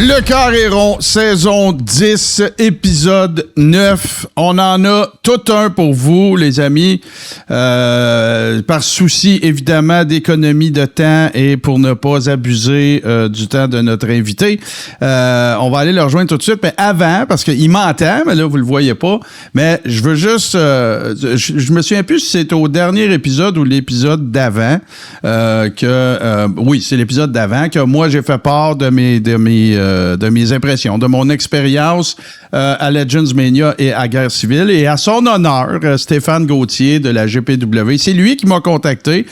Le Carré rond, saison 10, épisode 9. On en a tout un pour vous, les amis. Par souci, évidemment, d'économie de temps et pour ne pas abuser du temps de notre invité. On va aller le rejoindre tout de suite. Mais avant, parce qu'il m'entend, mais là, vous le voyez pas. Mais je veux juste... je me souviens plus si c'est au dernier épisode ou l'épisode d'avant oui, c'est l'épisode d'avant que moi, j'ai fait part de mes impressions, de mon expérience à Legends Mania et à Guerre civile. Et à son honneur, Stéphane Gauthier de la GPW, c'est lui qui m'a contacté.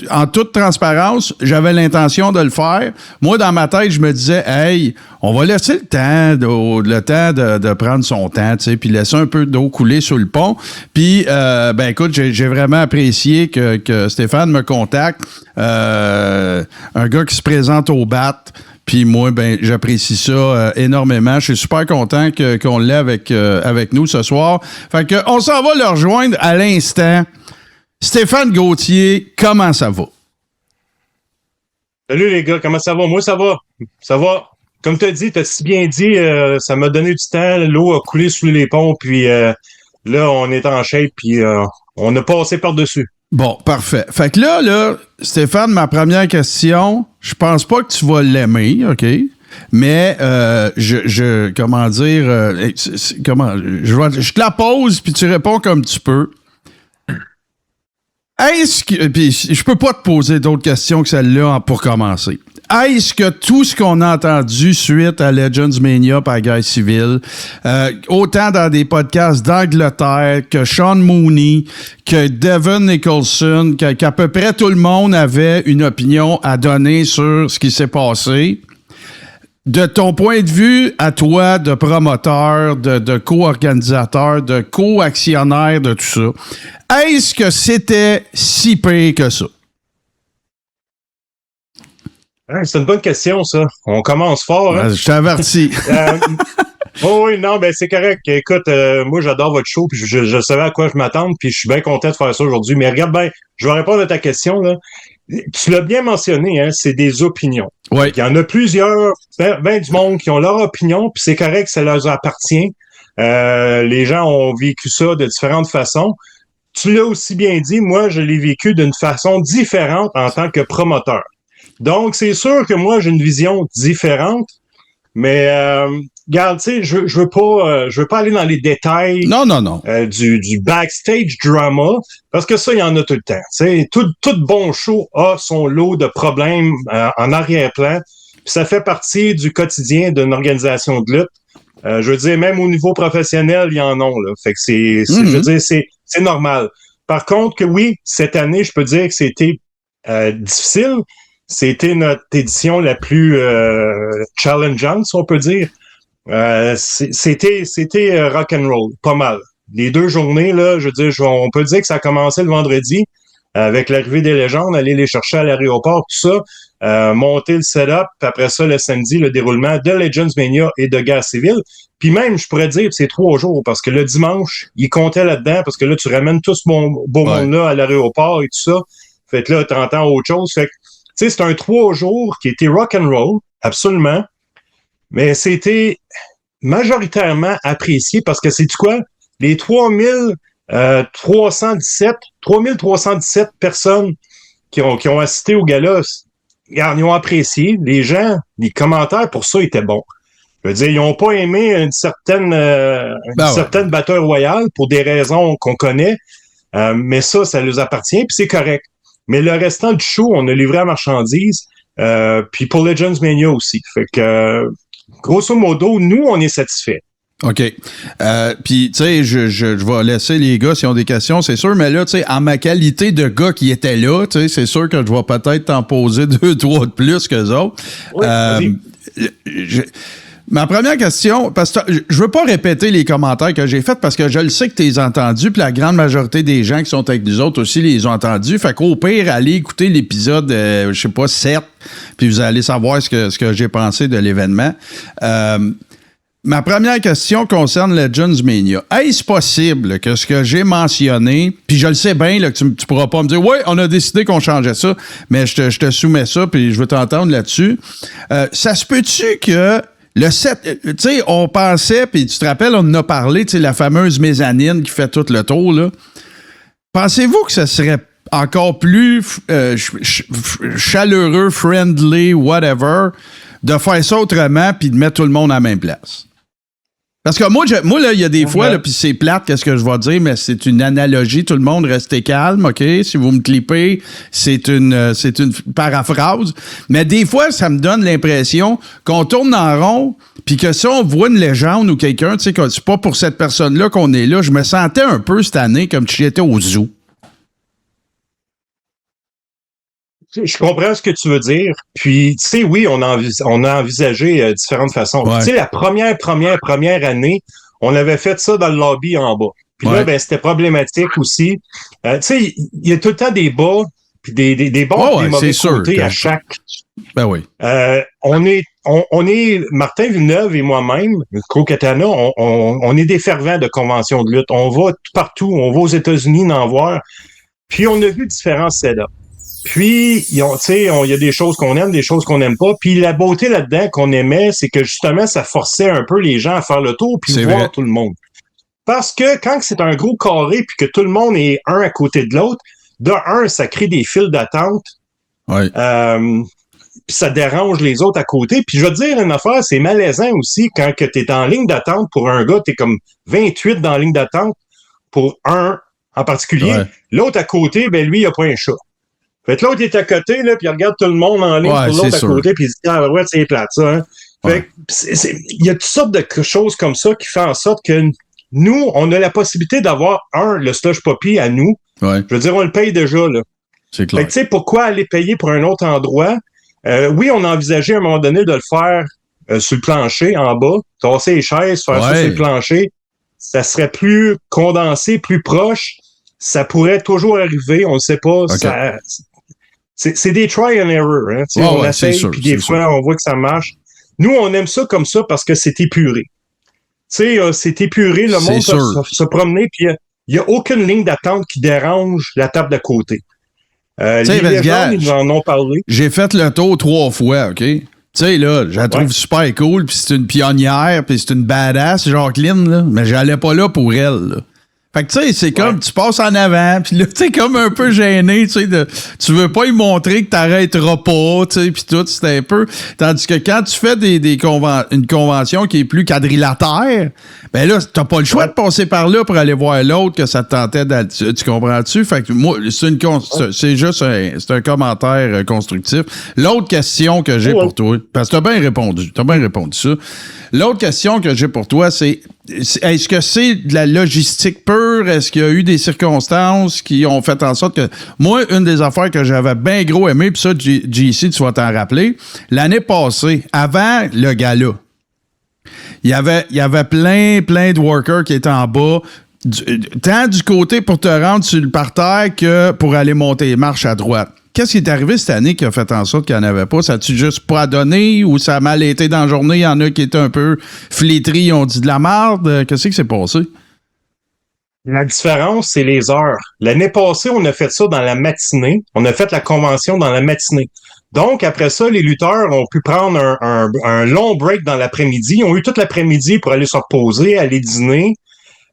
En toute transparence, j'avais l'intention de le faire. Moi, dans ma tête, je me disais, hey, on va laisser le temps de prendre son temps, tu sais, puis laisser un peu d'eau couler sur le pont. Puis, écoute, j'ai vraiment apprécié que Stéphane me contacte. Un gars qui se présente au BAT. Puis moi, j'apprécie ça énormément. Je suis super content qu'on l'ait avec nous ce soir. Fait que on s'en va le rejoindre à l'instant. Stéphane Gauthier, comment ça va? Salut les gars, comment ça va? Moi, ça va. Ça va. Comme tu as dit, tu as si bien dit, ça m'a donné du temps. L'eau a coulé sous les ponts, puis là, on est en shape, puis on a passé par-dessus. Bon, parfait. Fait que là, Stéphane, ma première question, je pense pas que tu vas l'aimer, OK? Mais je te la pose, puis tu réponds comme tu peux. Est-ce que... Puis je peux pas te poser d'autres questions que celle-là pour commencer. Est-ce que tout ce qu'on a entendu suite à Legends Mania par Guerre civile, autant dans des podcasts d'Angleterre que Sean Mooney, que Devin Nicholson, qu'à peu près tout le monde avait une opinion à donner sur ce qui s'est passé, de ton point de vue à toi, de promoteur, de co-organisateur, de co-actionnaire de tout ça, est-ce que c'était si pire que ça? C'est une bonne question, ça. On commence fort. Hein? Je t'avertis. Oui, non, c'est correct. Écoute, moi, j'adore votre show, puis je savais à quoi je m'attends, puis je suis bien content de faire ça aujourd'hui. Mais regarde bien, je vais répondre à ta question, là. Tu l'as bien mentionné, hein, c'est des opinions. Oui. Il y en a plusieurs, du monde qui ont leur opinion, puis c'est correct, ça leur appartient. Les gens ont vécu ça de différentes façons. Tu l'as aussi bien dit, moi, je l'ai vécu d'une façon différente en tant que promoteur. Donc, c'est sûr que moi, j'ai une vision différente, mais regarde, tu sais, je veux pas aller dans les détails Non. du backstage drama, parce que ça, il y en a tout le temps. Tu sais, tout bon show a son lot de problèmes en arrière-plan, puis ça fait partie du quotidien d'une organisation de lutte. Je veux dire, même au niveau professionnel, il y en a, là. Fait que je veux dire, c'est normal. Par contre, que oui, cette année, je peux dire que c'était difficile. C'était notre édition la plus challengeante, si on peut dire. C'était rock and roll, pas mal. Les 2 journées, là, je veux dire, on peut dire que ça a commencé le vendredi avec l'arrivée des légendes, aller les chercher à l'aéroport, tout ça, monter le setup, puis après ça, le samedi, le déroulement de Legends Mania et de Guerre civile. Puis même, je pourrais dire que c'est 3 jours, parce que le dimanche, ils comptaient là-dedans, parce que là, tu ramènes tout ce beau monde-là à l'aéroport et tout ça. Fait que là, tu entends autre chose. Fait que, tu sais, c'est un 3 jours qui était rock and roll, absolument. Mais c'était majoritairement apprécié parce que c'est quoi? Les 3317 personnes qui ont assisté au gala, ils ont apprécié. Les gens, les commentaires pour ça étaient bons. Je veux dire, ils n'ont pas aimé une certaine batteur royale pour des raisons qu'on connaît, mais ça leur appartient, puis c'est correct. Mais le restant du show, on a livré la marchandise, puis pour Legends Mania aussi. Fait que, grosso modo, nous, on est satisfaits. OK. Puis, tu sais, je vais laisser les gars s'ils ont des questions, c'est sûr, mais là, tu sais, en ma qualité de gars qui était là, tu sais, c'est sûr que je vais peut-être t'en poser 2, 3 de plus qu'eux autres. Oui, vas-y. Ma première question, parce que je veux pas répéter les commentaires que j'ai faits parce que je le sais que tu les as entendus, puis la grande majorité des gens qui sont avec nous autres aussi les ont entendus. Fait qu'au pire, allez écouter l'épisode, 7, puis vous allez savoir ce que j'ai pensé de l'événement. Ma première question concerne Legends Mania. Est-ce possible que ce que j'ai mentionné, puis je le sais bien là, que tu pourras pas me dire « Oui, on a décidé qu'on changeait ça, mais je te soumets ça, puis je veux t'entendre là-dessus. » Ça se peut-tu que le 7... Tu sais, on pensait, puis tu te rappelles, on en a parlé, tu sais, la fameuse mezzanine qui fait tout le tour, là. Pensez-vous que ce serait encore plus chaleureux, friendly, whatever, de faire ça autrement, puis de mettre tout le monde à la même place? Parce que moi là, il y a des fois, là, puis c'est plate, qu'est-ce que je vais dire, mais c'est une analogie. Tout le monde, restez calme, OK? Si vous me clippez, c'est une paraphrase. Mais des fois, ça me donne l'impression qu'on tourne en rond, puis que si on voit une légende ou quelqu'un, tu sais, que c'est pas pour cette personne-là qu'on est là. Je me sentais un peu cette année comme si j'étais au zoo. Je comprends ce que tu veux dire. Puis, tu sais, oui, on a envisagé différentes façons. Ouais. Tu sais, la première année, on avait fait ça dans le lobby en bas. Puis là, ben, c'était problématique aussi. Tu sais, il y a tout le temps des bas, puis des bons et des mauvais côtés à chaque. Ben oui. On est Martin Villeneuve et moi-même, Co-Katana, on est des fervents de conventions de lutte. On va partout, on va aux États-Unis en voir. Puis on a vu différents setups. Puis, il y a des choses qu'on aime, des choses qu'on n'aime pas. Puis la beauté là-dedans qu'on aimait, c'est que justement, ça forçait un peu les gens à faire le tour puis voir vrai. Tout le monde. Parce que quand c'est un gros carré puis que tout le monde est un à côté de l'autre, de un, ça crée des files d'attente. Ouais. Puis ça dérange les autres à côté. Puis je veux te dire une affaire, c'est malaisant aussi quand tu es en ligne d'attente pour un gars, tu es comme 28 dans la ligne d'attente pour un en particulier. Ouais. L'autre à côté, ben lui, il a pas un chat. Fait que l'autre est à côté, là, puis il regarde tout le monde en ligne pour l'autre à côté, puis il se dit, ah ouais, c'est plate, ça, hein. Fait que il y a toutes sortes de choses comme ça qui font en sorte que nous, on a la possibilité d'avoir, le slush puppy à nous. Ouais. Je veux dire, on le paye déjà, là. C'est clair. Fait que, tu sais, pourquoi aller payer pour un autre endroit? Oui, on a envisagé à un moment donné de le faire sur le plancher, en bas, tasser les chaises, faire ça sur le plancher. Ça serait plus condensé, plus proche. Ça pourrait toujours arriver, on ne sait pas. Okay. C'est des try and error. Hein? On essaye, puis des fois, on voit que ça marche. Nous, on aime ça comme ça parce que c'est épuré. C'est épuré, le monde peut se promener, puis il n'y a aucune ligne d'attente qui dérange la table d'à côté. Les légendes, ils nous en ont parlé. J'ai fait le tour 3 fois, OK? Tu sais, là, je la trouve super cool, puis c'est une pionnière, puis c'est une badass, Jacqueline, là, mais j'allais pas là pour elle, là. Fait que, tu sais, c'est comme, tu passes en avant, puis là, tu sais, comme un peu gêné, tu sais, tu veux pas lui montrer que t'arrêteras pas, tu sais, puis tout, c'est un peu... Tandis que quand tu fais une convention qui est plus quadrilatère, ben là, t'as pas le choix de passer par là pour aller voir l'autre que ça te tentait d'aller... Tu comprends-tu? Fait que moi, c'est juste un commentaire constructif. L'autre question que j'ai pour toi, parce que t'as bien répondu ça. L'autre question que j'ai pour toi, c'est est-ce que c'est de la logistique pure? Est-ce qu'il y a eu des circonstances qui ont fait en sorte que... Moi, une des affaires que j'avais bien gros aimé, puis ça, JC, tu vas t'en rappeler, l'année passée, avant le gala, il y avait plein de workers qui étaient en bas, tant du côté pour te rendre sur le parterre que pour aller monter les marches à droite. Qu'est-ce qui est arrivé cette année qui a fait en sorte qu'il n'y en avait pas? Ça a-tu juste pas donné ou ça a mal été dans la journée? Il y en a qui étaient un peu flétris, ont dit de la merde. Qu'est-ce qui s'est passé? La différence, c'est les heures. L'année passée, on a fait ça dans la matinée. On a fait la convention dans la matinée. Donc, après ça, les lutteurs ont pu prendre un long break dans l'après-midi. Ils ont eu toute l'après-midi pour aller se reposer, aller dîner.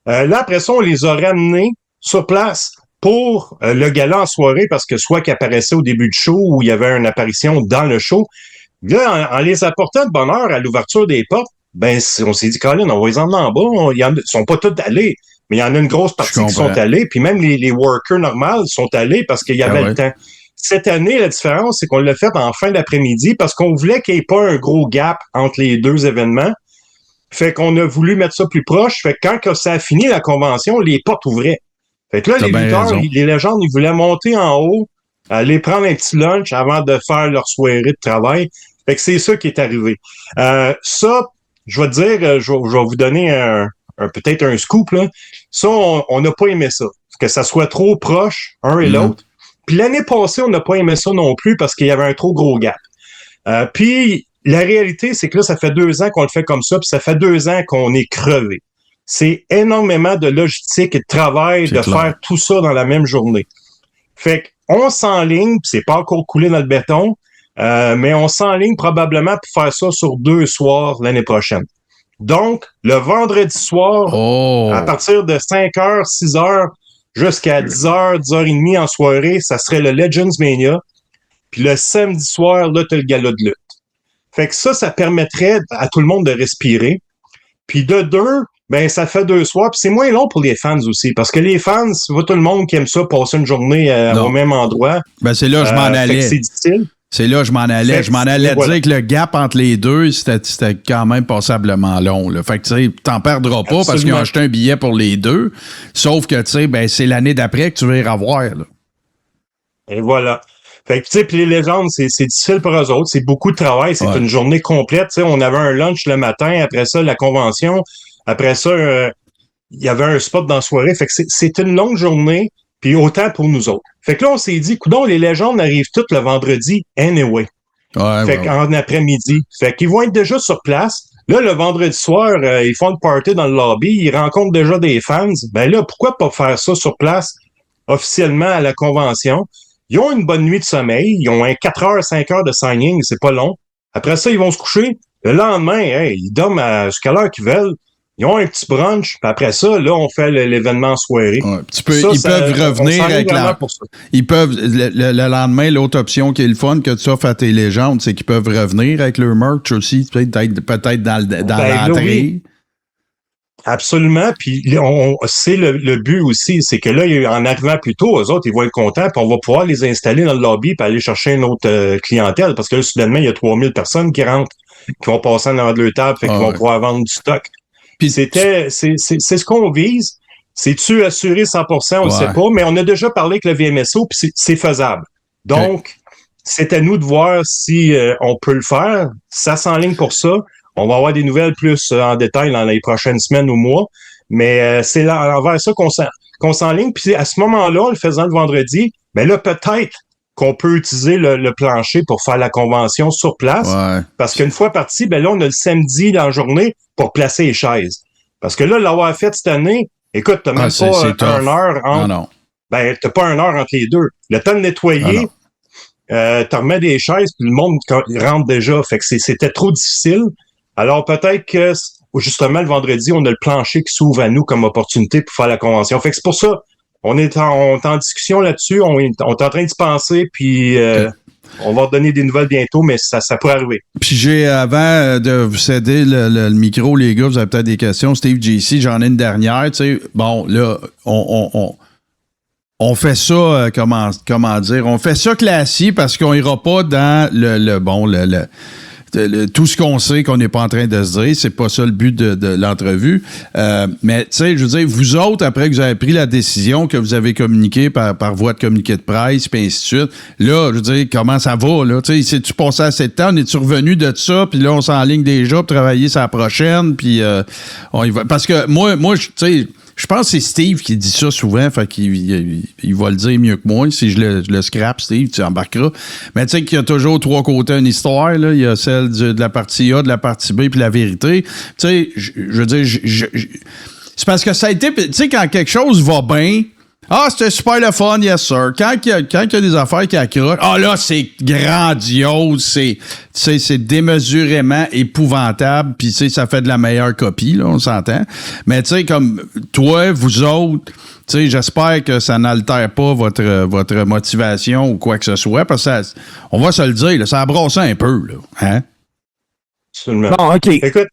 Là, après ça, on les a ramenés sur place pour le gala en soirée, parce que soit qu'ils apparaissaient au début du show ou il y avait une apparition dans le show. Là, en les apportant de bonne heure à l'ouverture des portes, ben, on s'est dit, Colin, on va les emmener en bas. Ils sont pas tous allés, mais il y en a une grosse partie qui sont allés. Puis même les workers normaux sont allés parce qu'il y avait le temps. Cette année, la différence, c'est qu'on l'a fait en fin d'après-midi parce qu'on voulait qu'il n'y ait pas un gros gap entre les deux événements. Fait qu'on a voulu mettre ça plus proche. Fait que quand ça a fini la convention, les portes ouvraient. Fait que là, les lutteurs, les légendes, ils voulaient monter en haut, aller prendre un petit lunch avant de faire leur soirée de travail. Fait que c'est ça qui est arrivé. Ça, je vais te dire, je vais vous donner peut-être un scoop, là. Ça, on n'a pas aimé ça. Que ça soit trop proche, un et l'autre. Puis l'année passée, on n'a pas aimé ça non plus parce qu'il y avait un trop gros gap. Puis, la réalité, c'est que là, ça fait 2 ans qu'on le fait comme ça, puis ça fait 2 ans qu'on est crevé. C'est énormément de logistique et de travail de faire tout ça dans la même journée. Fait qu'on s'enligne, puis c'est pas encore coulé dans le béton, mais on s'enligne probablement pour faire ça sur 2 soirs l'année prochaine. Donc, le vendredi soir, à partir de 5h, 6h, jusqu'à 10h, 10h30 en soirée, ça serait le Legends Mania. Puis le samedi soir, là, t'as le gala de lutte. Fait que ça permettrait à tout le monde de respirer. Puis de 2, ben ça fait 2 soirs. Puis c'est moins long pour les fans aussi. Parce que les fans, c'est pas tout le monde qui aime ça, passer une journée au même endroit. Ben c'est là que je m'en allais. C'est difficile. C'est là que je m'en allais. Je m'en allais dire que le gap entre les deux, c'était quand même passablement long. Là. Fait que, tu sais, t'en perdras pas parce qu'ils ont acheté un billet pour les deux. Sauf que, tu sais, ben, c'est l'année d'après que tu vas y revoir. Là. Et voilà. Fait que, tu sais, puis les légendes, c'est difficile pour eux autres. C'est beaucoup de travail. C'est une journée complète. Tu sais, on avait un lunch le matin. Après ça, la convention. Après ça, il y avait un spot dans la soirée. Fait que c'est une longue journée. Puis autant pour nous autres. Fait que là, on s'est dit, coudonc, les légendes arrivent toutes le vendredi anyway. Fait qu'en après-midi. Fait qu'ils vont être déjà sur place. Là, le vendredi soir, ils font une party dans le lobby. Ils rencontrent déjà des fans. Ben là, pourquoi pas faire ça sur place officiellement à la convention? Ils ont une bonne nuit de sommeil. Ils ont un 4 heures, 5 heures de signing. C'est pas long. Après ça, ils vont se coucher. Le lendemain, ils dorment jusqu'à l'heure qu'ils veulent. Ils ont un petit brunch, puis après ça, là, on fait l'événement en soirée. Ouais, ils peuvent revenir avec ils peuvent, le lendemain, l'autre option qui est le fun que tu offres à tes légendes, c'est qu'ils peuvent revenir avec leur merch aussi, peut-être dans l'entrée. Oui. Absolument, puis c'est le but aussi, c'est que là, en arrivant plus tôt, eux autres, ils vont être contents, puis on va pouvoir les installer dans le lobby puis aller chercher une autre clientèle, parce que là, soudainement, il y a 3000 personnes qui rentrent, qui vont passer en avant de leur table, fait qu'ils vont pouvoir vendre du stock. Puis c'est ce qu'on vise. C'est-tu assuré 100%? On ne sait pas, mais on a déjà parlé avec le VMSO, puis c'est faisable. Donc, c'est à nous de voir si on peut le faire. Ça s'enligne pour ça. On va avoir des nouvelles plus en détail dans les prochaines semaines ou mois, mais c'est envers ça qu'on s'enligne. Puis à ce moment-là, en le faisant le vendredi, ben là, peut-être qu'on peut utiliser le plancher pour faire la convention sur place. Ouais. Parce qu'une fois parti, ben là, on a le samedi dans la journée pour placer les chaises. Parce que là, l'avoir fait cette année, écoute, t'as même pas 1 heure entre... Non. Ben, t'as pas 1 heure entre les deux. Le temps de nettoyer, t'en remets des chaises, puis le monde rentre déjà. Fait que c'était trop difficile. Alors, peut-être que, justement, le vendredi, on a le plancher qui s'ouvre à nous comme opportunité pour faire la convention. Fait que c'est pour ça... On est en discussion là-dessus, on est en train d'y penser, puis on va donner des nouvelles bientôt, mais ça pourrait arriver. Puis avant de vous céder le micro, les gars, vous avez peut-être des questions. Steve JC, j'en ai une dernière. Tu sais, bon, là, on fait ça, comment dire, on fait ça classique parce qu'on ira pas dans tout ce qu'on sait qu'on n'est pas en train de se dire, c'est pas ça le but de l'entrevue. Mais tu sais, je veux dire, vous autres, après que vous avez pris la décision, que vous avez communiqué par voie de communiqué de presse, puis ainsi de suite, là, je veux dire, comment ça va, là? Tu sais, tu passé assez de temps, on est-tu revenu de ça, puis là, on s'enligne déjà pour travailler sur la prochaine, puis on y va. Parce que moi, tu sais, je pense que c'est Steve qui dit ça souvent, fait qu'il va le dire mieux que moi. Si je le scrape, Steve, tu embarqueras. Mais tu sais qu'il y a toujours 3 côtés à une histoire. Là. Il y a celle de la partie A, de la partie B, puis la vérité. Tu sais, je veux dire, c'est parce que ça a été... Tu sais, quand quelque chose va bien... Ah, c'était super le fun, yes sir. Quand il y a des affaires qui accrochent, là, c'est grandiose, c'est démesurément épouvantable, puis ça fait de la meilleure copie, là, on s'entend. Mais tu sais, comme toi, vous autres, tu sais, j'espère que ça n'altère pas votre motivation ou quoi que ce soit, parce que on va se le dire, là, ça a brassé un peu, là. Hein? Absolument. Bon, OK. Écoute,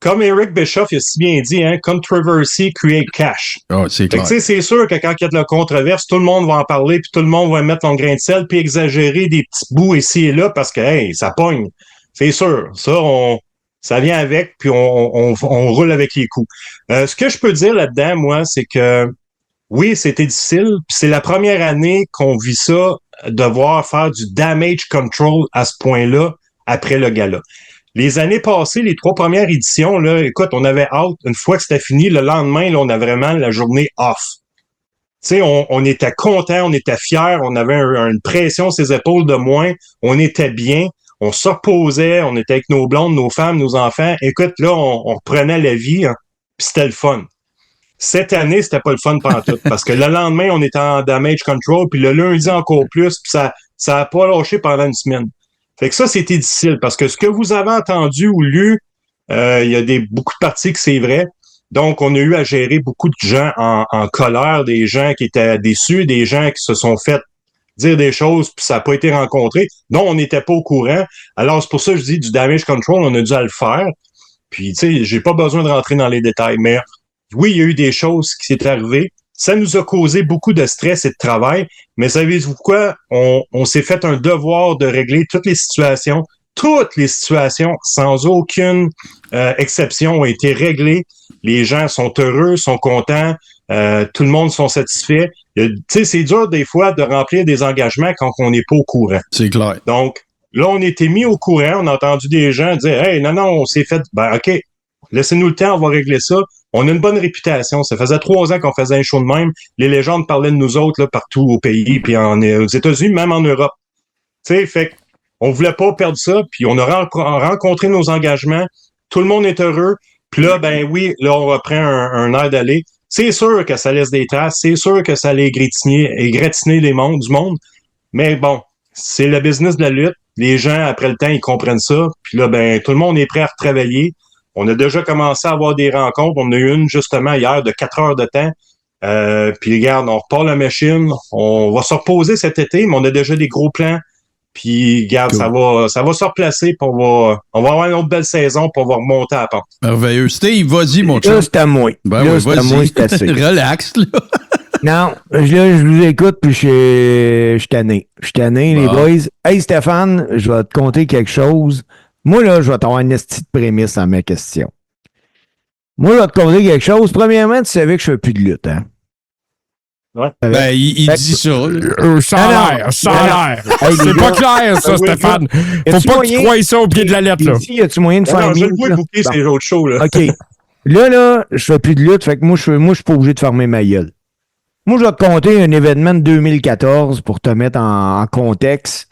comme Eric Bischoff a si bien dit, controversy create cash. C'est clair. C'est sûr que quand il y a de la controverse, tout le monde va en parler, puis tout le monde va mettre son grain de sel, puis exagérer des petits bouts ici et là, parce que, ça pogne. C'est sûr. Ça vient avec, puis on roule avec les coups. Ce que je peux dire là-dedans, moi, c'est que, oui, c'était difficile, puis c'est la première année qu'on vit ça, devoir faire du damage control à ce point-là, après le gala. Les années passées, les 3 premières éditions, là, écoute, on avait hâte. Une fois que c'était fini, le lendemain, là, on a vraiment la journée off. Tu sais, on était contents, on était fiers, on avait une pression sur ses épaules de moins, on était bien, on se reposait, on était avec nos blondes, nos femmes, nos enfants. Écoute, là, on reprenait la vie, hein, puis c'était le fun. Cette année, c'était pas le fun pantoute, parce que le lendemain, on était en damage control, puis le lundi encore plus, puis ça a pas lâché pendant une semaine. Fait que ça, c'était difficile, parce que ce que vous avez entendu ou lu, il y a beaucoup de parties que c'est vrai. Donc, on a eu à gérer beaucoup de gens en colère, des gens qui étaient déçus, des gens qui se sont fait dire des choses, puis ça n'a pas été rencontré, dont on n'était pas au courant. Alors, c'est pour ça que je dis du damage control, on a dû le faire. Puis, tu sais, j'ai pas besoin de rentrer dans les détails, mais oui, il y a eu des choses qui s'est arrivées. Ça nous a causé beaucoup de stress et de travail, mais savez-vous quoi? On s'est fait un devoir de régler toutes les situations, sans aucune exception, ont été réglées. Les gens sont heureux, sont contents, tout le monde sont satisfaits. Tu sais, c'est dur des fois de remplir des engagements quand on n'est pas au courant. C'est clair. Donc, là, on était mis au courant, on a entendu des gens dire « Hey, non, on s'est fait... » Ben, OK, laissez-nous le temps, on va régler ça. On a une bonne réputation. Ça faisait 3 ans qu'on faisait un show de même. Les légendes parlaient de nous autres là, partout au pays, puis aux États-Unis, même en Europe. Tu sais, fait on voulait pas perdre ça, puis on a rencontré nos engagements. Tout le monde est heureux. Puis là, ben oui, là, on reprend un air d'aller. C'est sûr que ça laisse des traces. C'est sûr que ça allait égratigner du monde. Mais bon, c'est le business de la lutte. Les gens, après le temps, ils comprennent ça. Puis là, ben, tout le monde est prêt à retravailler. On a déjà commencé à avoir des rencontres. On a eu une, justement, hier, de 4 heures de temps. Puis regarde, on repart la machine. On va se reposer cet été, mais on a déjà des gros plans. Puis, regarde, cool. ça va se replacer. Puis on va avoir une autre belle saison. Puis on va remonter à la pente. Merveilleux. Steve, vas-y, mon chum. Là, c'est à moi. Ben là, oui, c'est à moi, c'est assez. Relax, là. Non, là, je vous écoute, puis je suis tanné. Je suis tanné, les boys. Hey, Stéphane, je vais te conter quelque chose. Moi, là, je vais t'avoir une petite prémisse à ma question. Moi, je vais te conter quelque chose. Premièrement, tu savais que je fais plus de lutte, hein? Ouais. Ben, il dit ça. Ça a l'air. Hey, c'est pas clair, ça, Stéphane. Faut pas que tu croies ça au pied de la lettre, là. Ici, y a-tu moyen de faire non, je le vois bouquer ces autres shows, là. OK. Là, je fais plus de lutte, fait que moi, je suis pas obligé de fermer ma gueule. Moi, je vais te conter un événement de 2014 pour te mettre en contexte.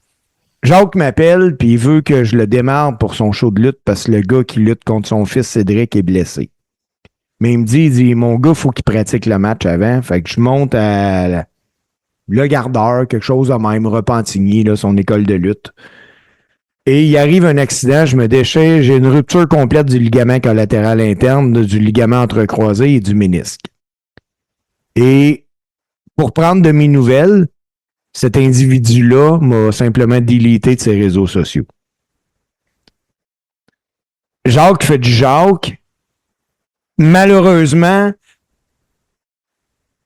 Jacques m'appelle, puis il veut que je le démarre pour son show de lutte parce que le gars qui lutte contre son fils Cédric est blessé. Mais il me dit, mon gars, il faut qu'il pratique le match avant. Fait que je monte à le gardeur, quelque chose de même, Repentigny, là, son école de lutte. Et il arrive un accident, je me déchire, j'ai une rupture complète du ligament collatéral interne, du ligament entrecroisé et du ménisque. Et pour prendre de mes nouvelles, cet individu-là m'a simplement délité de ses réseaux sociaux. Jacques fait du Jacques. Malheureusement,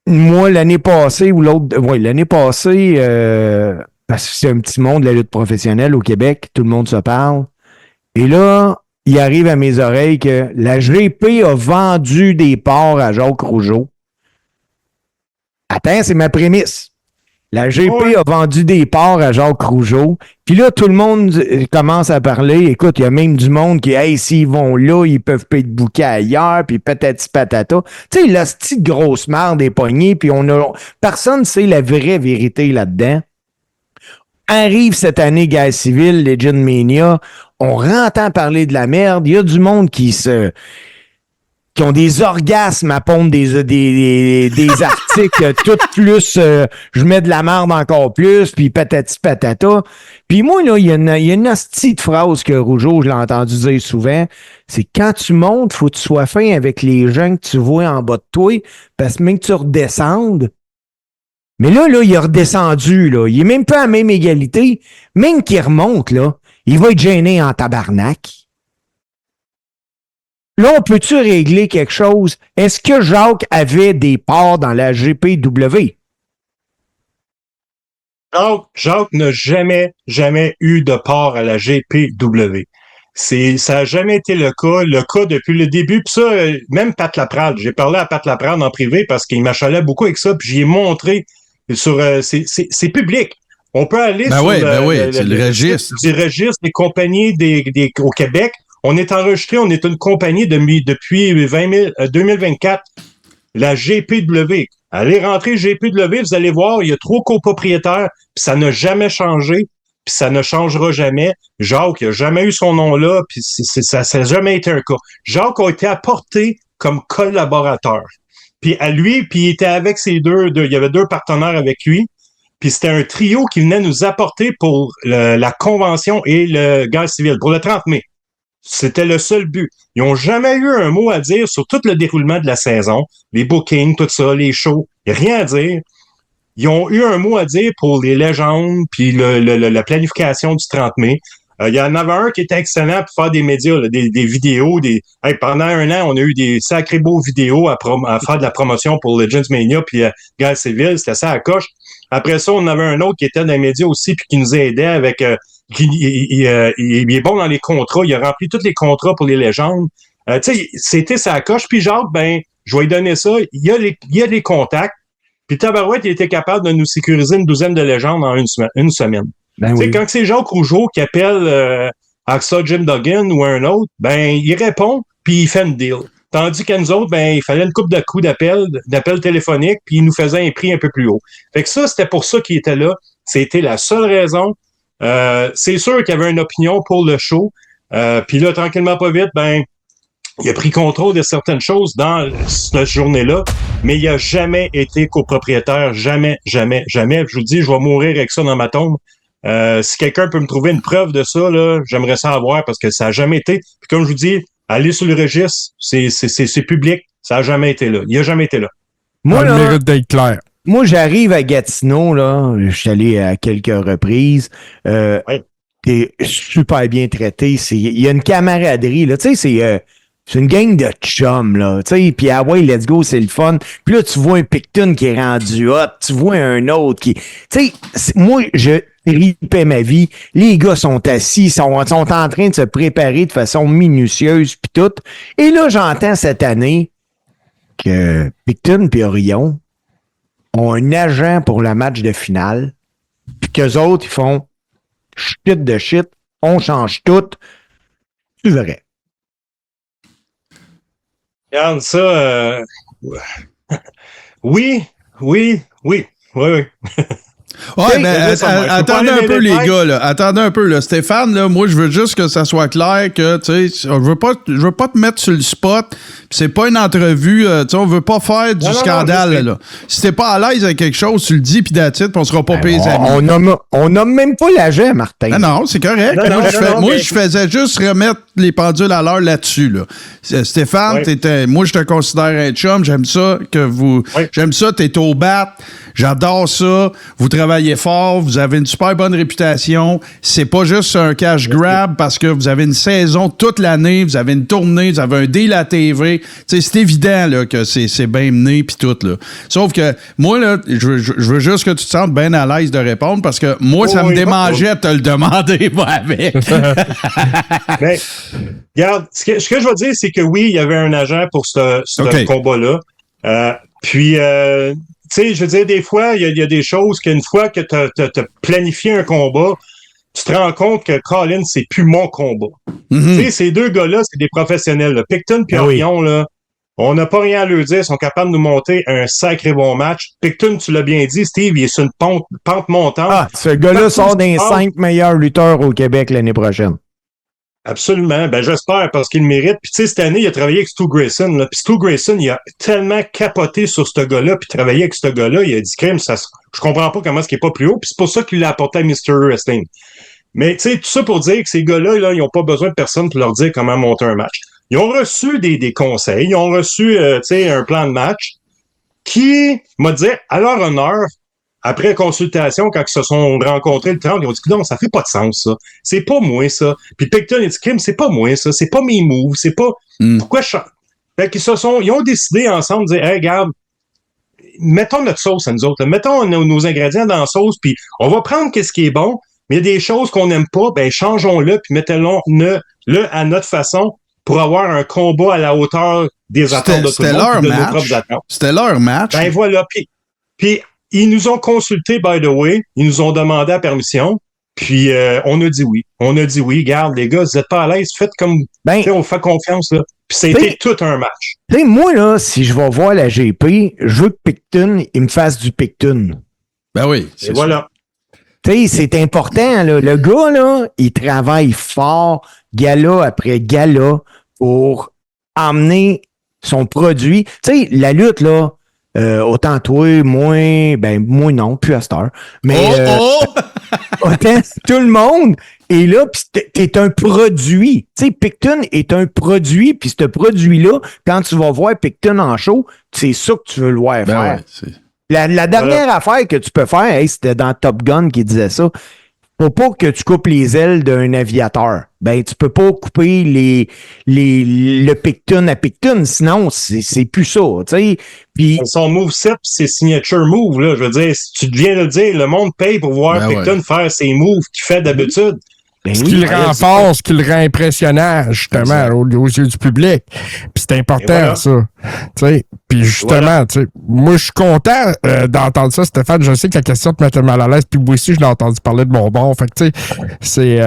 moi, l'année passée, parce que c'est un petit monde, la lutte professionnelle au Québec, tout le monde se parle. Et là, il arrive à mes oreilles que la GP a vendu des parts à Jacques Rougeau. Attends, c'est ma prémisse. La GP a vendu des parts à Jacques Rougeau. Puis là, tout le monde commence à parler. Écoute, il y a même du monde qui, hey, s'ils vont là, ils peuvent pas être bookés ailleurs, puis patati patata. Tu sais, la petite grosse merde des poignées, puis personne ne sait la vraie vérité là-dedans. Arrive cette année, Guerre civile, Legend Mania, on entend parler de la merde. Il y a du monde qui ont des orgasmes à pondre des articles, tout plus, je mets de la merde encore plus, puis patati patata. Puis moi, là, il y a une hostie de phrase que Rougeau, je l'ai entendu dire souvent, c'est quand tu montes, faut que tu sois fin avec les gens que tu vois en bas de toi, parce que même que tu redescendes. Mais là, il est redescendu, là. Il est même pas à la même égalité. Même qu'il remonte, là, il va être gêné en tabarnak. Là, on peut-tu régler quelque chose? Est-ce que Jacques avait des parts dans la GPW? Jacques n'a jamais eu de part à la GPW. Ça n'a jamais été le cas depuis le début. Puis ça, même Pat Laprade, j'ai parlé à Pat Laprade en privé parce qu'il m'achalait beaucoup avec ça, puis j'y ai montré sur... c'est public. On peut aller sur c'est le registre. Du registre des compagnies au Québec. On est enregistré, on est une compagnie depuis 2024, la GPW. Allez rentrer GPW, vous allez voir, il y a 3 copropriétaires, puis ça n'a jamais changé. Puis puis ça ne changera jamais. Jacques, il n'a jamais eu son nom là, puis ça n'a jamais été un cas. Jacques a été apporté comme collaborateur. Puis à lui, puis il était avec ses deux, il y avait 2 partenaires avec lui, puis c'était un trio qui venait nous apporter pour la convention et le guerre civil, pour le 30 mai. C'était le seul but. Ils n'ont jamais eu un mot à dire sur tout le déroulement de la saison, les bookings, tout ça, les shows, rien à dire. Ils ont eu un mot à dire pour les légendes, puis la planification du 30 mai. Il y en avait un qui était excellent pour faire des médias, là, des vidéos. Hey, pendant un an, on a eu des sacrés beaux vidéos à faire de la promotion pour Legends Mania puis Guerre civile. C'était ça à coche. Après ça, on avait un autre qui était dans les médias aussi puis qui nous aidait avec... il est bon dans les contrats. Il a rempli tous les contrats pour les légendes. Tu sais, c'était ça à coche. Puis Jacques, je vais lui donner ça. Il y a les contacts. Puis Tabarouette, il était capable de nous sécuriser une 12aine de légendes en une semaine. Ben oui. Quand c'est Jacques Rougeau qui appelle AXA Jim Duggan ou un autre, il répond, puis il fait une deal. Tandis qu'à nous autres, il fallait une couple de coups d'appel téléphonique, puis il nous faisait un prix un peu plus haut. Fait que ça, c'était pour ça qu'il était là. C'était la seule raison. C'est sûr qu'il y avait une opinion pour le show. Puis là, tranquillement, pas vite, il a pris contrôle de certaines choses dans cette journée-là, mais il n'a jamais été copropriétaire. Jamais, jamais, jamais. Je vous dis, je vais mourir avec ça dans ma tombe. Si quelqu'un peut me trouver une preuve de ça, là, j'aimerais ça avoir parce que ça n'a jamais été. Puis comme je vous dis, allez sur le registre, c'est public. Ça n'a jamais été là. Il n'a jamais été là. Moi, le mérite d'être clair. Moi, j'arrive à Gatineau, là. Je suis allé à quelques reprises. T'es super bien traité. Il y a une camaraderie, là. Tu sais, c'est une gang de chums, là. Tu sais, puis let's go, c'est le fun. Puis là, tu vois un Picton qui est rendu hot. Tu vois un autre qui... Tu sais, moi, je tripais ma vie. Les gars sont assis, sont en train de se préparer de façon minutieuse, puis tout. Et là, j'entends cette année que Picton et Orion ont un agent pour le match de finale, puis qu'eux autres, ils font shit de shit, on change tout. Tu verrais. Regarde ça. Oui. Ouais, mais attendez un peu, les gars, là. Attendez un peu, là. Stéphane, là, moi, je veux juste que ça soit clair que, tu sais, je veux pas te mettre sur le spot. C'est pas une entrevue, tu sais, on veut pas faire du scandale, là. Si t'es pas à l'aise avec quelque chose, tu le dis, pis that's it, pis on sera pas payés amis. On nomme même pas l'agent, Martin. Non, c'est correct. Je faisais juste remettre les pendules à l'heure là-dessus, là. Stéphane, moi, je te considère un chum. J'aime ça j'aime ça, t'es au bat. J'adore ça. Vous travaillez fort. Vous avez une super bonne réputation. C'est pas juste un cash grab parce que vous avez une saison toute l'année. Vous avez une tournée. Vous avez un deal à TV. Tu sais, c'est évident, là, que c'est bien mené pis tout, là. Sauf que moi, là, je veux juste que tu te sentes bien à l'aise de répondre parce que moi, ça me démangeait de te le demander, moi, avec. Mais, regarde, ce que je vais dire, c'est que oui, il y avait un agent pour ce combat-là. Puis, tu sais, je veux dire, des fois, il y a des choses qu'une fois que tu as planifié un combat, tu te rends compte que Colin, c'est plus mon combat. Mm-hmm. Tu sais, ces deux gars-là, c'est des professionnels. Là. Picton et Orion, là, on n'a pas rien à leur dire. Ils sont capables de nous monter un sacré bon match. Picton, tu l'as bien dit, Steve, il est sur une pente montante. Ah, ce gars-là sort des 5 meilleurs lutteurs au Québec l'année prochaine. Absolument. J'espère parce qu'il le mérite. Puis, tu sais, cette année, il a travaillé avec Stu Grayson. Là. Puis, Stu Grayson, il a tellement capoté sur ce gars-là. Puis, travaillé avec ce gars-là, il a dit, crème, je comprends pas comment est-ce qu'il est pas plus haut. Puis, c'est pour ça qu'il l'a apporté à Mr. Wrestling. Mais, tu sais, tout ça pour dire que ces gars-là, là, ils n'ont pas besoin de personne pour leur dire comment monter un match. Ils ont reçu des conseils. Ils ont reçu, tu sais, un plan de match qui m'a dit, à leur honneur, après consultation, quand ils se sont rencontrés le 30, ils ont dit non, ça fait pas de sens, ça. C'est pas moi, ça. Puis Picton a dit, Kim, c'est pas moi, ça. C'est pas mes moves. C'est pas. Pourquoi je change? Fait qu'ils ils ont décidé ensemble de dire, hey, regarde, mettons notre sauce à nous autres. Mettons nos ingrédients dans la sauce, puis on va prendre qu'est-ce qui est bon, mais il y a des choses qu'on n'aime pas, changeons-le, puis mettons-le à notre façon pour avoir un combat à la hauteur des attentes de tout le monde, de nos propres attentes. C'était leur match. Voilà. Puis ils nous ont consulté, by the way. Ils nous ont demandé la permission. Puis, on a dit oui. On a dit oui. Regarde, les gars, vous n'êtes pas à l'aise. Faites comme... on fait confiance, là. Puis, c'était tout un match. Moi, là, si je vais voir la GP, je veux que Picton, il me fasse du Picton. Ben oui. Et voilà. tu sais, c'est important, là. Le gars, là, il travaille fort, gala après gala, pour emmener son produit. Tu sais, la lutte, là, autant toi, moi non, plus à cette heure. Mais autant tout le monde est là, puis t'es un produit. Tu sais, Picton est un produit, puis ce produit-là, quand tu vas voir Picton en show, c'est ça que tu veux le voir faire. Ouais, la dernière affaire que tu peux faire, c'était dans Top Gun qui disait ça. Faut pas que tu coupes les ailes d'un aviateur. Ben, tu peux pas couper le Picton à Picton, sinon, c'est plus ça, tu sais. Puis son moveset, c'est signature move, là. Je veux dire, si tu viens de le dire, le monde paye pour voir Picton faire ses moves qu'il fait d'habitude. Ben ce qui le rend fort, ce qui le rend impressionnant, justement, aux yeux du public. Puis c'est important, ça. T'sais, puis justement, moi, je suis content d'entendre ça, Stéphane. Je sais que la question te mettait mal à l'aise, puis moi aussi, je l'ai entendu parler de mon bord. Fait que, tu sais, c'est...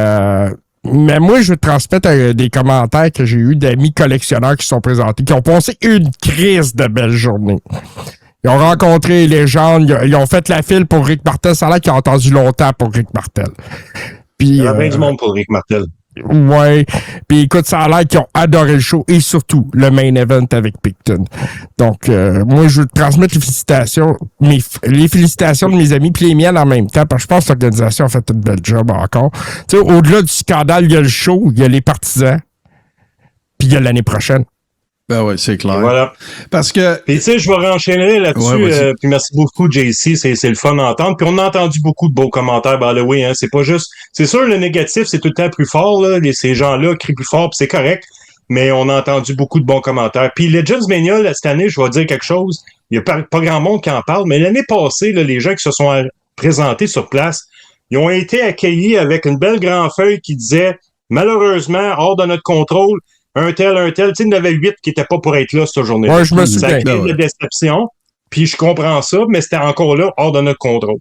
Mais moi, je vais te transmettre des commentaires que j'ai eus d'amis collectionneurs qui sont présentés, qui ont passé une crise de belles journées. Ils ont rencontré les légendes, ils ont fait la file pour Rick Martel. Ça a l'air qu'ils ont attendu longtemps pour Rick Martel. Il y a bien du monde pour Rick Martel. Ouais. Puis écoute, ça a l'air qu'ils ont adoré le show et surtout le main event avec Picton. Donc, moi, je veux te transmettre les félicitations de mes amis puis les miennes en même temps, parce que je pense que l'organisation a fait une belle job encore. Tu sais, au-delà du scandale, il y a le show, il y a les partisans, puis il y a l'année prochaine. Ben oui, c'est clair. Et voilà. Parce que. Puis tu sais, je vais renchaîner là-dessus. Puis merci beaucoup, JC. C'est le fun d'entendre. Puis on a entendu beaucoup de beaux commentaires, by the way. Hein. C'est pas juste. C'est sûr, le négatif, c'est tout le temps plus fort. Là. Ces gens-là crient plus fort, puis c'est correct. Mais on a entendu beaucoup de bons commentaires. Puis Legends Mania, là, cette année, je vais dire quelque chose. Il n'y a pas grand monde qui en parle. Mais l'année passée, là, les gens qui se sont présentés sur place, ils ont été accueillis avec une belle grande feuille qui disait, malheureusement, hors de notre contrôle, un tel. Tu sais, il y en avait 8 qui n'étaient pas pour être là cette journée-là. Ouais, je me souviens. Ça a été de déception, puis je comprends ça, mais c'était encore là, hors de notre contrôle.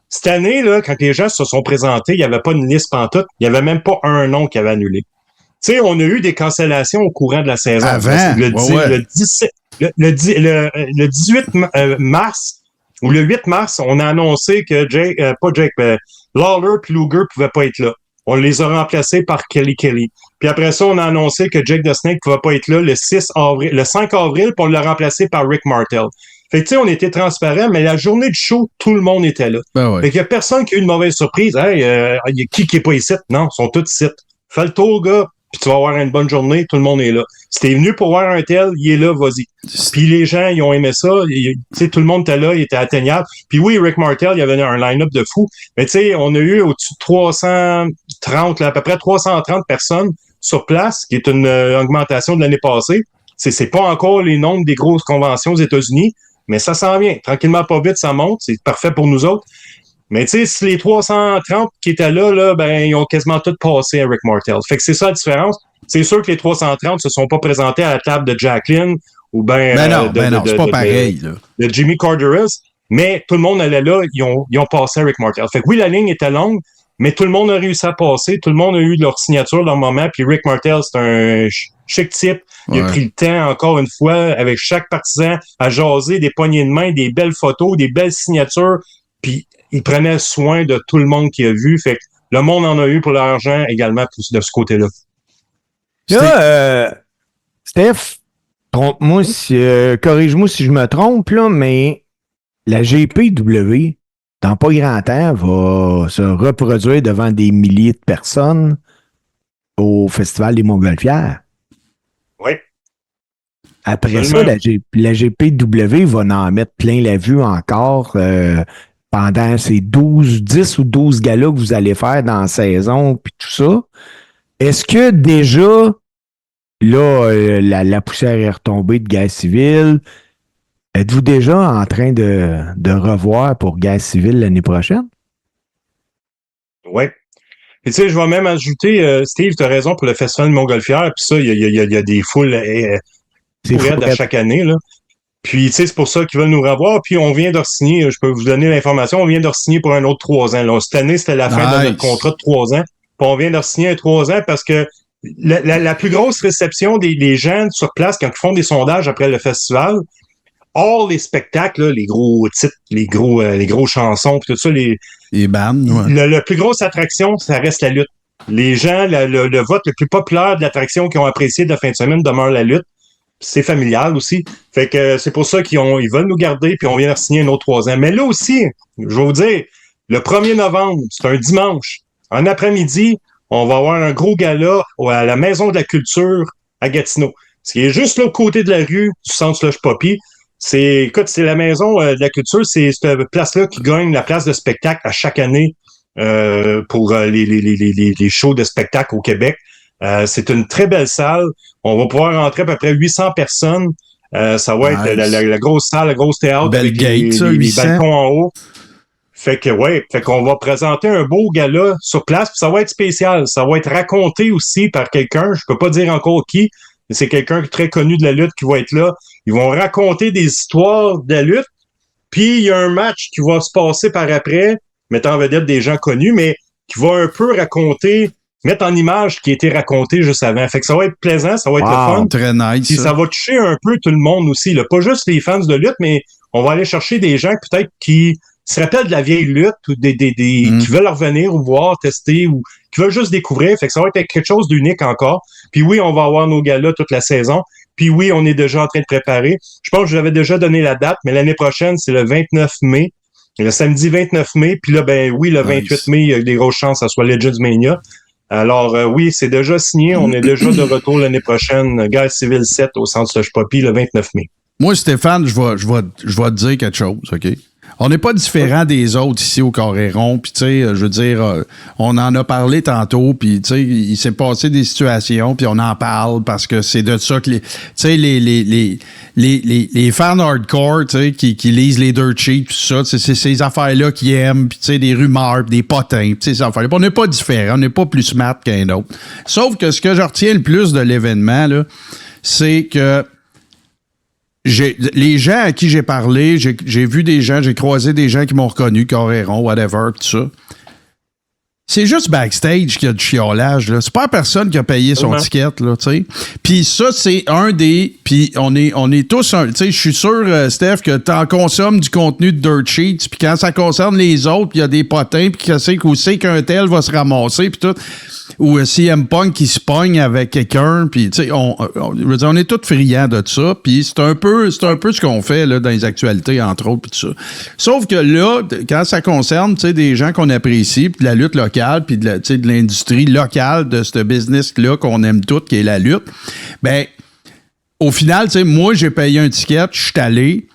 Cette année, là, quand les gens se sont présentés, il n'y avait pas une liste pantoute, il n'y avait même pas un nom qui avait annulé. Tu sais, on a eu des cancellations au courant de la saison. Avant, le 18 mars, ou le 8 mars, on a annoncé que Lawler et Luger ne pouvaient pas être là. On les a remplacés par Kelly. Puis après ça, on a annoncé que Jake the Snake ne pouvait pas être là le 5 avril, puis on l'a remplacé par Rick Martel. Fait que tu sais, on était transparent, mais la journée du show, tout le monde était là. Fait qu'il y a personne qui a eu une mauvaise surprise. Hey, qui est pas ici? Non, ils sont tous ici. Fais le tour, gars, puis tu vas avoir une bonne journée, tout le monde est là. Si t'es venu pour voir un tel, il est là, vas-y. Puis les gens, ils ont aimé ça. Tu sais, tout le monde était là, il était atteignable. Puis oui, Rick Martel, il y avait un line-up de fou. Mais tu sais, on a eu au-dessus de 330, là, à peu près 330 personnes sur place, qui est une augmentation de l'année passée. C'est pas encore les nombres des grosses conventions aux États-Unis, mais ça s'en vient. Tranquillement, pas vite, ça monte. C'est parfait pour nous autres. Mais tu sais, si les 330 qui étaient là, ben, ils ont quasiment tous passé à Rick Martel. Fait que c'est ça la différence. C'est sûr que les 330 se sont pas présentés à la table de Jacqueline ou ben non, c'est pas pareil, là. De Jimmy Corderas, mais tout le monde allait là, ils ont passé à Rick Martel. Fait que oui, la ligne était longue, mais tout le monde a réussi à passer, tout le monde a eu leur signature, leur moment, puis Rick Martel, c'est un chic type. Il a pris le temps, encore une fois, avec chaque partisan, à jaser des poignées de main, des belles photos, des belles signatures, puis il prenait soin de tout le monde qu'il a vu. Fait que le monde en a eu pour l'argent également de ce côté-là. Là, Steph, trompe-moi corrige-moi si je me trompe, là, mais la GPW, dans pas grand temps, va se reproduire devant des milliers de personnes au Festival des Montgolfières. Oui. Après ça, la GPW va en mettre plein la vue encore pendant ces 10 ou 12 galas que vous allez faire dans la saison, puis tout ça. Est-ce que déjà, là, la poussière est retombée de Guerre civile? Êtes-vous déjà en train de revoir pour Guerre civile l'année prochaine? Oui. Et tu sais, je vais même ajouter, Steve, tu as raison pour le Festival de Montgolfière, puis ça, il y a des foules à chaque année, là. Puis, tu sais, c'est pour ça qu'ils veulent nous revoir. Puis, on vient de signer, je peux vous donner l'information, on vient de signer pour un autre 3 ans. Là. Cette année, c'était la fin de notre contrat de 3 ans. Puis, on vient de signer un 3 ans parce que la plus grosse réception des gens sur place, quand ils font des sondages après le festival, hors les spectacles, là, les gros titres, les gros chansons, puis tout ça, les bands, ouais. La plus grosse attraction, ça reste la lutte. Les gens, le vote le plus populaire de l'attraction qu'ils ont apprécié de la fin de semaine demeure la lutte. C'est familial aussi. Fait que c'est pour ça qu'ils veulent nous garder, puis on vient de signer un autre 3 ans. Mais là aussi, je vais vous dire, le 1er novembre, c'est un dimanche. En après-midi, on va avoir un gros gala à la Maison de la Culture à Gatineau. Ce qui est juste là, au côté de la rue du Centre Slush Poppy. C'est la Maison de la Culture, c'est cette place-là qui gagne la place de spectacle à chaque année pour les shows de spectacle au Québec. C'est une très belle salle. On va pouvoir rentrer à peu près 800 personnes. Ça va être la grosse salle, le gros théâtre belle avec gate, les balcons en haut. Fait qu'on va présenter un beau gala sur place, puis ça va être spécial. Ça va être raconté aussi par quelqu'un, je peux pas dire encore qui, mais c'est quelqu'un très connu de la lutte qui va être là. Ils vont raconter des histoires de la lutte, puis il y a un match qui va se passer par après, mettant en vedette des gens connus, mais qui va un peu mettre en image ce qui a été raconté juste avant. Fait que ça va être plaisant, ça va être le fun. Très nice. Puis ça va toucher un peu tout le monde aussi, là. Pas juste les fans de lutte, mais on va aller chercher des gens peut-être qui se rappellent de la vieille lutte ou qui veulent revenir ou voir, tester ou qui veulent juste découvrir. Fait que ça va être quelque chose d'unique encore. Puis oui, on va avoir nos galas toute la saison. Puis oui, on est déjà en train de préparer. Je pense que je vous avais déjà donné la date, mais l'année prochaine, c'est le 29 mai. Le samedi 29 mai. Puis là, le 28 mai, il y a des grosses chances que ça soit Legends Mania. Alors oui, c'est déjà signé. On est déjà de retour l'année prochaine. Guerre civile 7 au Centre Slush Poppy le 29 mai. Moi, Stéphane, je vais te dire quelque chose, OK? On n'est pas différent des autres ici au Coréron, puis tu sais, je veux dire, on en a parlé tantôt, puis tu sais, il s'est passé des situations, puis on en parle parce que c'est de ça que les fans hardcore, tu sais, qui lisent les dirt sheets, tout ça, c'est ces affaires-là qu'ils aiment, puis tu sais, des rumeurs, des potins, tu sais, ces affaires-là. On n'est pas différent, on n'est pas plus smart qu'un autre. Sauf que ce que je retiens le plus de l'événement, là, c'est que les gens à qui j'ai parlé, j'ai vu des gens, j'ai croisé des gens qui m'ont reconnu, Coréron, whatever, tout ça. C'est juste backstage qu'il y a du chiolage, là. C'est pas la personne qui a payé son ticket, là, tu sais. Puis ça, c'est un des... Puis on est tous... Tu sais, je suis sûr, Steph, que t'en consommes du contenu de Dirt Sheets, puis quand ça concerne les autres, puis il y a des potins, puis où c'est qu'un tel va se ramasser, puis tout... Ou CM Punk qui se pogne avec quelqu'un, puis tu sais, on est tous friands de ça, puis c'est un peu ce qu'on fait là, dans les actualités, entre autres, puis tout ça. Sauf que là, quand ça concerne, tu sais, des gens qu'on apprécie, puis de la lutte locale, puis de l'industrie locale de ce business-là qu'on aime tout, qui est la lutte, ben, au final, tu sais, moi, j'ai payé un ticket, je suis allé,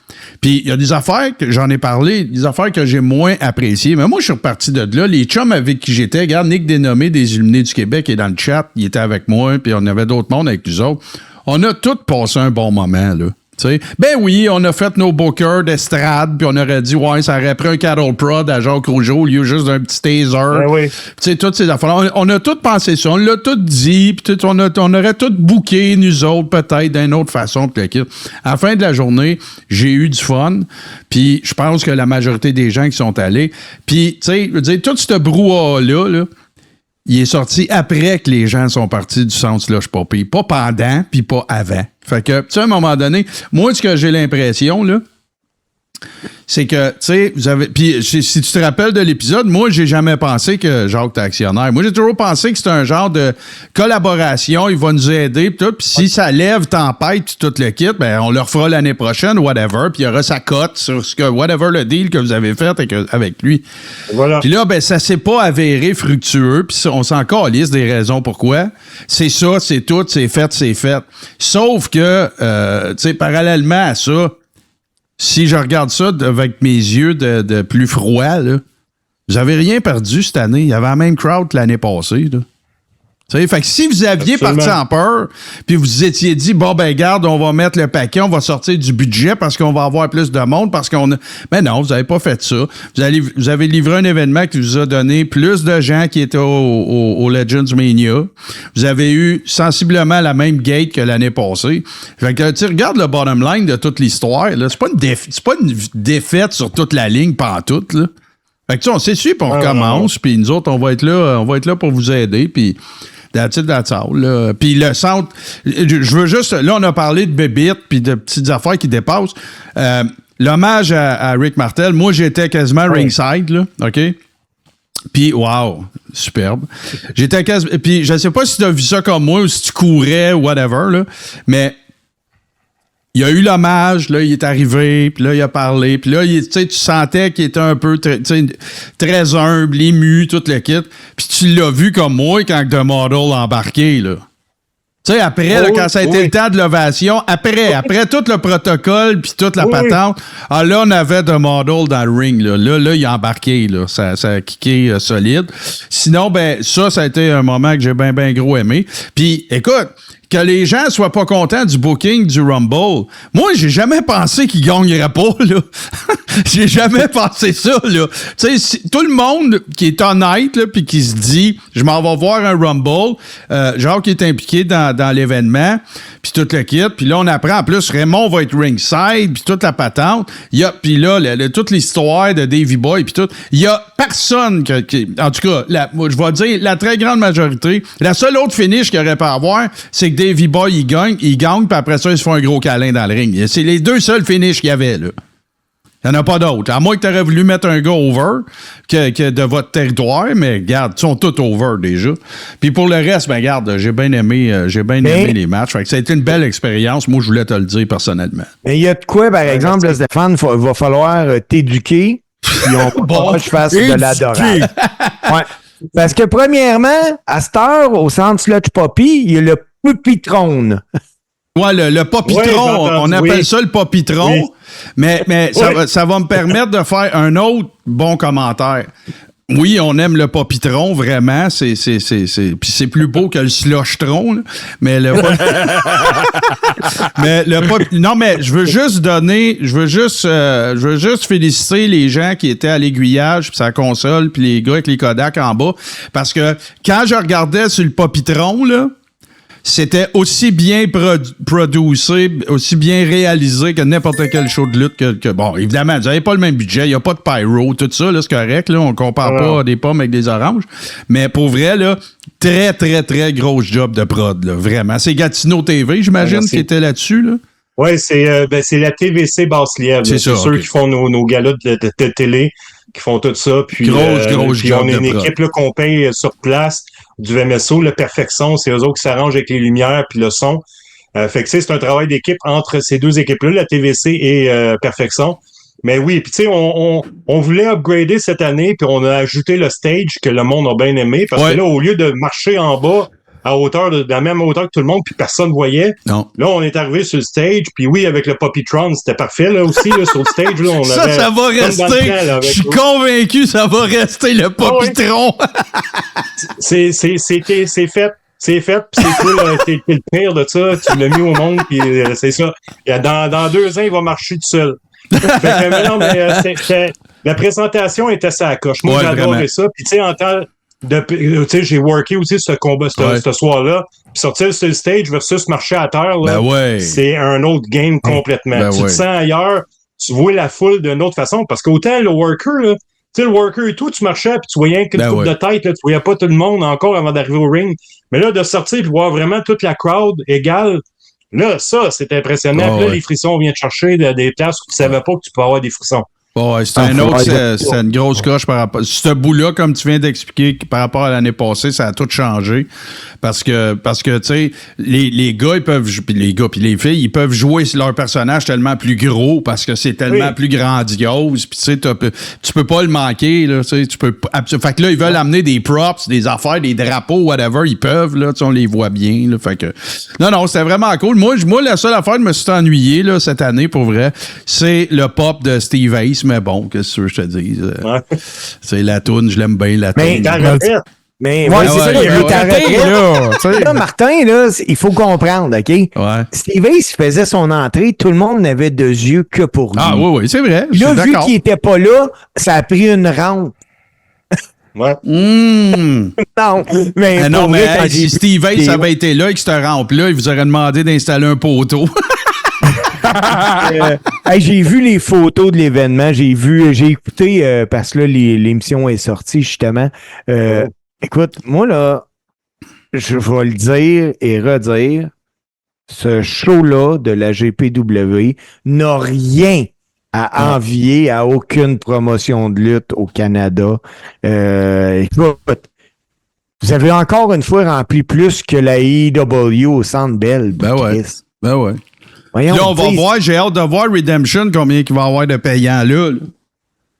puis il y a des affaires que j'en ai parlé, des affaires que j'ai moins appréciées. Mais moi, je suis reparti de là. Les chums avec qui j'étais, regarde, Nick Dénommé des Illuminés du Québec est dans le chat. Il était avec moi, puis on avait d'autres mondes avec nous autres. On a tous passé un bon moment, là. T'sais. Ben oui, on a fait nos bookers d'estrade, puis on aurait dit, ouais, ça aurait pris un Cattle Prod à Jacques Rougeau au lieu juste d'un petit taser. Ben oui. Tu sais, toutes ces affaires. On a tout pensé ça, on l'a tout dit, puis on aurait tout booké, nous autres, peut-être, d'une autre façon. Pis à la fin de la journée, j'ai eu du fun, puis je pense que la majorité des gens qui sont allés, puis, tu sais, je veux dire, tout ce brouhaha-là, là, il est sorti après que les gens sont partis du Centre Slush Poppy. Pas pendant, puis pas avant. Fait que, tu sais, à un moment donné, moi, ce que j'ai l'impression, là, c'est que, tu sais, vous avez... Puis, si tu te rappelles de l'épisode, moi, j'ai jamais pensé que Jacques était actionnaire. Moi, j'ai toujours pensé que c'était un genre de collaboration, il va nous aider, puis tout. Puis si ça lève tempête, puis tout le kit, ben on le refera l'année prochaine, whatever, puis il y aura sa cote sur ce que, whatever le deal que vous avez fait avec lui. Voilà. Puis là, ben ça s'est pas avéré fructueux, puis on s'en calisse des raisons pourquoi. C'est ça, c'est tout, c'est fait, c'est fait. Sauf que, tu sais, parallèlement à ça, si je regarde ça avec mes yeux de plus froid, là, vous avez rien perdu cette année. Il y avait la même crowd que l'année passée, là. Fait que si vous aviez Absolument. parti en peur, puis vous étiez dit, bon, ben, garde, on va mettre le paquet, on va sortir du budget parce qu'on va avoir plus de monde, parce qu'on a... Mais non, vous n'avez pas fait ça. Vous avez livré un événement qui vous a donné plus de gens qui étaient au Legends Mania. Vous avez eu sensiblement la même gate que l'année passée. Fait que, tu regardes le bottom line de toute l'histoire, là. C'est pas une défaite sur toute la ligne, pantoute, là. Fait que, tu sais, on s'essuie, puis on recommence, puis nous autres, on va être là pour vous aider, puis... That's it, that's all, là. Puis le centre, je veux juste... Là, on a parlé de bébites puis de petites affaires qui dépassent. L'hommage à Rick Martel, moi, j'étais quasiment ringside, là, OK? Puis, wow, superbe. J'étais quasiment... Puis, je sais pas si tu as vu ça comme moi ou si tu courais ou whatever, là, mais... Il y a eu l'hommage, là, il est arrivé, puis là, il a parlé, puis là, tu sentais qu'il était un peu très humble, ému, tout le kit. Puis tu l'as vu comme moi quand The Model a embarqué, là. Tu sais, après, là, quand ça a été le temps de l'ovation, après tout le protocole puis toute la patente, là, on avait The Model dans le ring, là. Là, il a embarqué, là. Ça a kické solide. Sinon, ben, ça a été un moment que j'ai bien gros aimé. Puis, écoute, que les gens soient pas contents du booking du Rumble. Moi, j'ai jamais pensé qu'il gagnerait pas, là. J'ai jamais pensé ça, là. Tu sais, tout le monde qui est honnête, là, puis qui se dit, je m'en vais voir un Rumble, genre qui est impliqué dans l'événement, puis tout le kit, puis là, on apprend, en plus, Raymond va être ringside, puis toute la patente. Puis là, toute l'histoire de Davey Boy, puis tout. Il y a personne en tout cas, je vais dire, la très grande majorité, la seule autre finish qu'il aurait pas à avoir, c'est que Davey Boy, il gagne, puis après ça, ils se font un gros câlin dans le ring. C'est les deux seuls finishes qu'il y avait, là. Il n'y en a pas d'autres. À moins que tu aurais voulu mettre un gars over que de votre territoire, mais regarde, ils sont tous over déjà. Puis pour le reste, ben regarde, j'ai bien aimé les matchs. Fait que ça a été une belle expérience. Moi, je voulais te le dire personnellement. Mais il y a de quoi, par exemple, là, Stéphane, il va falloir t'éduquer, puis on va que je fasse de l'adorable. Ouais. Parce que premièrement, à cette heure, au centre Sludge Poppy, il y a le Pupitrone. Ouais, le Popitron, on appelle ça le Popitron, mais ça va me permettre de faire un autre bon commentaire. Oui, on aime le Popitron, vraiment, puis c'est plus beau que le Slushitron, là. Mais non, mais je veux juste féliciter les gens qui étaient à l'aiguillage, puis sa console, puis les gars avec les Kodak en bas, parce que quand je regardais sur le Popitron, là, c'était aussi bien producé, aussi bien réalisé que n'importe quel show de lutte que bon, évidemment, vous n'avez pas le même budget, il n'y a pas de pyro, tout ça, là, c'est correct, là, on compare pas des pommes avec des oranges, mais pour vrai, là, très, très, très gros job de prod, là, vraiment. C'est Gatineau TV, j'imagine, qui était là-dessus, là? Oui, c'est la TVC Basse-Lièvre. C'est ceux qui font nos galas de télé, qui font tout ça. Puis, grosse puis on a une équipe là, qu'on paye sur place du VMSO, le Perfection, c'est eux autres qui s'arrangent avec les lumières puis le son. Fait que c'est un travail d'équipe entre ces deux équipes-là, la TVC et Perfection. Mais oui, puis tu sais, on voulait upgrader cette année, puis on a ajouté le stage que le monde a bien aimé, parce que là, au lieu de marcher en bas à hauteur de la même hauteur que tout le monde, puis personne voyait. Non. Là, on est arrivé sur le stage, puis oui, avec le Poppytron, c'était parfait, là, aussi, là, sur le stage, là, on avait... Ça va rester. Je suis convaincu, ça va rester le Poppytron. C'est fait. C'est fait, pis c'est cool, t'es le pire de ça, tu l'as mis au monde, puis c'est ça. Dans 2 ans, il va marcher tout seul. Fait que, non, mais la présentation était ça à coche. Moi, j'ai adoré ça. Puis tu sais, en temps tu sais, j'ai worké aussi ce combat ce soir-là. Puis sortir sur le stage versus marcher à terre, là, c'est un autre game complètement. Tu te sens ailleurs, tu vois la foule d'une autre façon. Parce qu'autant le worker, là, tu sais, le worker et tout, tu marchais, puis tu voyais qu'une coupe de tête, là, tu voyais pas tout le monde encore avant d'arriver au ring. Mais là, de sortir et voir vraiment toute la crowd égale, là, ça, c'est impressionnant. Là, les frissons, on vient te chercher des places où tu savais pas que tu peux avoir des frissons. Ouais, c'est une grosse coche par rapport. Ce bout-là, comme tu viens d'expliquer, par rapport à l'année passée, ça a tout changé. Parce que tu sais, les gars, ils peuvent, les gars puis les filles, ils peuvent jouer leur personnage tellement plus gros parce que c'est tellement plus grandiose. Puis tu sais, tu peux pas le manquer, là. Tu sais, fait que là, ils veulent amener des props, des affaires, des drapeaux, whatever, ils peuvent, là. Tu sais, on les voit bien, là. Fait que. Non, c'était vraiment cool. Moi, la seule affaire que je me suis ennuyé, là, cette année, pour vrai, c'est le pop de Steve Ace. Mais bon, qu'est-ce que je te dis? C'est la toune, je l'aime bien, la toune. Mais c'est ça, il est arrêté. Là, Martin, là, il faut comprendre, OK? Ouais. Steve Ace faisait son entrée, tout le monde n'avait de yeux que pour lui. Ah oui, c'est vrai. Là, vu qu'il était pas là, ça a pris une rampe. Ouais. Non, mais si Steve Ace avait été là avec cette rampe-là, il vous aurait demandé d'installer un poteau. J'ai vu les photos de l'événement, j'ai écouté parce que là l'émission est sortie justement. Écoute, moi là, je vais le dire et redire, ce show-là de la GPW n'a rien à envier à aucune promotion de lutte au Canada. Écoute, vous avez encore une fois rempli plus que la AEW au Centre Bell. Ben ouais. Ben ouais. Voyons, là, on va voir, j'ai hâte de voir Redemption, combien il va y avoir de payants là.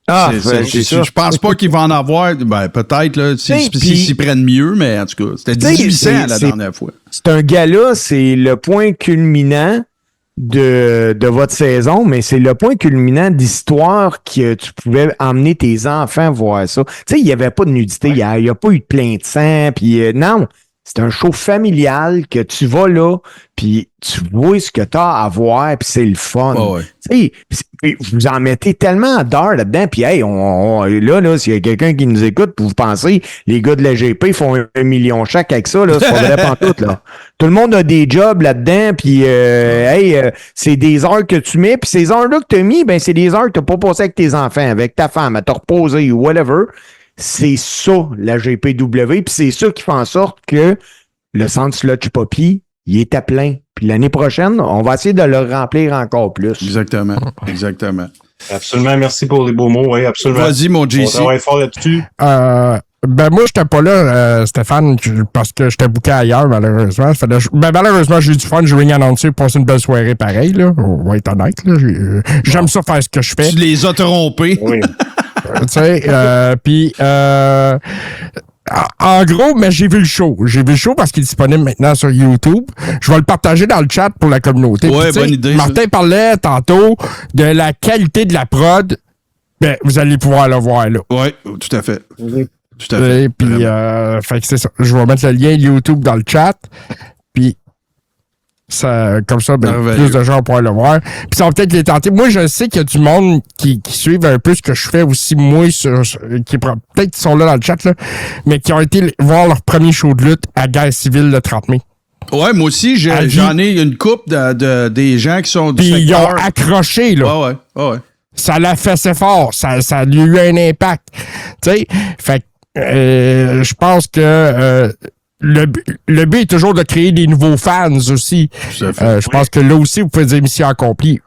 Je pense pas qu'il va en avoir. Ben, peut-être, là, s'ils prennent mieux, mais en tout cas, c'était 1800 la dernière fois. C'est un gala, c'est le point culminant de votre saison, mais c'est le point culminant d'histoire que tu pouvais emmener tes enfants voir ça. Tu sais, il n'y avait pas de nudité, il n'y a pas eu de plein de sang, puis non. C'est un show familial que tu vas là, puis tu vois ce que tu as à voir, puis c'est le fun. Tu sais, vous en mettez tellement d'heures là-dedans, puis hey, là, s'il y a quelqu'un qui nous écoute, vous pensez, les gars de la GP font 1 million chaque avec ça, là, c'est pas vrai pantoute, là. Tout le monde a des jobs là-dedans, puis c'est des heures que tu mets, puis ces heures-là que tu as mis, ben c'est des heures que tu n'as pas passé avec tes enfants, avec ta femme, à te reposer ou whatever. C'est ça, la GPW, puis c'est ça qui fait en sorte que le centre Sludge Poppy, il est à plein. Puis l'année prochaine, on va essayer de le remplir encore plus. Exactement. Absolument, merci pour les beaux mots, oui, absolument. Vas-y, mon JC. On travaille fort là-dessus. Ben moi, j'étais pas là, Stéphane, parce que j'étais booké ailleurs, malheureusement. Malheureusement, j'ai eu du fun, j'ai ring annoncé pour passer une belle soirée pareil, là. On va être honnête, là. J'aime ça faire ce que je fais. Tu les as trompés. Oui. Tu sais, puis en gros, mais j'ai vu le show. J'ai vu le show parce qu'il est disponible maintenant sur YouTube. Je vais le partager dans le chat pour la communauté. Ouais, puis, bonne idée. Martin parlait tantôt de la qualité de la prod. Ben, vous allez pouvoir le voir, là. Oui, tout à fait. Tout à fait. Puis, fait que c'est ça. Je vais mettre le lien YouTube dans le chat. Puis, ça, comme ça, ben, plus de gens vont pouvoir le voir. Puis ça va peut-être les tenter. Moi, je sais qu'il y a du monde qui suivent un peu ce que je fais aussi, moi, peut-être qu'ils sont là dans le chat, là, mais qui ont été voir leur premier show de lutte à Guerre civile le 30 mai. Ouais, moi aussi, j'en ai une couple des gens qui sont du secteur. Puis ils ont accroché, là. Ouais. Ça l'a fait assez fort. Ça lui a eu un impact. Tu sais, fait je pense que le but est toujours de créer des nouveaux fans aussi. Je pense que là aussi, vous pouvez dire mission accomplie.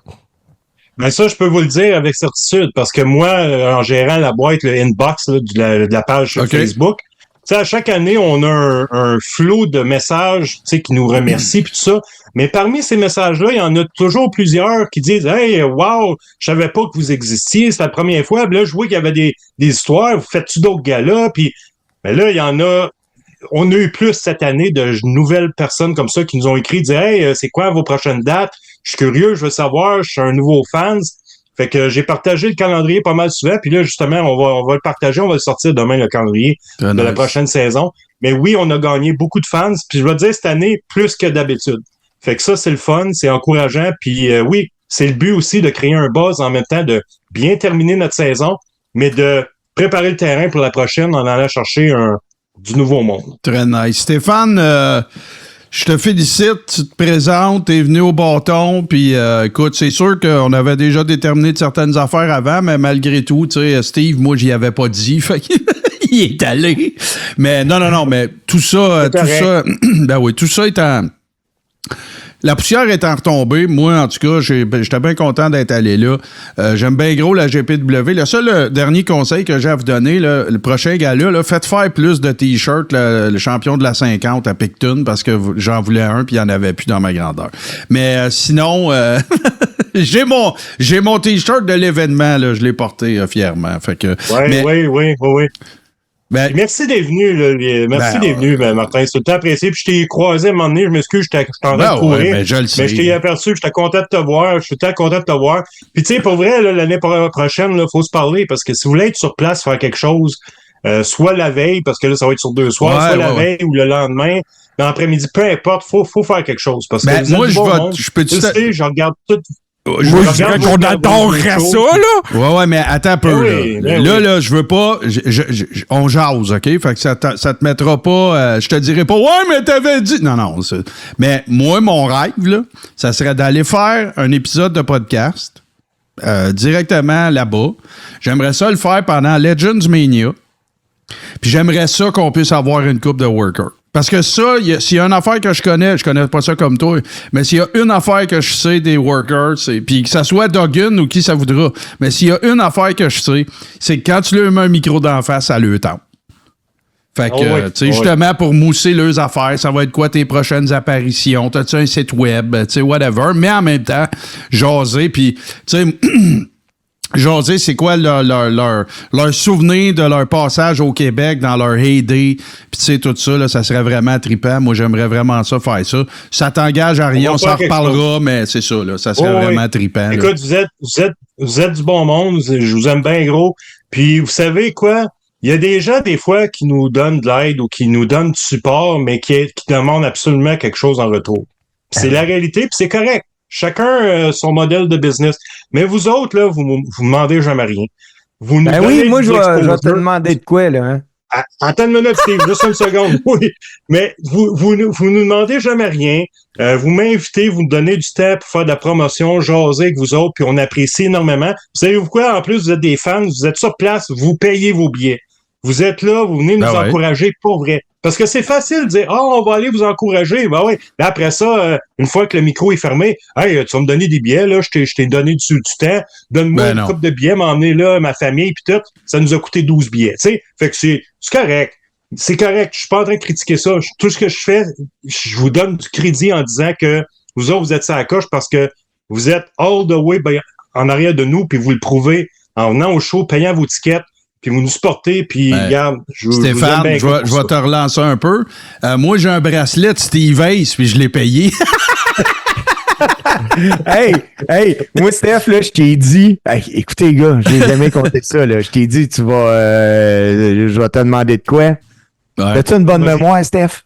Ben ça, je peux vous le dire avec certitude, parce que moi, en gérant la boîte, le inbox là, de la page Facebook, tu sais, à chaque année, on a un flot de messages, tu sais, qui nous remercient puis tout ça. Mais parmi ces messages-là, il y en a toujours plusieurs qui disent « Hey, wow, je savais pas que vous existiez, c'est la première fois. » Puis là, je vois qu'il y avait des histoires. Vous faites-tu d'autres galas? Puis ben là, il y en a... On a eu plus cette année de nouvelles personnes comme ça qui nous ont écrit, disent « Hey, c'est quoi vos prochaines dates? Je suis curieux, je veux savoir, je suis un nouveau fan. » Fait que j'ai partagé le calendrier pas mal souvent, puis là, justement, on va le partager, on va le sortir demain, le calendrier de la prochaine saison. Mais oui, on a gagné beaucoup de fans, puis je vais dire, cette année, plus que d'habitude. Fait que ça, c'est le fun, c'est encourageant, puis oui, c'est le but aussi de créer un buzz en même temps, de bien terminer notre saison, mais de préparer le terrain pour la prochaine en allant chercher du nouveau monde. Très nice. Stéphane, je te félicite, tu te présentes, t'es venu au bâton, puis écoute, c'est sûr qu'on avait déjà déterminé de certaines affaires avant, mais malgré tout, tu sais, Steve, moi, j'y avais pas dit, fait qu'il est allé. Mais non, mais tout ça, ben oui, tout ça étant... La poussière étant retombée, moi, en tout cas, j'étais bien content d'être allé là. J'aime bien gros la GPW. Le seul dernier conseil que j'ai à vous donner, là, le prochain gala, là, faites faire plus de T-shirts, le champion de la 50 à Picton, parce que j'en voulais un, puis il n'y en avait plus dans ma grandeur. Mais sinon, j'ai mon T-shirt de l'événement, là, je l'ai porté fièrement. Fait que, oui. Ben, merci d'être venu, là. Merci d'être venu, Martin. C'est tout le temps apprécié. Puis je t'ai croisé à un moment donné, je m'excuse, j'étais en train de courir. Je le sais. Mais je t'ai aperçu, j'étais content de te voir. Je suis tout le temps content de te voir. Puis tu sais, pour vrai, là, l'année prochaine, il faut se parler, parce que si vous voulez être sur place, faire quelque chose, soit la veille, parce que là, ça va être sur 2 soirs, soit la veille ou le lendemain, l'après-midi, peu importe, faut faire quelque chose. Parce que moi, je peux tu sais, je regarde tout. Moi, je dirais qu'on adorerait ça, là! Ouais, mais attends un peu, là, je veux pas... on jase, OK? Fait que ça te mettra pas... je te dirai pas, ouais, mais t'avais dit... Non. Mais moi, mon rêve, là, ça serait d'aller faire un épisode de podcast directement là-bas. J'aimerais ça le faire pendant Legends Mania. Puis j'aimerais ça qu'on puisse avoir une coupe de worker. Parce que ça, s'il y a une affaire que je connais pas ça comme toi, mais s'il y a une affaire que je sais des workers, puis que ça soit Duggan ou qui ça voudra, mais s'il y a une affaire que je sais, c'est que quand tu leur mets un micro d'en face, ça le tente. Fait que, tu sais, justement, pour mousser leurs affaires, ça va être quoi tes prochaines apparitions? T'as-tu un site web? Tu sais, whatever. Mais en même temps, jaser, puis, tu sais... Jaser, c'est quoi leur souvenir de leur passage au Québec dans leur heyday, puis tu sais, tout ça, là, ça serait vraiment trippant. Moi, j'aimerais vraiment ça, faire ça. Ça t'engage à rien, on s'en reparlera, mais c'est ça, là, ça serait vraiment trippant. Écoute, vous êtes du bon monde, je vous aime bien gros. Puis, vous savez quoi? Il y a des gens, des fois, qui nous donnent de l'aide ou qui nous donnent du support, mais qui demandent absolument quelque chose en retour. Puis c'est la réalité, puis c'est correct. Chacun son modèle de business. Mais vous autres, là, vous demandez jamais rien. Vous nous oui, moi, je vais te demander de quoi, là. Hein? Attends une minute, Steve, juste une seconde. Oui. Mais vous nous demandez jamais rien. Vous m'invitez, vous me donnez du temps pour faire de la promotion, jaser avec vous autres, puis on apprécie énormément. Vous savez-vous quoi? En plus, vous êtes des fans, vous êtes sur place, vous payez vos billets. Vous êtes là, vous venez nous encourager pour vrai. Parce que c'est facile de dire, on va aller vous encourager. Ben oui. Là, après ça, une fois que le micro est fermé, hey, tu vas me donner des billets, là, je t'ai donné du temps. Donne-moi une couple de billets, m'emmener là, ma famille, puis tout. Ça nous a coûté 12 billets. Tu sais, fait que c'est correct. C'est correct. Je suis pas en train de critiquer ça. Tout ce que je fais, je vous donne du crédit en disant que vous autres, vous êtes sur la coche parce que vous êtes all the way en arrière de nous, puis vous le prouvez en venant au show, payant vos tickets. Puis vous nous supportez, puis regarde, Stéphane, je vais te relancer un peu. Moi, j'ai un bracelet de Steve Ace, puis je l'ai payé. hey, moi, Steph, là, je t'ai dit, écoutez, gars, je n'ai jamais compté ça, là. Je t'ai dit, je vais te demander de quoi. Ouais. As-tu une bonne mémoire, Steph?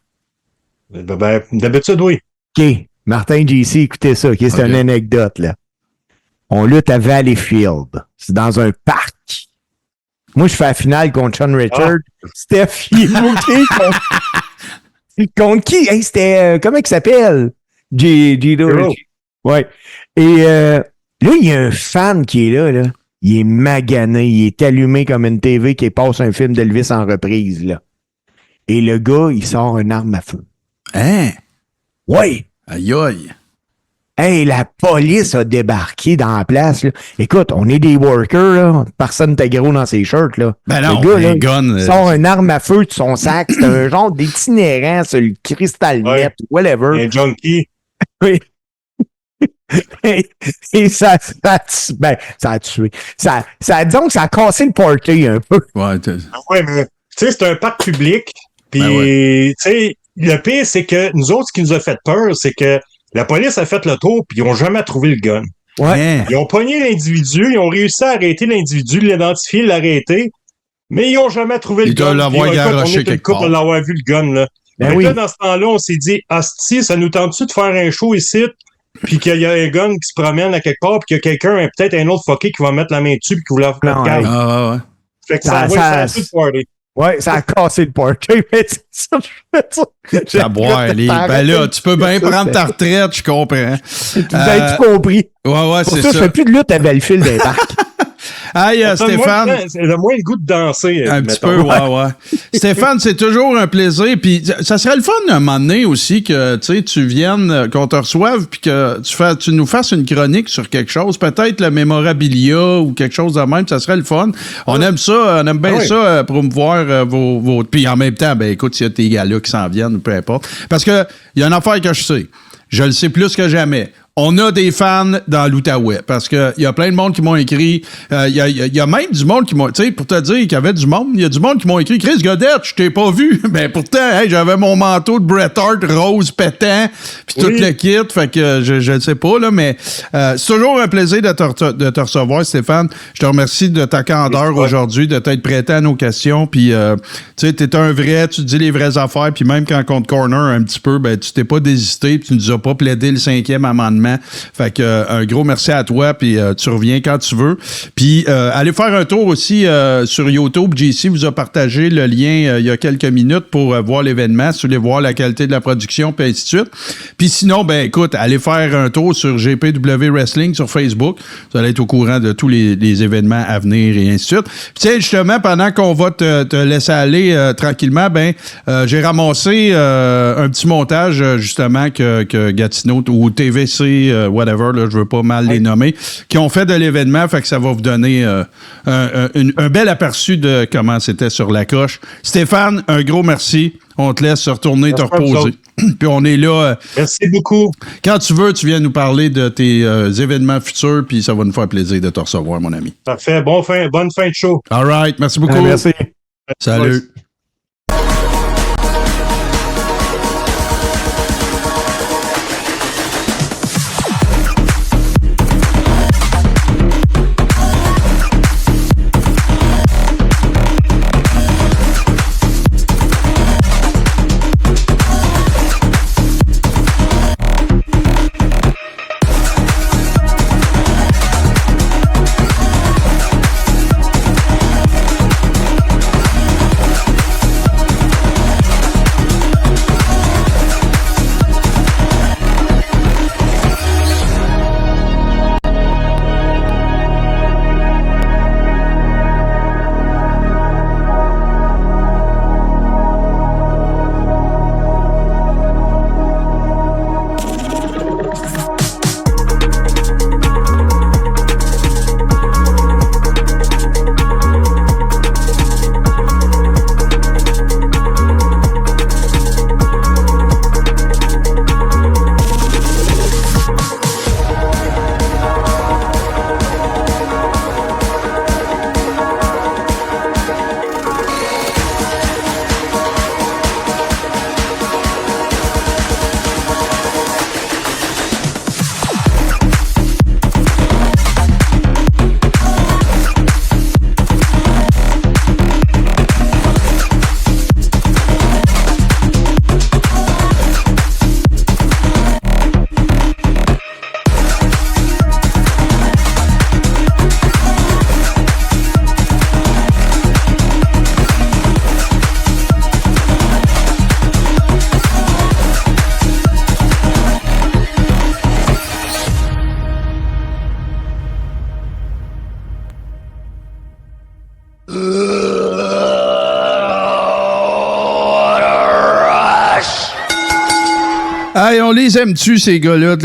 Ben, d'habitude, oui. OK. Martin JC, écoutez ça, OK? C'est une anecdote, là. On lutte à Valleyfield. C'est dans un parc. Moi, je fais la finale contre Sean Richard. Steph, il est bouqué contre qui? Hey, c'était... comment il s'appelle? G-Do. Ouais. Et là, il y a un fan qui est là. Il est magané. Il est allumé comme une TV qui passe un film d'Elvis en reprise, là. Et le gars, il sort une arme à feu. Hein? Ouais. Aïe aïe. Hey, la police a débarqué dans la place, là. Écoute, on est des workers, là. Personne n'était gros dans ses shirts, là. Ben non, le gars, là, gun, sort une arme à feu de son sac. C'est un genre d'itinérant sur le cristal net, whatever. Un junkie. Oui. Et ça a tué. Disons que ça a cassé le party un peu. Ouais, mais, tu sais, c'est un parc public. Puis, tu sais, le pire, c'est que nous autres, ce qui nous a fait peur, c'est que la police a fait le tour, puis ils n'ont jamais trouvé le gun. Ouais. Ils ont pogné l'individu, ils ont réussi à arrêter l'individu, l'identifier, l'arrêter, mais ils n'ont jamais trouvé le gun. Ils doivent l'avoir garoché quelque part. De l'avoir vu le gun, là. Là, dans ce temps-là, on s'est dit, asti, ça nous tente-tu de faire un show ici, puis qu'il y a un gun qui se promène à quelque part, puis qu'il y a quelqu'un, peut-être un autre fucké qui va mettre la main dessus, puis qui va la faire le ouais. Fait que ça va tout party. Ouais, ça a cassé le party, mais c'est ça. Ça boit, ben là, tu peux bien prendre ta retraite, je comprends. Tu as tout compris. Ouais, c'est ça. Je fais plus de lutte à Belleville d'un parc. Hey, Stéphane. Le moins le goût de danser. Un petit peu, ouais. Stéphane, c'est toujours un plaisir. Puis ça serait le fun un moment donné aussi que tu viennes, qu'on te reçoive, puis que tu nous fasses une chronique sur quelque chose. Peut-être le mémorabilia ou quelque chose de même. Ça serait le fun. On aime ça, on aime bien ça, promouvoir vos. Puis en même temps, ben écoute, s'il y a tes gars-là qui s'en viennent, peu importe. Parce que il y a une affaire que je sais. Je le sais plus que jamais. On a des fans dans l'Outaouais parce que il y a plein de monde qui m'ont écrit. Il y a même du monde qui m'ont... Tu sais, pour te dire qu'il y avait du monde, il y a du monde qui m'ont écrit « Chris Godette, je t'ai pas vu. » Ben pourtant, j'avais mon manteau de Bret Hart rose pétant puis tout le kit. Fait que je ne sais pas, là, mais c'est toujours un plaisir de te recevoir, Stéphane. Je te remercie de ta candeur aujourd'hui, de t'être prêté à nos questions. Puis, tu sais, t'es un vrai, tu dis les vraies affaires. Puis même quand on te corner un petit peu, ben tu t'es pas désisté puis tu nous as pas plaidé le 5e amendement. également. Fait que un gros merci à toi, puis tu reviens quand tu veux. Puis allez faire un tour aussi sur YouTube. JC vous a partagé le lien il y a quelques minutes pour voir l'événement, si vous voulez voir la qualité de la production, puis ainsi de suite. Puis sinon, ben écoute, allez faire un tour sur GPW Wrestling sur Facebook. Vous allez être au courant de tous les événements à venir et ainsi de suite. Puis tiens, justement, pendant qu'on va te laisser aller tranquillement, ben j'ai ramassé un petit montage, justement, que Gatineau ou TVC, whatever, là, je veux pas mal les nommer, qui ont fait de l'événement, fait que ça va vous donner un bel aperçu de comment c'était sur la coche. Stéphane, un gros merci. On te laisse retourner te reposer. Puis on est là. Merci beaucoup. Quand tu veux, tu viens nous parler de tes événements futurs, puis ça va nous faire plaisir de te recevoir, mon ami. Parfait. Bonne fin de show. All right. Merci beaucoup. Merci. Salut. Hey, on les aime-tu, ces gars-là?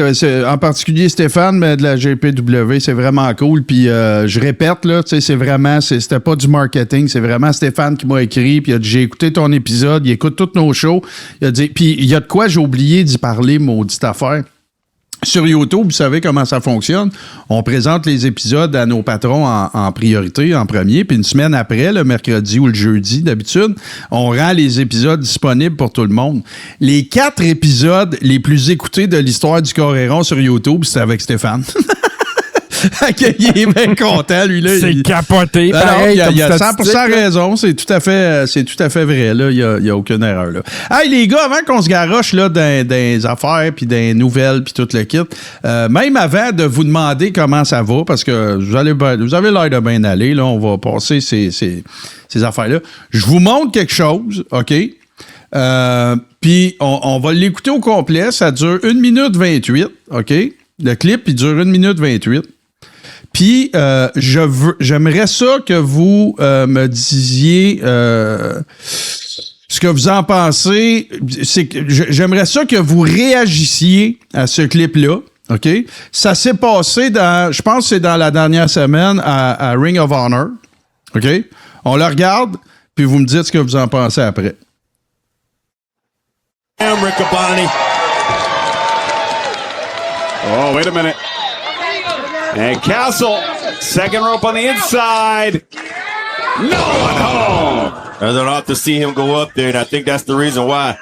En particulier Stéphane, mais de la GPW, c'est vraiment cool. Puis je répète, là, c'est vraiment, c'était pas du marketing, c'est vraiment Stéphane qui m'a écrit, puis il a dit, j'ai écouté ton épisode, il écoute tous nos shows. Il a dit, puis il y a de quoi j'ai oublié d'y parler, maudite affaire. Sur YouTube, vous savez comment ça fonctionne. On présente les épisodes à nos patrons en priorité, en premier, puis une semaine après, le mercredi ou le jeudi, d'habitude, on rend les épisodes disponibles pour tout le monde. Les 4 épisodes les plus écoutés de l'histoire du Coréron sur YouTube, c'est avec Stéphane. Il est bien content, lui. Là. C'est capoté. Pareil, il a 100% raison. C'est tout à fait vrai. Là. Il n'y a aucune erreur. Là. Hey, les gars, avant qu'on se garoche là, dans les affaires, puis dans les nouvelles, puis tout le kit, même avant de vous demander comment ça va, parce que vous avez l'air de bien aller, là, on va passer ces affaires-là. Je vous montre quelque chose, OK? Puis on va l'écouter au complet. Ça dure 1 minute 28, OK? Le clip, il dure 1 minute 28. Puis, j'aimerais ça que vous me disiez ce que vous en pensez. C'est que j'aimerais ça que vous réagissiez à ce clip-là. OK? Ça s'est passé je pense que c'est dans la dernière semaine à Ring of Honor. OK? On le regarde, puis vous me dites ce que vous en pensez après. Riccaboni. Oh, wait a minute. And Castle, second rope on the inside. No one home. I don't have to see him go up there, and I think that's the reason why.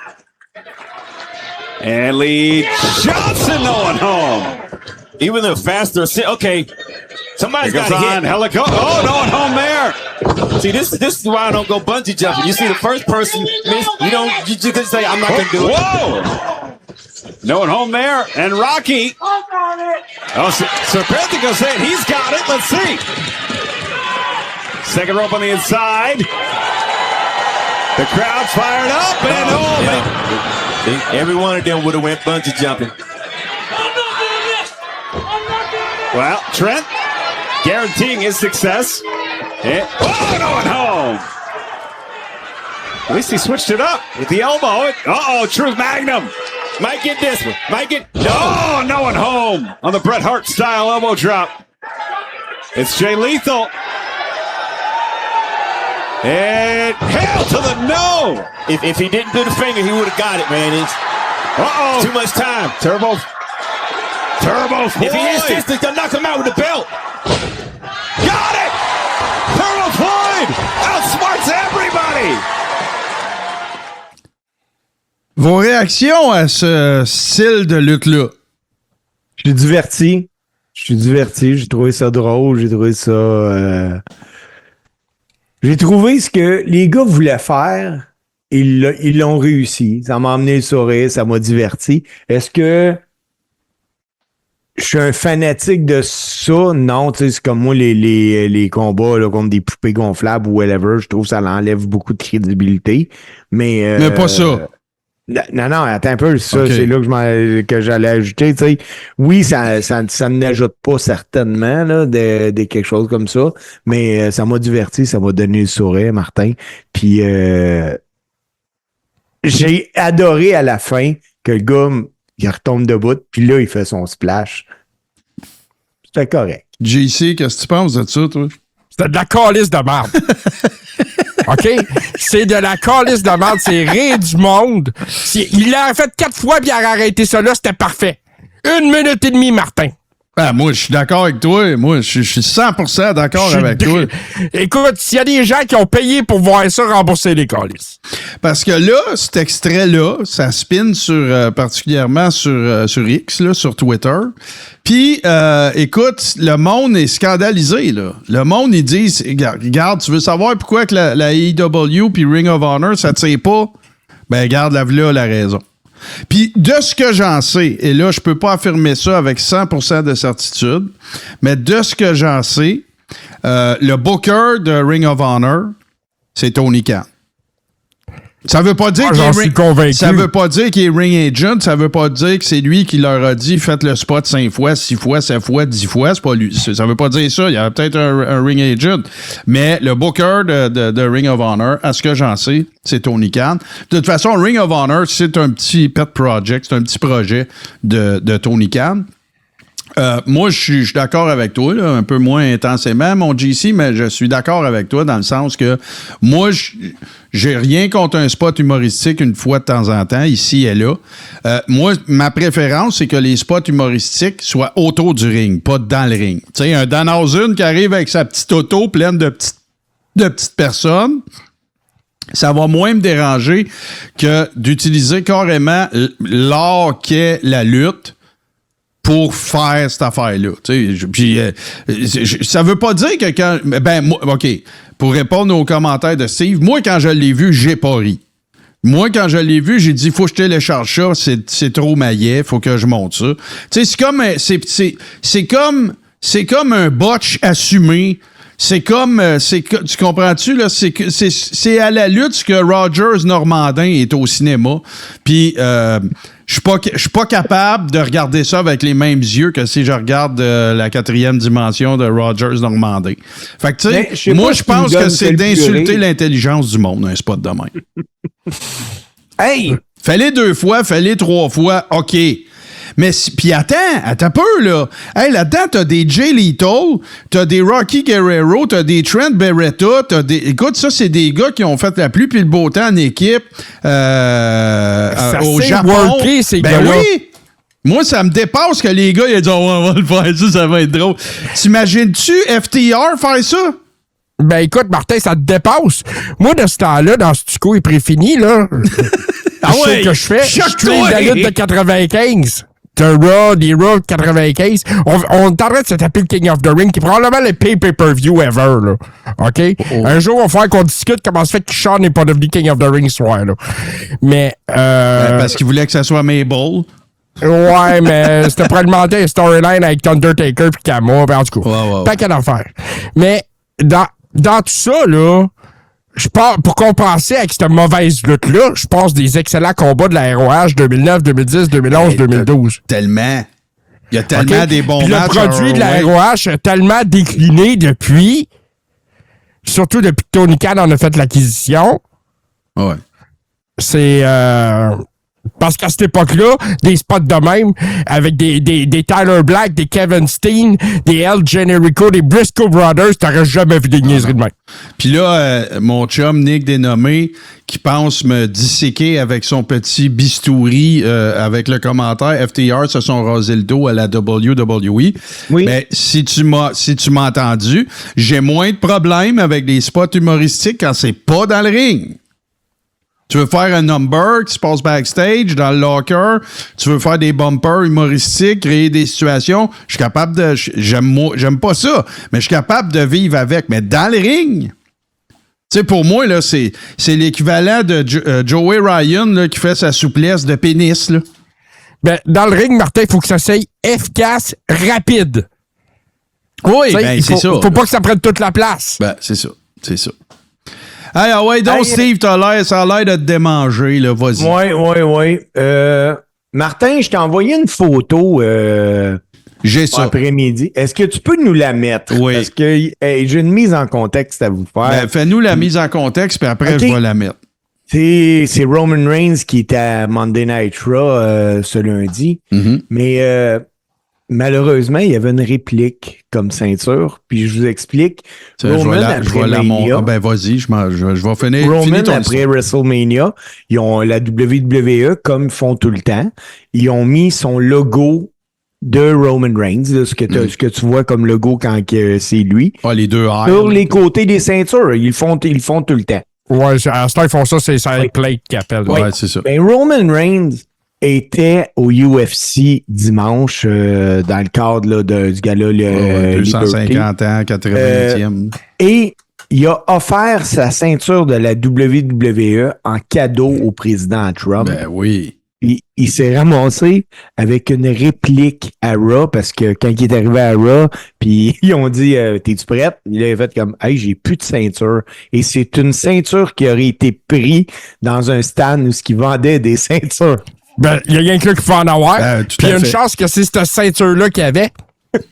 And Lee Johnson, no one home. Even the faster, okay. Somebody's got to hit. Helicopter. Oh, no one home there. See, this is why I don't go bungee jumping. You see the first person miss, you just say, I'm not going to do it. Whoa! No one home there. And Rocky. Oh, Serpentico saying he's got it. Let's see. Second rope on the inside. The crowd's fired up. And every one of them would have went bungee jumping. Well, Trent guaranteeing his success. And, no one home. At least he switched it up with the elbow. Truth Magnum. Might get this one. No one home on the Bret Hart style elbow drop. It's Jay Lethal. And hail to the no. If he didn't do the finger, he would have got it, man. It's too much time. Turbo Floyd. If he hits this, they'll knock him out with the belt. Got it! Turbo Floyd outsmarts everybody. Vos réactions à ce style de lutte-là? Je suis diverti. J'ai trouvé ça drôle. J'ai trouvé ça... J'ai trouvé ce que les gars voulaient faire. Ils l'ont réussi. Ça m'a amené le sourire. Ça m'a diverti. Est-ce que je suis un fanatique de ça? Non, tu sais, c'est comme moi, les combats là, contre des poupées gonflables ou whatever. Je trouve que ça l'enlève beaucoup de crédibilité. Mais pas ça. Non, attends un peu. Ça, okay. C'est là que j'allais ajouter. Tu sais, oui, ça n'ajoute pas certainement là, de quelque chose comme ça, mais ça m'a diverti, ça m'a donné le sourire, Martin. Puis j'ai adoré à la fin que le gars il retombe debout, puis là, il fait son splash. C'était correct. JC, qu'est-ce que tu penses de ça, toi? C'était de la calice de merde. OK? C'est de la calice de merde. C'est rire du monde. Il l'a fait 4 fois, puis il a arrêté ça là. C'était parfait. 1 minute et demie, Martin. Ah, moi, je suis d'accord avec toi. Moi, je suis 100% d'accord avec toi. Écoute, s'il y a des gens qui ont payé pour voir ça, rembourser les calices. Parce que là, cet extrait-là, ça spin particulièrement sur X, là, sur Twitter. Puis, écoute, le monde est scandalisé, là. Le monde, ils disent, regarde, tu veux savoir pourquoi que la AEW puis Ring of Honor, ça te sait pas? Ben, regarde, là, la raison. Puis, de ce que j'en sais, et là, je peux pas affirmer ça avec 100% de certitude, mais de ce que j'en sais, le booker de Ring of Honor, c'est Tony Khan. Ça veut pas dire ça veut pas dire qu'il est ring agent, ça veut pas dire que c'est lui qui leur a dit faites le spot 5 fois, 6 fois, 7 fois, 10 fois, c'est pas lui. Ça veut pas dire ça, il y a peut-être un ring agent, mais le booker de Ring of Honor, à ce que j'en sais, c'est Tony Khan. De toute façon, Ring of Honor, c'est un petit pet project, c'est un petit projet de Tony Khan. Moi, je suis d'accord avec toi, là, un peu moins intensément, mon JC, mais je suis d'accord avec toi dans le sens que moi, j'ai rien contre un spot humoristique une fois de temps en temps, ici et là. Moi, ma préférence, c'est que les spots humoristiques soient autour du ring, pas dans le ring. Tu sais, un Danhausen qui arrive avec sa petite auto pleine de petites personnes, ça va moins me déranger que d'utiliser carrément l'art qu'est la lutte pour faire cette affaire-là. Puis, ça veut pas dire que quand... Ben, moi, OK, pour répondre aux commentaires de Steve, moi, quand je l'ai vu, j'ai pas ri. Moi, quand je l'ai vu, j'ai dit, faut que je télécharge ça, c'est trop maillet, faut que je monte ça. Tu sais, c'est comme un botch assumé. C'est comme, tu comprends-tu, là? C'est à la lutte que Rogers Normandin est au cinéma. Puis, je suis pas capable de regarder ça avec les mêmes yeux que si je regarde la 4e dimension de Rogers Normandin. Fait que, tu sais, moi, je pense que c'est d'insulter l'intelligence du monde, un spot de même. Hey! Fais-les 2 fois, fais-les 3 fois, OK. Mais puis attends un peu, là. Hey, là-dedans, t'as des Jay Lethal, t'as des Rocky Guerrero, t'as des Trent Beretta, écoute, ça, c'est des gars qui ont fait la pluie puis le beau temps en équipe au Japon. Worké, ces ben gars-là. Oui! Moi, ça me dépasse que les gars, ils disent « on va le faire, ça va être drôle. » T'imagines-tu FTR faire ça? Ben écoute, Martin, ça te dépasse. Moi, de ce temps-là, dans ce Stuco est préfini, là, ah ouais, ce que je fais, je suis la lutte de 95. The Raw, des Raw 95. On est en train de se taper le King of the Ring, qui est probablement le pay-per-view ever, là. OK? Oh. Un jour, on va faire qu'on discute comment se fait que Sean n'est pas devenu King of the Ring ce soir, là. Mais, parce qu'il voulait que ça soit Mabel. Ouais, mais c'était pour alimenter un storyline avec Undertaker puis Kama, en tout cas. Ouais. Pas qu'à d'affaires. Mais dans tout ça, là, je pense, pour compenser avec cette mauvaise lutte-là, je pense des excellents combats de la ROH 2009, 2010, 2011, 2012. Tellement. Il y a tellement des bons puis matchs. Le produit de la ROH a tellement décliné depuis, surtout depuis que Tony Khan en a fait l'acquisition. Ouais. C'est... parce qu'à cette époque-là, des spots de même, avec des Tyler Black, des Kevin Steen, des El Generico, des Briscoe Brothers, t'aurais jamais vu des niaiseries de même. Puis là, mon chum Nick Dénommé, qui pense me disséquer avec son petit bistouri avec le commentaire « FTR se sont rasé le dos à la WWE ». Oui. Mais si tu m'as entendu, j'ai moins de problèmes avec des spots humoristiques quand c'est pas dans le ring. Tu veux faire un number qui se passe backstage, dans le locker, tu veux faire des bumpers humoristiques, créer des situations, je suis capable de... J'aime pas ça, mais je suis capable de vivre avec. Mais dans le ring, tu sais, pour moi, là, c'est l'équivalent de Joey Ryan là, qui fait sa souplesse de pénis. Là. Ben, dans le ring, Martin, il faut que ça soit efficace, rapide. Oui, ben, c'est ça. Faut pas que ça prenne toute la place. Ben, c'est ça. Hey, ouais, donc, Steve, ça a l'air de te démanger, là, vas-y. Oui. Martin, je t'ai envoyé une photo J'ai ça. après-midi. Est-ce que tu peux nous la mettre? Oui. Parce que j'ai une mise en contexte à vous faire. Ben, fais-nous la mise en contexte, puis après, je vais la mettre. C'est Roman Reigns qui était à Monday Night Raw ce lundi. Mm-hmm. Mais malheureusement, il y avait une réplique comme ceinture. Puis je vous explique. Roman après Mania. Ben vas-y, je vais finir. Roman après WrestleMania, ils ont la WWE, comme ils font tout le temps, ils ont mis son logo de Roman Reigns, là, ce que tu vois comme logo quand c'est lui. Ah, les deux airs. Sur les côtés des ceintures. Ils le font tout le temps. Ouais, à ce temps, ils font ça, c'est side plate qu'ils appellent. Ouais, c'est ça. Ben, Roman Reigns était au UFC dimanche dans le cadre là, du gala 250 ans, 80e. Et il a offert sa ceinture de la WWE en cadeau au président Trump. Ben oui. Il s'est ramassé avec une réplique à Raw parce que quand il est arrivé à Raw, puis ils ont dit t'es-tu prête? Il a fait comme hey, j'ai plus de ceinture. Et c'est une ceinture qui aurait été prise dans un stand où ils vendaient des ceintures. Ben, il y a rien que là qui faut en avoir. Tout puis il y a à une fait. chance que c'est cette ceinture-là qu'il y avait.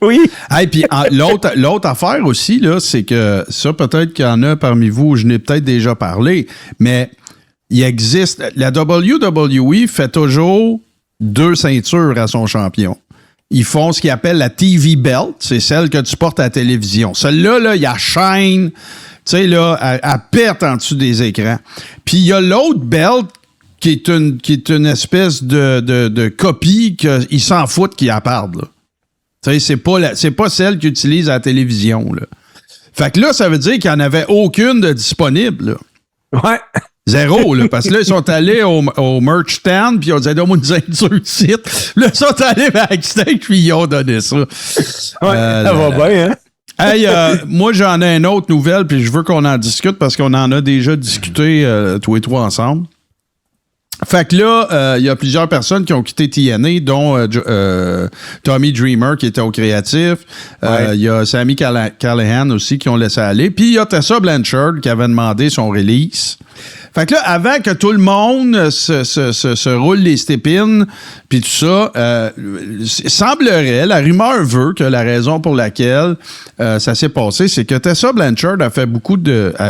Oui. Hey, puis l'autre affaire aussi, là, c'est que ça, peut-être qu'il y en a parmi vous, je n'ai peut-être déjà parlé, mais il existe. La WWE fait toujours 2 ceintures à son champion. Ils font ce qu'ils appellent la TV belt, c'est celle que tu portes à la télévision. Celle-là, là, il y a chaîne, tu sais, là, elle pète en dessous des écrans. Puis il y a l'autre belt qui est une espèce de copie qu'ils s'en foutent qu'ils en parlent, là. Tu sais, c'est pas celle qu'ils utilisent à la télévision, là. Fait que là, ça veut dire qu'il n'y en avait aucune de disponible, là. Ouais. Zéro, là, parce que là, ils sont allés au merch stand, puis ils ont dit, donne-moi une ceinture site. Là, ils sont allés backstage, puis ils ont donné ça. Ouais, ça va bien, hein? Hey, moi, j'en ai une autre nouvelle, puis je veux qu'on en discute, parce qu'on en a déjà discuté tous les trois ensemble. Fait que là, il y a plusieurs personnes qui ont quitté TNA, dont Tommy Dreamer, qui était au créatif. Il y a Sami Callihan aussi, qui ont laissé aller. Puis il y a Tessa Blanchard, qui avait demandé son release. Fait que là, avant que tout le monde se roule les stépines, puis tout ça, semblerait, la rumeur veut que la raison pour laquelle ça s'est passé, c'est que Tessa Blanchard a fait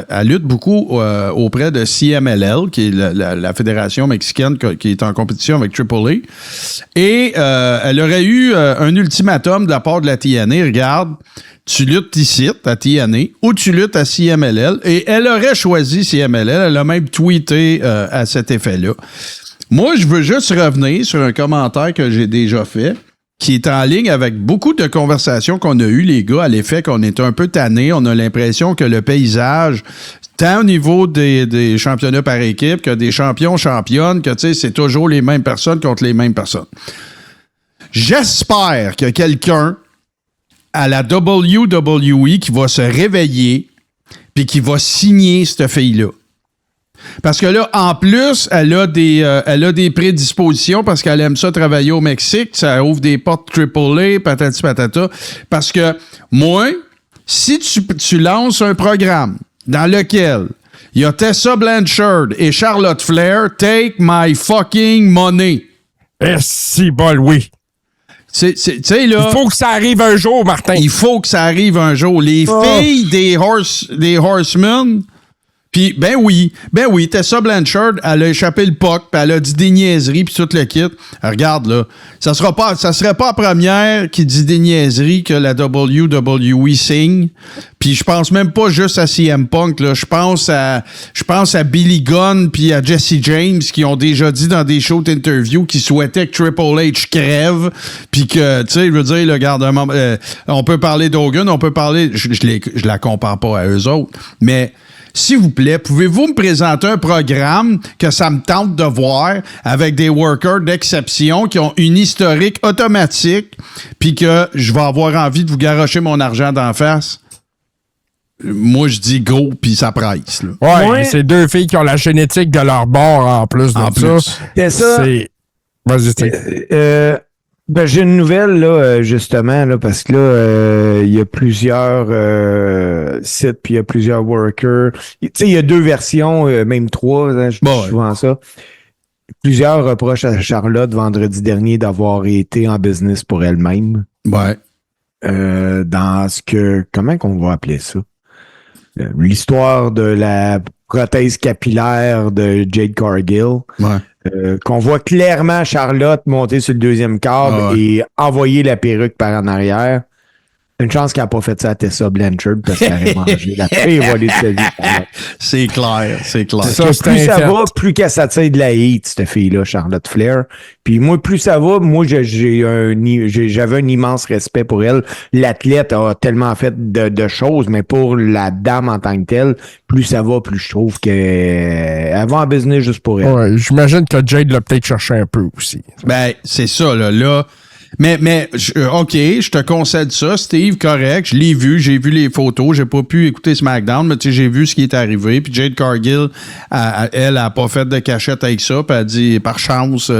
elle lutte beaucoup auprès de CMLL, qui est la fédération mexicaine qui est en compétition avec AAA. Et elle aurait eu un ultimatum de la part de la TNA. Regarde, tu luttes ici, à TNA, ou tu luttes à CMLL. Et elle aurait choisi CMLL. Elle a même tweeté à cet effet-là. Moi, je veux juste revenir sur un commentaire que j'ai déjà fait, qui est en ligne avec beaucoup de conversations qu'on a eues, les gars, à l'effet qu'on est un peu tannés. On a l'impression que le paysage, tant au niveau des championnats par équipe que des championnes, que tu sais, c'est toujours les mêmes personnes contre les mêmes personnes. J'espère que quelqu'un à la WWE qui va se réveiller puis qui va signer cette fille-là. Parce que là, en plus, elle a des prédispositions parce qu'elle aime ça travailler au Mexique. Ça ouvre des portes AAA, patati patata. Parce que moi, si tu lances un programme dans lequel il y a Tessa Blanchard et Charlotte Flair, take my fucking money. Si bol, oui. Tu sais, là. Il faut que ça arrive un jour, Martin. Il faut que ça arrive un jour. Les filles des Horsemen. Puis, ben oui, Tessa Blanchard, elle a échappé le puck, puis elle a dit des niaiseries, puis tout le kit. Regarde, là, ça serait pas la première qui dit des niaiseries que la WWE signe. Puis je pense même pas juste à CM Punk, là. Je pense à Billy Gunn puis à Jesse James qui ont déjà dit dans des shows d'interview qu'ils souhaitaient que Triple H crève, puis que, tu sais, je veux dire, là, regarde, on peut parler d'Hogan, on peut parler... Je la compare pas à eux autres, mais... S'il vous plaît, pouvez-vous me présenter un programme que ça me tente de voir avec des workers d'exception qui ont une historique automatique puis que je vais avoir envie de vous garrocher mon argent d'en face? Moi, je dis go puis ça presse. Là. Ouais, c'est deux filles qui ont la génétique de leur bord en plus de ça. C'est ça. Vas-y, j'ai une nouvelle, là, justement, là, parce que là, il y a plusieurs sites, puis il y a plusieurs workers. Tu sais, il y a 2 versions, même 3, hein, je dis souvent ça. Plusieurs reprochent à Charlotte vendredi dernier d'avoir été en business pour elle-même. Ouais. Dans ce que... Comment qu'on va appeler ça? L'histoire de la prothèse capillaire de Jade Cargill. Ouais. Qu'on voit clairement Charlotte monter sur le deuxième câble et envoyer la perruque par en arrière. Une chance qu'elle n'a pas fait ça à Tessa Blanchard parce qu'elle aurait mangé la pire volée de sa vie. C'est clair. Plus ça va, plus qu'elle s'attire de la hate, cette fille-là, Charlotte Flair. Puis moi, plus ça va, moi, j'avais un immense respect pour elle. L'athlète a tellement fait de choses, mais pour la dame en tant que telle, plus ça va, plus je trouve qu'elle va en business juste pour elle. Ouais, j'imagine que Jade l'a peut-être cherché un peu aussi. Ben, c'est ça, là. Mais OK, je te concède ça, Steve, correct. Je l'ai vu, j'ai vu les photos. J'ai pas pu écouter SmackDown, mais tu sais, j'ai vu ce qui est arrivé. Puis Jade Cargill, elle a pas fait de cachette avec ça. Puis elle dit, par chance,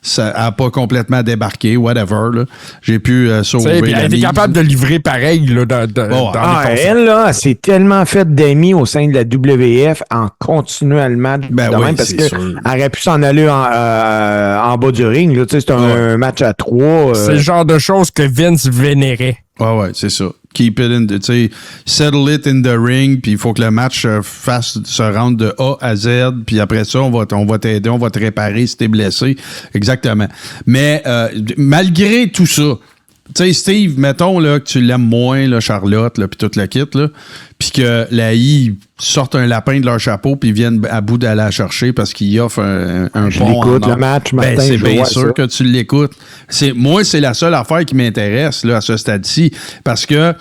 ça a pas complètement débarqué, whatever. Là. J'ai pu sauver puis elle était capable de livrer pareil là, dans les elle, là, s'est tellement fait d'amis au sein de la WF en continuant le match. Ben oui, même parce qu'elle aurait pu s'en aller en bas du ring. Là, c'est un match à 3. C'est le genre de choses que Vince vénérait. Ouais, c'est ça. Keep it in the, tu sais, settle it in the ring, puis il faut que le match se rende de A à Z, puis après ça, on va t'aider, on va te réparer si t'es blessé. Exactement. Mais malgré tout ça, tu sais, Steve, mettons là, que tu l'aimes moins, là, Charlotte, là, puis tout le kit, là, puis que la I sortent un lapin de leur chapeau puis viennent à bout d'aller la chercher parce qu'ils offrent un je pont l'écoute, le match, Martin, ben, c'est bien sûr ça. que tu l'écoutes. Moi, c'est la seule affaire qui m'intéresse là, à ce stade-ci parce que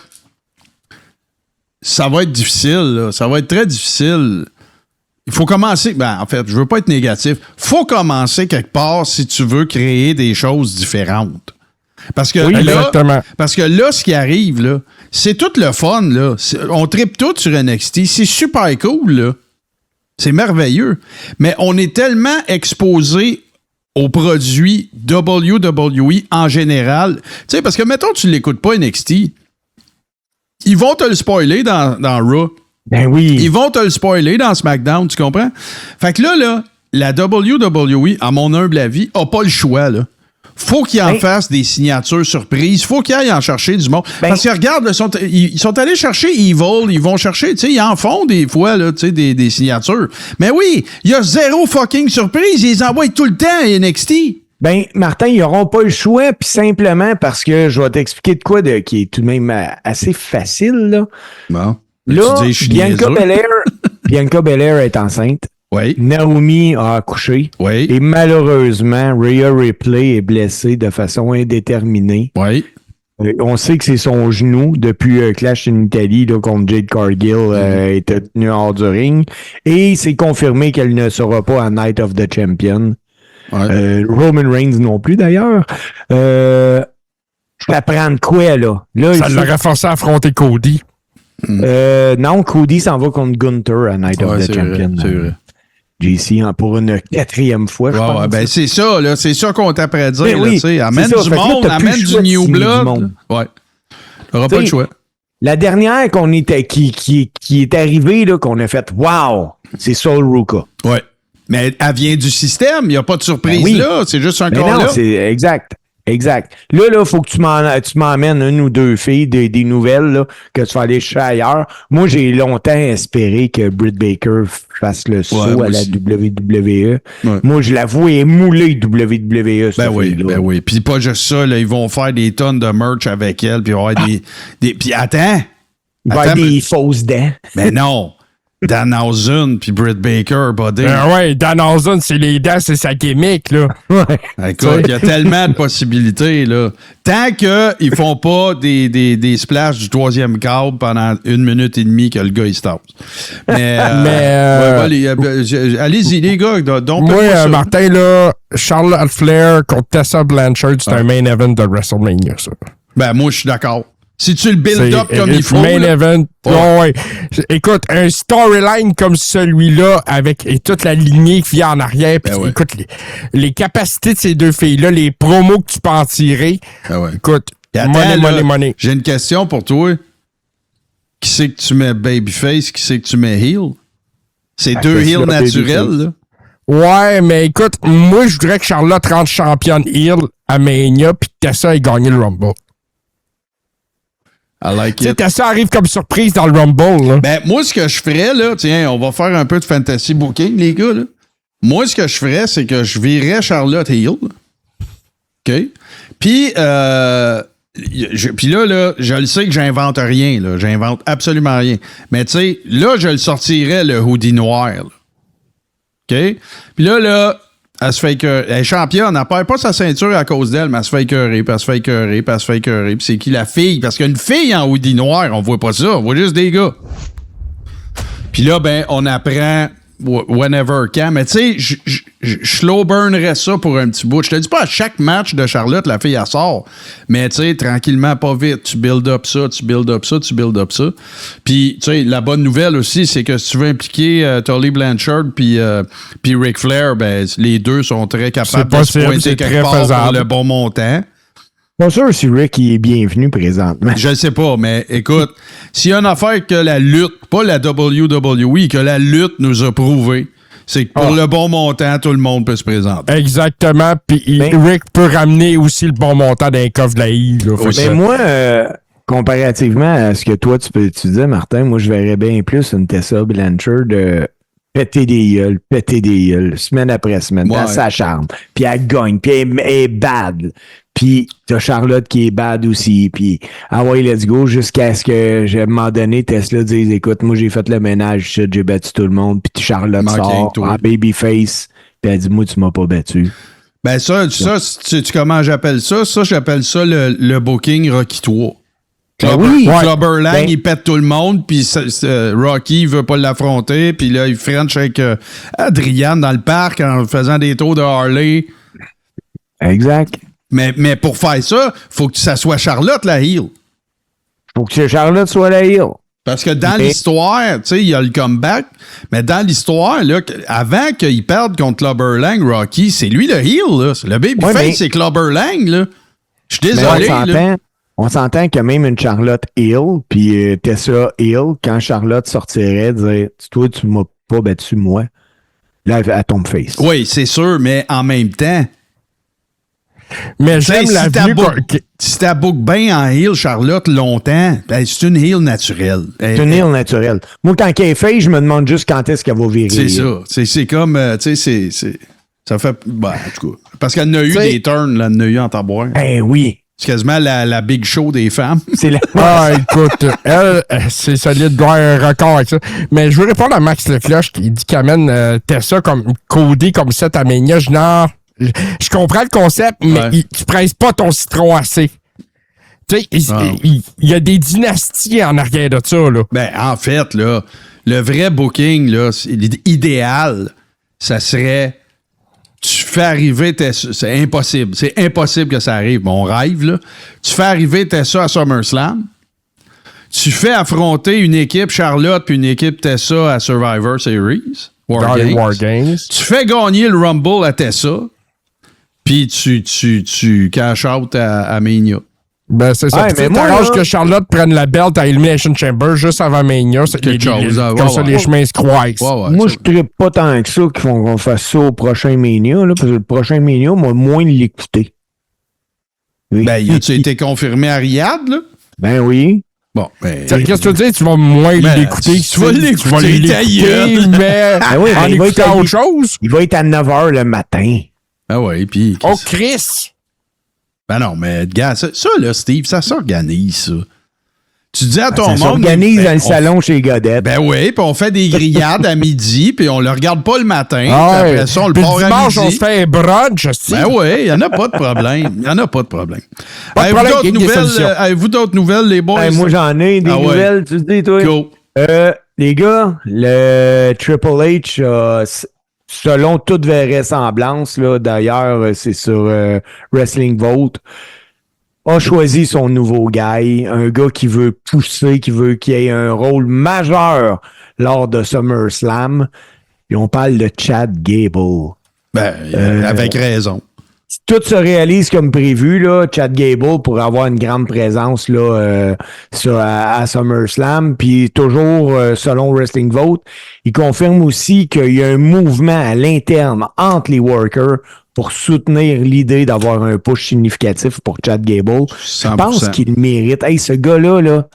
ça va être difficile. Là. Ça va être très difficile. Il faut commencer. Ben, en fait, je veux pas être négatif. Faut commencer quelque part si tu veux créer des choses différentes. Parce que, parce que là, ce qui arrive, là, c'est tout le fun. Là. On tripe tout sur NXT. C'est super cool. Là. C'est merveilleux. Mais on est tellement exposé aux produits WWE en général. Tu sais, parce que, mettons, tu l'écoutes pas NXT. Ils vont te le spoiler dans Raw. Ben oui. Ils vont te le spoiler dans SmackDown, tu comprends? Fait que là, la WWE, à mon humble avis, a pas le choix, là. Faut qu'ils en fassent des signatures surprises. Faut qu'ils aillent en chercher du monde. Parce que regarde, ils sont allés chercher Evil. Ils vont chercher, tu sais, ils en font des fois, là, tu sais, des signatures. Mais oui, il y a zéro fucking surprise. Ils les envoient tout le temps à NXT. Ben, Martin, ils n'auront pas le choix, puis simplement parce que je vais t'expliquer de quoi qui est tout de même assez facile, là. Bon. Là, Bianca Belair est enceinte. Oui. Naomi a accouché. Oui. Et malheureusement, Rhea Ripley est blessée de façon indéterminée. Oui. On sait que c'est son genou depuis Clash in Italy là, contre Jade Cargill était tenue hors du ring. Et c'est confirmé qu'elle ne sera pas à Night of the Champion. Ouais. Roman Reigns non plus d'ailleurs. Ça prend de quoi là? Ça l'aurait forcé à affronter Cody. Non, Cody s'en va contre Gunther à Night of the Champion. C'est vrai. JC, pour une 4e fois, je pense. Ben c'est ça, là. C'est ça qu'on t'apprête dire. Ben oui, là, amène c'est ça. du Fait que là, monde, t'as plus amène le du choix de new signer blood. du monde. Ouais. T'auras pas le choix. La dernière qui est arrivée, là, qu'on a fait « Wow! » c'est Sol Ruka. Ouais. Mais elle vient du système. Il n'y a pas de surprise Ben oui. là. C'est juste un Mais corps non, là. c'est exact. Exact. Là, il faut que tu m'emmènes une ou deux filles, des nouvelles, là, que tu vas aller chercher ailleurs. Moi, j'ai longtemps espéré que Britt Baker fasse le saut à la WWE. Ouais. Moi, je l'avoue, elle est moulée WWE. Ben oui. Puis pas juste ça, là, ils vont faire des tonnes de merch avec elle, puis il va y avoir des... Puis attends! Il va y avoir des fausses dents. Mais non! Danhausen puis Britt Baker, buddy. Ouais, Danhausen, c'est les dents, c'est sa gimmick, là. Écoute, il y a tellement de possibilités, là. Tant qu'ils font pas des splashes du 3e câble pendant 1 minute et demie que le gars, il se tasse. Mais allez-y, les gars. Donc, moi, Martin, là, Charlotte Flair contre Tessa Blanchard, c'est un main event de WrestleMania, ça. Ben, moi, je suis d'accord. Si tu le build-up comme il faut. Main là, event. Ouais. Écoute, un storyline comme celui-là, avec toute la lignée qui vient en arrière, puis écoute, les capacités de ces deux filles-là, les promos que tu peux en tirer. Écoute, money. J'ai une question pour toi. Qui c'est que tu mets babyface? Qui c'est que tu mets heel? C'est deux heels naturels, là. Ouais, mais écoute, moi, je voudrais que Charlotte rentre championne heel à Mania, puis que Tessa ait gagné le Rumble. I like it. Tu sais, Tessa arrive comme surprise dans le Rumble, là. Ben, moi, ce que je ferais, là, tiens, on va faire un peu de fantasy booking, les gars, là. Moi, ce que je ferais, c'est que je virerais Charlotte heel. OK? Puis, puis là, je le sais que j'invente rien, là. J'invente absolument rien. Mais, tu sais, là, je le sortirais, le hoodie noir, là. OK? Puis là, elle se fait écœurer. Elle est championne. Elle perd pas sa ceinture à cause d'elle, mais elle se fait écœurer, puis elle se fait écœurer, puis elle se fait écœurer. Puis c'est qui la fille? Parce qu'une fille en hoodie noir, on voit pas ça. On voit juste des gars. Puis là, ben, on apprend whenever can. Mais tu sais, je slow burnerais ça pour un petit bout. Je te dis pas à chaque match de Charlotte, la fille, elle sort. Mais tu sais, tranquillement, pas vite. Tu build up ça, tu build up ça, tu build up ça. Puis, tu sais, la bonne nouvelle aussi, c'est que si tu veux impliquer Tully Blanchard puis Ric Flair, ben, les deux sont très capables de se pointer quelque part pour le bon montant. Pas sûr si Rick il est bienvenu présentement. Je ne sais pas, mais écoute, s'il y a une affaire que la lutte, pas la WWE, que la lutte nous a prouvé, c'est que pour le bon montant, tout le monde peut se présenter. Exactement. Puis Rick peut ramener aussi le bon montant d'un coffre de la I. Mais moi, comparativement à ce que toi, tu disais, Martin, moi, je verrais bien plus une Tessa Blanchard péter des gueules, semaine après semaine, dans sa chambre. Puis elle gagne, puis elle est bad. Puis t'as Charlotte qui est bad aussi. Puis let's go, jusqu'à ce que, à un moment donné, Tesla dise, écoute, moi, j'ai fait le ménage, j'ai battu tout le monde. Puis Charlotte sort en babyface. Puis elle dit, moi, tu m'as pas battu. Ben ça tu comment j'appelle ça? Ça, j'appelle ça le booking Rocky 3. Clubber Lang, il pète tout le monde, puis Rocky, il veut pas l'affronter, puis là, il French avec Adrian dans le parc en faisant des tours de Harley. Exact. Mais pour faire ça, faut que ça soit Charlotte la heel. Faut que Charlotte soit la heel. Parce que dans l'histoire, tu sais, il y a le comeback, mais dans l'histoire, là, avant qu'il perde contre Clubber Lang, Rocky, c'est lui le heel, là. Le babyface, c'est Clubber Lang, là. Je suis désolé, là. On s'entend qu'il y a même une Charlotte heel, puis Tessa heel, quand Charlotte sortirait, dire « Toi, tu m'as pas battu, moi. » Là, elle tombe face. Oui, c'est sûr, mais en même temps... Mais j'aime la vue... Si t'as book bien en heel, Charlotte, longtemps, ben, c'est une heel naturelle. C'est une heel naturelle. Moi, quand elle est face, je me demande juste quand est-ce qu'elle va virer. C'est ça. C'est comme... tu sais, ça fait... Ben, en tout cas... Parce qu'elle n'a eu des turns, là, elle n'a eu en tabouin. Ben oui. C'est quasiment la big show des femmes. Écoute, elle, c'est solide, doit avoir un record avec ça. Mais je veux répondre à Max Lefloche qui dit qu'il amène Tessa comme codé comme ça à Mania. Je comprends le concept, mais tu presses pas ton citron assez. Tu sais, il y a des dynasties en arrière de ça, là. Ben, en fait, là, le vrai booking, là, idéal, ça serait... Tu fais arriver Tessa, c'est impossible que ça arrive, mais on rêve, là. Tu fais arriver Tessa à SummerSlam, tu fais affronter une équipe Charlotte puis une équipe Tessa à Survivor Series, dans les War Games. Tu fais gagner le Rumble à Tessa, puis tu cash out à Mania. Ben, c'est ça. Mais moi, t'arranges que Charlotte prenne la belt à Elimination Chamber juste avant Mania. C'est quelque chose. Comme ça, les chemins se croisent. Moi, je ne pas tant que ça qu'on fasse ça au prochain Mania, là, parce que le prochain Mania, moi, moins l'écouter. Oui. Ben, as-tu été confirmé à Riyad, là? Ben oui. Bon, ben. Qu'est-ce que tu veux dire? Tu vas moins l'écouter. Tu vas l'écouter, ta gueule. Mais Ben oui, en il va écoutant être autre chose. Il va être à 9h le matin. Ah ouais, puis. Oh, Chris! Ben non, mais gars, ça là, Steve, ça s'organise, ça. Tu dis à ton Ça monde... s'organise dans le salon chez Godette. Ben oui, puis on fait des grillades à midi, puis on le regarde pas le matin, Ah puis ouais. après ça, on le Puis part à dimanche, midi. on se fait un brunch, aussi. Ben oui, il n'y en a pas de problème. Il n'y en a pas de problème. Pas de problème, il y a des solutions. Avez-vous d'autres nouvelles, les boys? Moi, j'en ai des Ah ouais. nouvelles, tu dis, toi. Go. Les gars, le Triple H, selon toute vraisemblance, là, d'ailleurs, c'est sur Wrestling Vote, a choisi son nouveau gars, un gars qui veut pousser, qui veut qu'il ait un rôle majeur lors de SummerSlam. Et on parle de Chad Gable. Ben, avec raison. Si tout se réalise comme prévu, là, Chad Gable pourrait avoir une grande présence là, à SummerSlam. Puis toujours, selon Wrestling Vote, il confirme aussi qu'il y a un mouvement à l'interne entre les workers pour soutenir l'idée d'avoir un push significatif pour Chad Gable. 100%. Je pense qu'il mérite. Hey, ce gars-là, là,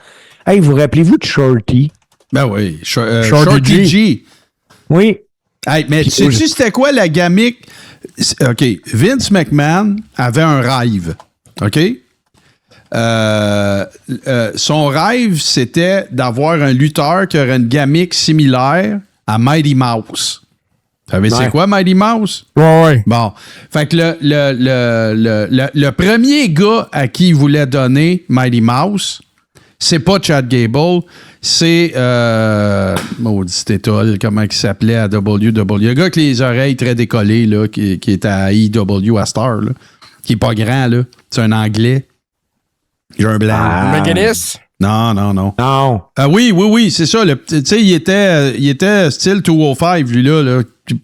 hey, vous rappelez-vous de Shorty? Ben oui. Shorty G. Oui. Hey, mais sais-tu c'était quoi la gamique? OK. Vince McMahon avait un rêve. OK? Son rêve, c'était d'avoir un lutteur qui aurait une gamique similaire à Mighty Mouse. Vous savez, c'est quoi Mighty Mouse? Ouais. Bon. Fait que le premier gars à qui il voulait donner Mighty Mouse, c'est pas Chad Gable, c'est maudit étoile, comment il s'appelait à WWE. Le gars avec les oreilles très décollées, là, qui est à EW à Star, là, qui est pas grand, là. C'est un Anglais. J'ai un blanc. McGuinness? Non. Non. Oui, c'est ça. Tu sais, il était style 205, lui-là,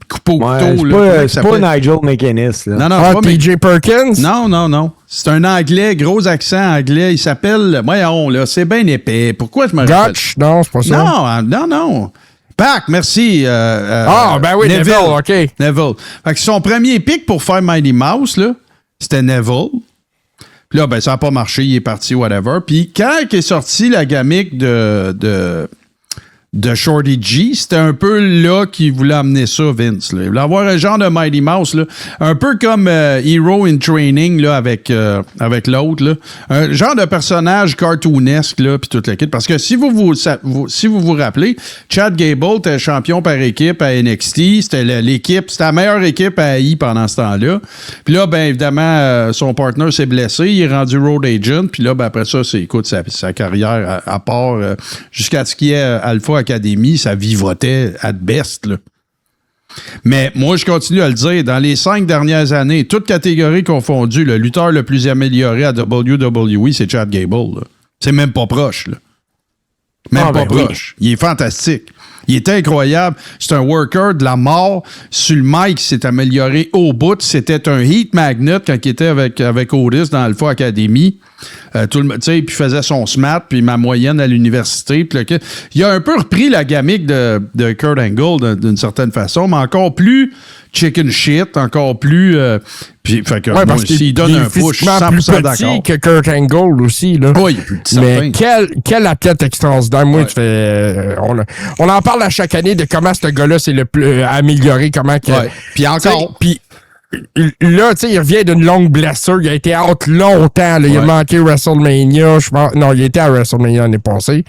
coupé au couteau. C'est pas Nigel McInnes. Là. Non, pas TJ Perkins? Non. C'est un Anglais, gros accent anglais. Il s'appelle... Voyons, là, c'est bien épais. Pourquoi je me rappelle? Gotch? Non, c'est pas ça. Non. Pac, merci. Ben oui, Neville, OK. Neville. Fait que son premier pic pour faire Mighty Mouse, là, c'était Neville. Puis là, ben, ça n'a pas marché, il est parti, whatever. Puis quand est sorti la gamique de Shorty G, c'était un peu là qu'il voulait amener ça, Vince. Là. Il voulait avoir un genre de Mighty Mouse, là, un peu comme Hero in Training là, avec l'autre. Là. Un genre de personnage cartoonesque, là, puis toute l'équipe. Parce que si vous vous rappelez, Chad Gable était champion par équipe à NXT. C'était la meilleure équipe à AI pendant ce temps-là. Puis là, ben évidemment, son partner s'est blessé. Il est rendu road agent. Puis là, ben, après ça, c'est sa carrière à part jusqu'à ce qu'il y ait Alpha Academy, ça vivotait at best. Là. Mais moi, je continue à le dire, dans les 5 dernières années, toutes catégories confondues, le lutteur le plus amélioré à WWE, c'est Chad Gable. Là. C'est même pas proche. Là. Même pas proche. Oui. Il est fantastique. Il est incroyable. C'est un worker de la mort. Sur le mic, il s'est amélioré au bout. C'était un heat magnet quand il était avec Otis dans Alpha Academy. Puis il faisait son SMAT, puis ma moyenne à l'université. Il a un peu repris la gamique de Kurt Angle d'une certaine façon, mais encore plus chicken shit, encore plus... fait que moi aussi, il donne un push, 100% plus d'accord. petit que Kurt Angle aussi. Là. Oui, il est plus petit. Mais quel athlète extraordinaire. Moi, tu fais, on en parle à chaque année de comment ce gars-là s'est le plus amélioré, comment... Puis encore... Puis là, tu sais, il revient d'une longue blessure. Il a été out longtemps. Là. Il a manqué WrestleMania. Non, il était à WrestleMania l'année passée.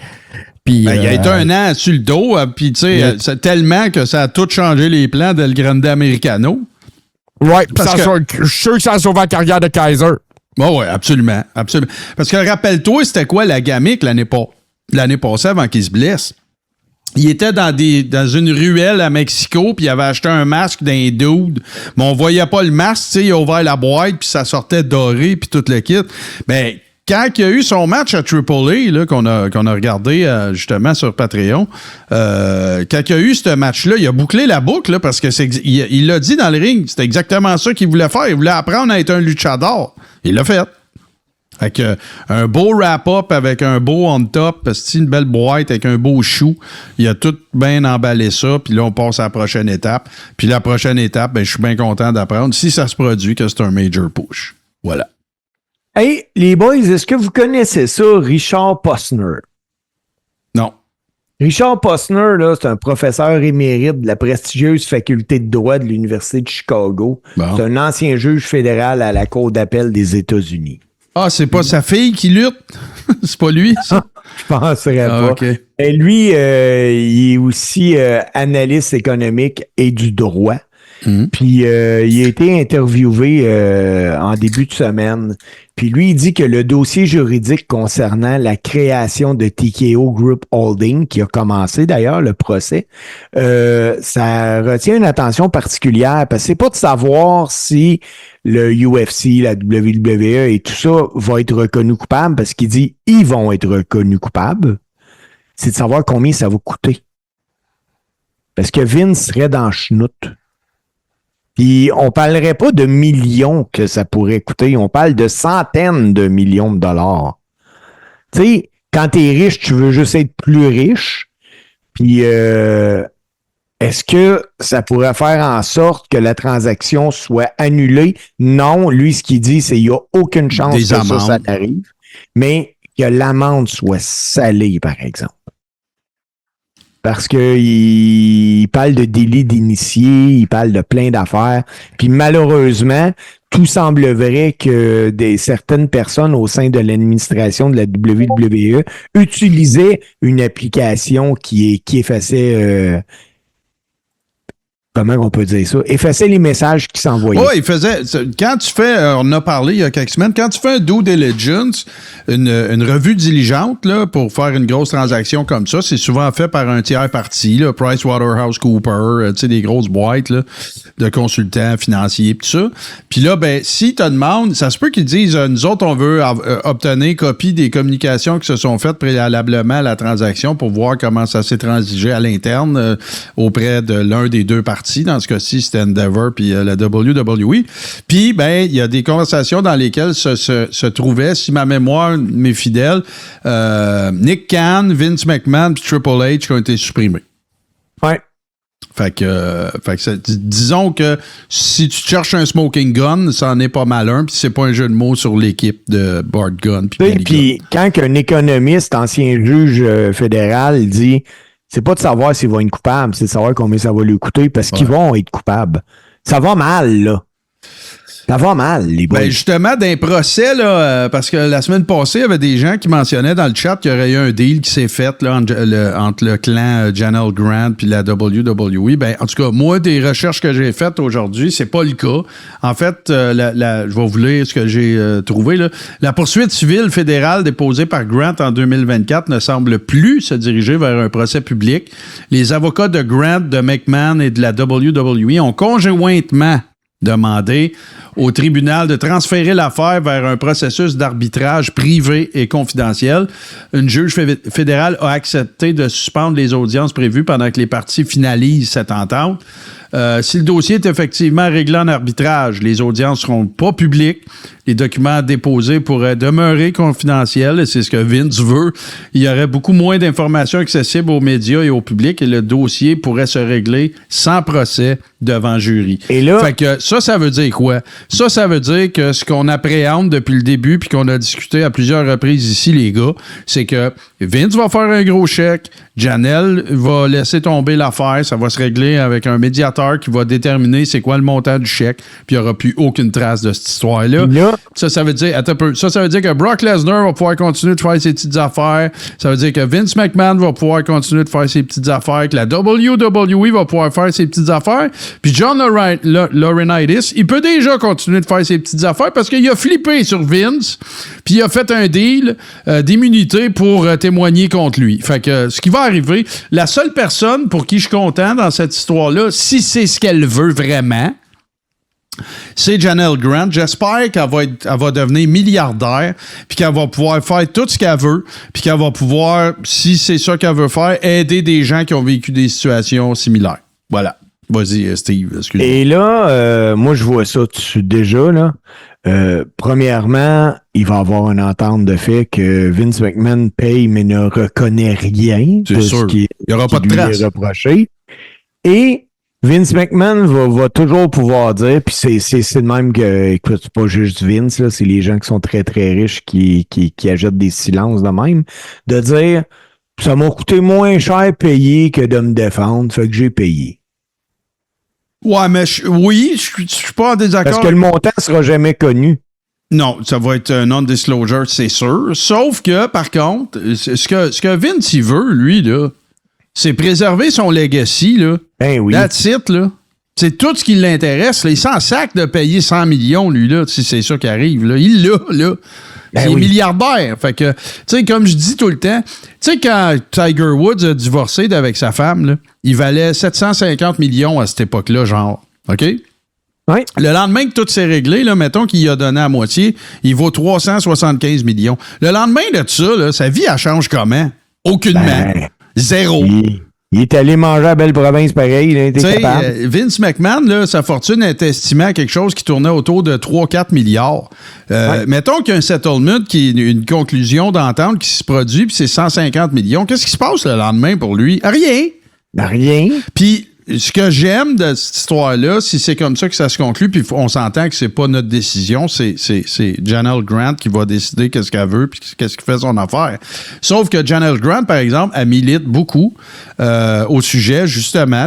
Puis, il a été un an sur le dos. Puis, tu sais, c'est tellement que ça a tout changé les plans d'El Grande Americano. Oui, je suis sûr que ça a sauvé la carrière de Kaiser. Oui, absolument. Parce que rappelle-toi, c'était quoi la gamique l'année passée avant qu'il se blesse? Il était dans une ruelle à Mexico, puis il avait acheté un masque d'un dude, mais on voyait pas le masque, tu sais, il a ouvert la boîte, puis ça sortait doré, puis tout le kit. Ben, quand il y a eu son match à AAA, là, qu'on a regardé justement sur Patreon, quand il y a eu ce match-là, il a bouclé la boucle là, parce que il l'a dit dans le ring. C'était exactement ça qu'il voulait faire. Il voulait apprendre à être un luchador. Il l'a fait. Avec un beau wrap-up avec un beau on top, c'est une belle boîte avec un beau chou. Il a tout bien emballé ça, puis là, on passe à la prochaine étape. Puis la prochaine étape, ben, je suis bien content d'apprendre, si ça se produit, que c'est un major push. Voilà. Hey, les boys, est-ce que vous connaissez ça, Richard Posner? Non. Richard Posner, là, c'est un professeur émérite de la prestigieuse faculté de droit de l'Université de Chicago. Bon. C'est un ancien juge fédéral à la Cour d'appel des États-Unis. Ah, c'est pas sa fille qui lutte? C'est pas lui, ça? Je penserais pas. OK. Et lui, il est aussi analyste économique et du droit. Puis il a été interviewé en début de semaine. Puis lui, il dit que le dossier juridique concernant la création de TKO Group Holding, qui a commencé d'ailleurs le procès, ça retient une attention particulière parce que c'est pas de savoir si le UFC, la WWE et tout ça va être reconnu coupable, parce qu'il dit ils vont être reconnus coupables. C'est de savoir combien ça va coûter. Parce que Vince serait dans le chenoute. Puis on parlerait pas de millions que ça pourrait coûter, on parle de centaines de millions de dollars. Tu sais, quand t'es riche, tu veux juste être plus riche. Puis est-ce que ça pourrait faire en sorte que la transaction soit annulée? Non, lui, ce qu'il dit, c'est qu'il n'y a aucune chance que ça arrive, mais que l'amende soit salée, par exemple. Parce qu'il parle de délit d'initié, il parle de plein d'affaires. Puis malheureusement, tout semble vrai que certaines personnes au sein de l'administration de la WWE utilisaient une application qui effaçait... comment on peut dire ça? Effacer les messages qui s'envoyaient. Oui, il faisait. Quand tu fais, on en a parlé il y a quelques semaines, quand tu fais un due diligence, une revue diligente là, pour faire une grosse transaction comme ça, c'est souvent fait par un tiers parti, là, PricewaterhouseCoopers, tu sais, des grosses boîtes là, de consultants financiers, tout ça. Puis là, ben, si tu demandes, ça se peut qu'ils disent, nous autres, on veut obtenir copie des communications qui se sont faites préalablement à la transaction pour voir comment ça s'est transigé à l'interne auprès de l'un des deux parties. Dans ce cas-ci, c'était Endeavor puis la WWE. Puis, ben, il y a des conversations dans lesquelles se trouvaient, si ma mémoire m'est fidèle, Nick Khan, Vince McMahon puis Triple H qui ont été supprimés. Ouais. Fait que disons que si tu cherches un smoking gun, ça en est pas mal un, puis c'est pas un jeu de mots sur l'équipe de Bart Gunn. Puis quand un économiste, ancien juge fédéral, dit c'est pas de savoir s'ils vont être coupables, c'est de savoir combien ça va lui coûter, parce qu'ils vont être coupables. Ça va mal, là. Ça va mal, les boys. Ben justement, d'un procès, là, parce que la semaine passée, il y avait des gens qui mentionnaient dans le chat qu'il y aurait eu un deal qui s'est fait là, entre le clan Janelle Grant puis la WWE. Ben, en tout cas, moi, des recherches que j'ai faites aujourd'hui, c'est pas le cas. En fait, je vais vous lire ce que j'ai trouvé. Là. La poursuite civile fédérale déposée par Grant en 2024 ne semble plus se diriger vers un procès public. Les avocats de Grant, de McMahon et de la WWE ont conjointement demandé au tribunal de transférer l'affaire vers un processus d'arbitrage privé et confidentiel. Une juge fédérale a accepté de suspendre les audiences prévues pendant que les parties finalisent cette entente. Si le dossier est effectivement réglé en arbitrage, les audiences ne seront pas publiques. Les documents déposés pourraient demeurer confidentiels, et c'est ce que Vince veut. Il y aurait beaucoup moins d'informations accessibles aux médias et au public, et le dossier pourrait se régler sans procès devant jury. Et là, fait que ça veut dire quoi? Ça veut dire que ce qu'on appréhende depuis le début, puis qu'on a discuté à plusieurs reprises ici, les gars, c'est que Vince va faire un gros chèque, Janelle va laisser tomber l'affaire, ça va se régler avec un médiateur qui va déterminer c'est quoi le montant du chèque, puis il n'y aura plus aucune trace de cette histoire-là. Ça veut dire, attends un peu, ça veut dire que Brock Lesnar va pouvoir continuer de faire ses petites affaires, ça veut dire que Vince McMahon va pouvoir continuer de faire ses petites affaires, que la WWE va pouvoir faire ses petites affaires, puis John Laurinaitis, il peut déjà continuer de faire ses petites affaires parce qu'il a flippé sur Vince, puis il a fait un deal d'immunité pour témoigner contre lui. Fait que ce qui va arriver, la seule personne pour qui je suis content dans cette histoire-là, si c'est ce qu'elle veut vraiment, c'est Janelle Grant. J'espère qu'elle va devenir milliardaire, puis qu'elle va pouvoir faire tout ce qu'elle veut, puis qu'elle va pouvoir, si c'est ça qu'elle veut faire, aider des gens qui ont vécu des situations similaires. Voilà. Vas-y, Steve, excuse-moi. Et là, moi, je vois ça déjà, là. Premièrement, il va y avoir une entente de fait que Vince McMahon paye mais ne reconnaît rien C'est de sûr. ce qui Il y aura pas de lui trace. est reproché. Et Vince McMahon va toujours pouvoir dire, puis c'est de même que, écoute, c'est pas juste Vince, là, c'est les gens qui sont très, très riches qui achètent des silences de même, de dire, ça m'a coûté moins cher payer que de me défendre, fait que j'ai payé. Ouais, mais je suis pas en désaccord. Parce que le montant sera jamais connu. Non, ça va être un non-disclosure, c'est sûr. Sauf que, par contre, ce que Vince, il veut, lui, là, c'est préserver son legacy, là. Ben oui. That's it, là. C'est tout ce qui l'intéresse. Là. Il s'en sac de payer 100 millions, lui, là, si c'est ça qui arrive. Là. Il l'a, là. Ben il est oui. milliardaire. Fait que, tu sais, comme je dis tout le temps, tu sais, quand Tiger Woods a divorcé avec sa femme, là, il valait 750 millions à cette époque-là, genre. OK? Oui. Le lendemain que tout s'est réglé, là, mettons qu'il a donné à moitié, il vaut 375 millions. Le lendemain de ça, là, sa vie, elle change comment? Aucunement. Ben, Zéro. il est allé manger à Belle-Province pareil, il a été Tu sais, capable. Vince McMahon, là, sa fortune est estimée à quelque chose qui tournait autour de 3-4 milliards. Ouais. Mettons qu'il y a un settlement, qui est une conclusion d'entente qui se produit, puis c'est 150 millions. Qu'est-ce qui se passe le lendemain pour lui? Rien. Rien. Puis ce que j'aime de cette histoire-là, si c'est comme ça que ça se conclut, puis on s'entend que c'est pas notre décision, c'est Janelle Grant qui va décider qu'est-ce qu'elle veut puis qu'est-ce qui fait son affaire. Sauf que Janelle Grant, par exemple, elle milite beaucoup au sujet, justement,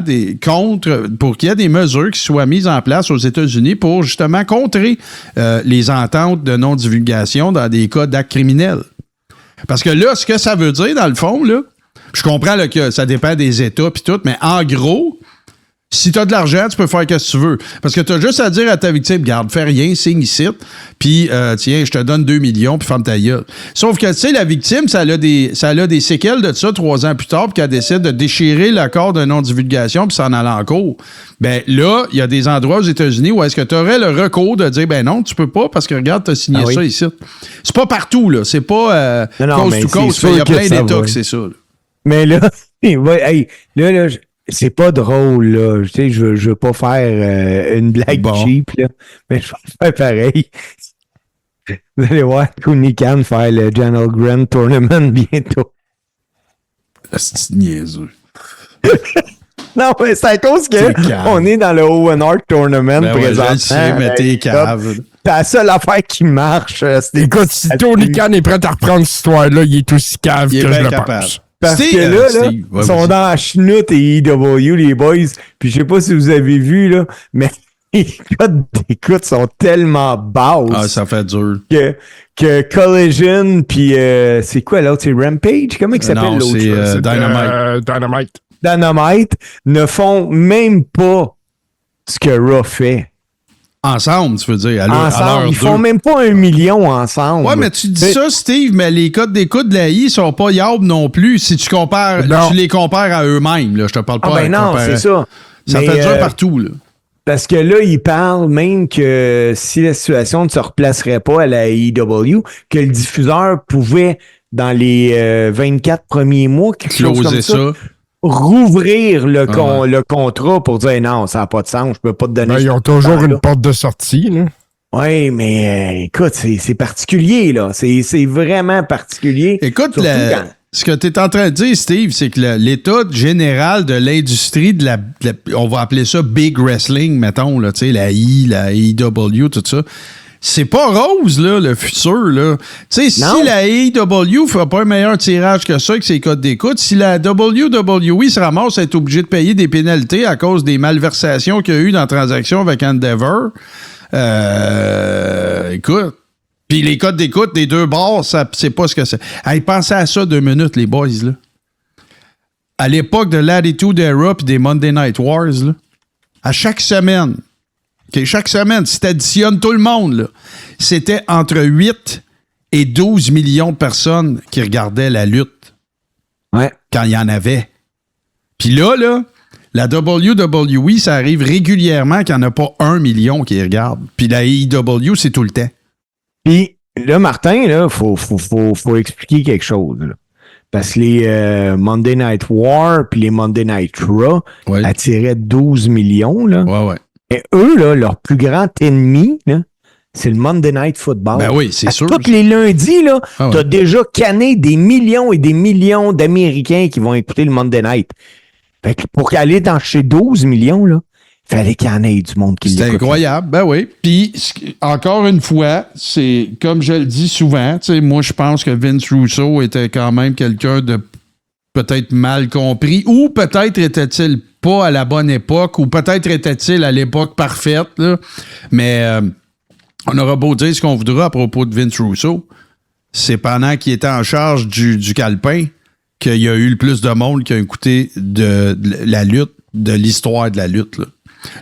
pour qu'il y ait des mesures qui soient mises en place aux États-Unis pour, justement, contrer les ententes de non-divulgation dans des cas d'actes criminels. Parce que là, ce que ça veut dire, dans le fond, là, je comprends là, que ça dépend des États puis tout, mais en gros, si tu as de l'argent, tu peux faire ce que tu veux. Parce que tu as juste à dire à ta victime, garde, fais rien, signe ici, puis tiens, je te donne 2 millions, puis ferme ta gueule. Sauf que, tu sais, la victime, ça a des séquelles de ça 3 ans plus tard, puis qu'elle décide de déchirer l'accord de non-divulgation, puis s'en aller en cours. Ben là, il y a des endroits aux États-Unis où est-ce que tu aurais le recours de dire, ben non, tu peux pas, parce que regarde, tu as signé ça ici. C'est pas partout, là. C'est pas cause to cause. Il y a plein d'États que c'est ça, là. Mais là, hey, là, c'est pas drôle, là. Tu sais, je veux pas faire une blague cheap, là. Mais je vais faire pareil. Vous allez voir Tony Khan faire le Janelle Grant Tournament bientôt. C'est niaiseux. Non, mais c'est à cause qu'on est dans le Owen Hart Tournament Ben ouais, présentement. je le sais, mais t'es cave. C'est la seule affaire qui marche. Écoute, si Tony Khan est prêt à reprendre cette histoire-là, il est aussi cave Il est que bien je le capable. pense. Parce Steve, que là, Steve, ils sont dans la chenoute et EW, les boys. Puis je sais pas si vous avez vu, là, mais les codes d'écoute sont tellement basses Ah, ça fait dur. que Collision, puis c'est quoi l'autre? C'est Rampage? Comment il s'appelle Non, l'autre? c'est chose? Dynamite. Dynamite. Dynamite ne font même pas ce que Raw fait. Ensemble, tu veux dire, à Ensemble, l'heure ils font même pas 1 million ensemble. Ouais, mais tu dis ça, Steve, mais les codes d'écoute de la I sont pas yables non plus si tu compares, Non. tu les compares à eux-mêmes, là. Je te parle pas Ah ben à non, comparer. c'est ça. Ça Mais, fait dur partout, là. Parce que là, ils parlent même que si la situation ne se replacerait pas à la AEW, que le diffuseur pouvait, dans les 24 premiers mois, quelque chose comme Closer ça. rouvrir le ouais. contrat pour dire non, ça n'a pas de sens, je peux pas te donner. Ben, ils ont toujours une porte de sortie, là. Oui, mais écoute, c'est particulier, là. C'est vraiment particulier. Écoute, Surtout quand- ce que tu es en train de dire, Steve, c'est que l'état général de l'industrie de la, on va appeler ça Big Wrestling, mettons, là, tu sais, la AEW, tout ça. C'est pas rose, là, le futur, là. Tu sais, si Non. la AEW fait pas un meilleur tirage que ça avec ses codes d'écoute, si la WWE se ramasse à être obligée de payer des pénalités à cause des malversations qu'il y a eu dans la transaction avec Endeavor, écoute. Puis les codes d'écoute des deux bords, ça, c'est pas ce que c'est. Hey, pensez à ça 2 minutes, les boys, là. À l'époque de l'Attitude Era puis des Monday Night Wars, là, à chaque semaine, chaque semaine, si tu additionnes tout le monde, là, c'était entre 8 et 12 millions de personnes qui regardaient la lutte Ouais. quand il y en avait. Puis là, La WWE, ça arrive régulièrement qu'il n'y en a pas 1 million qui regarde. Puis la AEW, c'est tout le temps. Puis là, Martin, là, faut expliquer quelque chose. Là. Parce que les Monday Night War puis les Monday Night Raw attiraient 12 millions. Là. Ouais. Et eux, là, leur plus grand ennemi, là, c'est le Monday Night Football. Ben oui, c'est sûr. Tous les lundis, là, t'as déjà canné des millions et des millions d'Américains qui vont écouter le Monday Night. Fait que pour aller dans chez 12 millions, là, il fallait qu'il y en ait du monde qui l'écoute. C'est incroyable, ben oui. Puis, encore une fois, c'est comme je le dis souvent, tu sais, moi, je pense que Vince Russo était quand même quelqu'un de peut-être mal compris, ou peut-être était-il pas à la bonne époque, ou peut-être était-il à l'époque parfaite, là. Mais on aura beau dire ce qu'on voudra à propos de Vince Russo, c'est pendant qu'il était en charge du calepin qu'il y a eu le plus de monde qui a écouté de la lutte, de l'histoire de la lutte, là.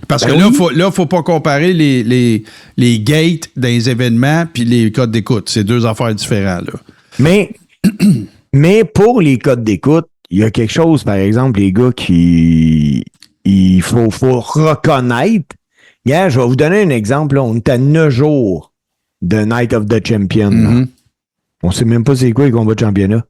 Parce que là, faut pas comparer les gates des événements puis les codes d'écoute. C'est deux affaires différentes, là. Mais pour les codes d'écoute, il y a quelque chose, par exemple, les gars, il faut reconnaître. Yeah, je vais vous donner un exemple. Là. On est à 9 jours de Night of the Champion. Mm-hmm. On sait même pas c'est quoi les combats de championnat.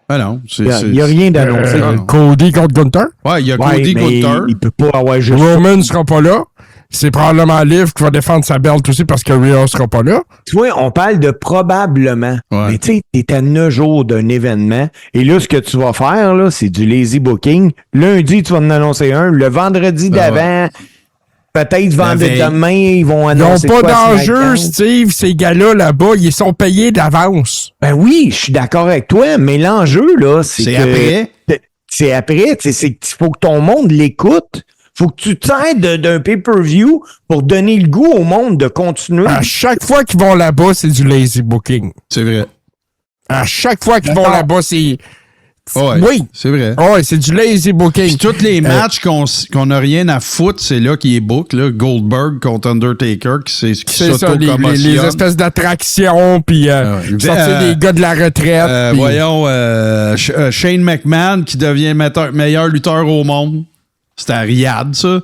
Ah non. Il n'y a rien d'annoncé. Cody contre Gunther? Ouais, il y a Cody Gunther. Il peut pas avoir juste. Roman ne sera pas là. C'est probablement Liv qui va défendre sa belt aussi parce que Rhea ne sera pas là. Tu vois, on parle de probablement. Ouais. Mais tu sais, t'es à 9 jours d'un événement. Et là, ce que tu vas faire, là, c'est du lazy booking. Lundi, tu vas en annoncer un. Le vendredi d'avant, peut-être vendredi demain, ils vont annoncer. Ils n'ont pas d'enjeu, Steve. Ces gars-là, là-bas, ils sont payés d'avance. Ben oui, je suis d'accord avec toi, mais l'enjeu, là, c'est après. C'est après. Il faut que ton monde l'écoute. Faut que tu t'aides d'un pay-per-view pour donner le goût au monde de continuer. À chaque fois qu'ils vont là-bas, c'est du lazy booking. C'est vrai. À chaque fois qu'ils vont là-bas, c'est... Ouais, oui. C'est vrai. Oui, c'est du lazy booking. Puis tous les matchs qu'on n'a rien à foutre, c'est là qui est book, là. Goldberg contre Undertaker, qui c'est ça, les espèces d'attractions, puis sortir des gars de la retraite. Voyons, Shane McMahon qui devient meilleur lutteur au monde. C'était à Riyadh, ça.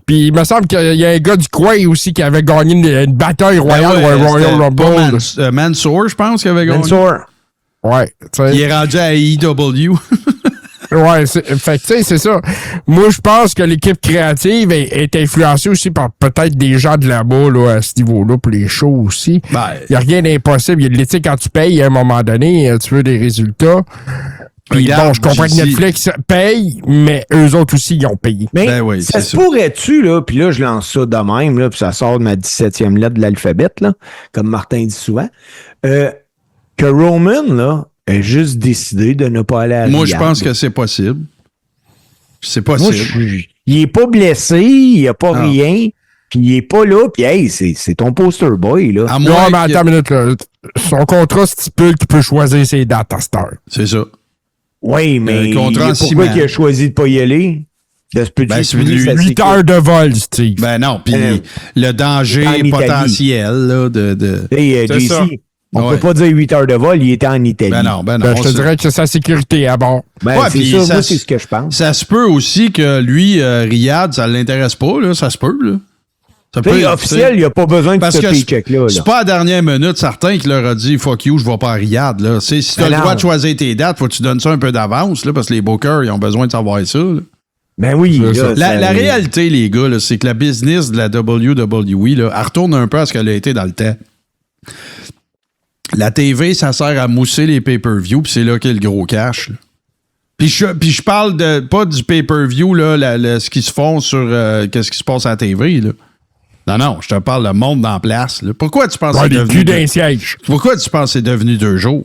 Puis il me semble qu'il y a un gars du coin aussi qui avait gagné une bataille royale ou un Royal Rumble. Mansour, je pense, qui avait gagné. Mansour. Ouais. Il est rendu à AEW. Ouais, fait que tu sais, c'est ça. Moi, je pense que l'équipe créative est influencée aussi par peut-être des gens de là-bas, là, à ce niveau-là, pour les shows aussi. Il n'y a rien d'impossible. Il y a de l'éthique quand tu payes, à un moment donné, tu veux des résultats. Puis bon, je comprends que Netflix paye, mais eux autres aussi, ils ont payé. Mais ça se pourrait-tu, là, puis là, je lance ça de même, là, puis ça sort de ma 17e lettre de l'alphabet, là, comme Martin dit souvent, que Roman, là, a juste décidé de ne pas aller à Riyadh. Moi, je pense que c'est possible. C'est possible. Moi, il est pas blessé, il n'y a pas rien, puis il est pas là, puis hey, c'est ton poster boy, là. Non, mais attends une minute, là. Son contrat stipule qu'il peut choisir ses dates à cette heure. C'est ça. Oui, mais pourquoi il a choisi de ne pas y aller? C'est 8 heures de vol, Steve. Ben non, puis le danger potentiel là, JC, on peut pas dire 8 heures de vol, il était en Italie. Ben non. Je te dirais que c'est sa sécurité à bord. C'est ça, moi, c'est ce que je pense. Ça se peut aussi que lui, Riyad, ça l'intéresse pas, là, ça se peut, là. Officiel, il n'y a pas besoin de ce paycheck-là. C'est pas à la dernière minute, certain, qui leur a dit « Fuck you, je vais pas à Riyad. » Si tu as le droit de choisir tes dates, faut que tu donnes ça un peu d'avance, là, parce que les bookers, ils ont besoin de savoir ça. Là. Ben oui. La réalité, les gars, là, c'est que la business de la WWE, là, elle retourne un peu à ce qu'elle a été dans le temps. La TV, ça sert à mousser les pay-per-view, puis c'est là qu'est le gros cash. Là. Puis je parle pas du pay-per-view, là, ce qui se font sur qu'est-ce qui se passe à la TV, là. Non, je te parle le monde en place. Là. Pourquoi tu penses que c'est devenu... siège. Pourquoi tu penses que c'est devenu 2 jours?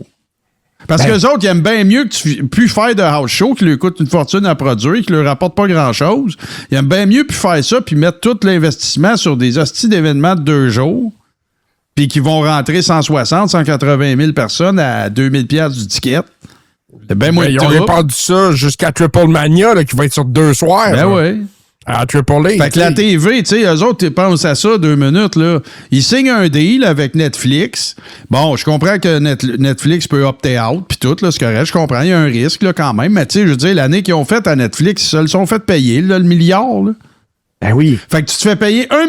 Parce qu'eux autres, ils aiment bien mieux que tu puisses faire de house show, qui leur coûte une fortune à produire, qui leur rapporte pas grand-chose. Ils aiment bien mieux puis faire ça, puis mettre tout l'investissement sur des hosties d'événements de 2 jours, puis qui vont rentrer 160, 180 000 personnes à 2000 $, du ticket. C'est bien moins ils ont répandu ça jusqu'à Triple Mania, là, qui va être sur 2 soirs. Ben oui. À Triple A. Fait que la TV, tu sais, eux autres, ils pensent à ça 2 minutes, là. Ils signent un deal avec Netflix. Bon, je comprends que Netflix peut opter out, puis tout, là, c'est correct, je comprends, il y a un risque, là, quand même. Mais tu sais, je veux dire, l'année qu'ils ont faite à Netflix, ils se le sont fait payer, là, le milliard, là. Ben oui. Fait que tu te fais payer 1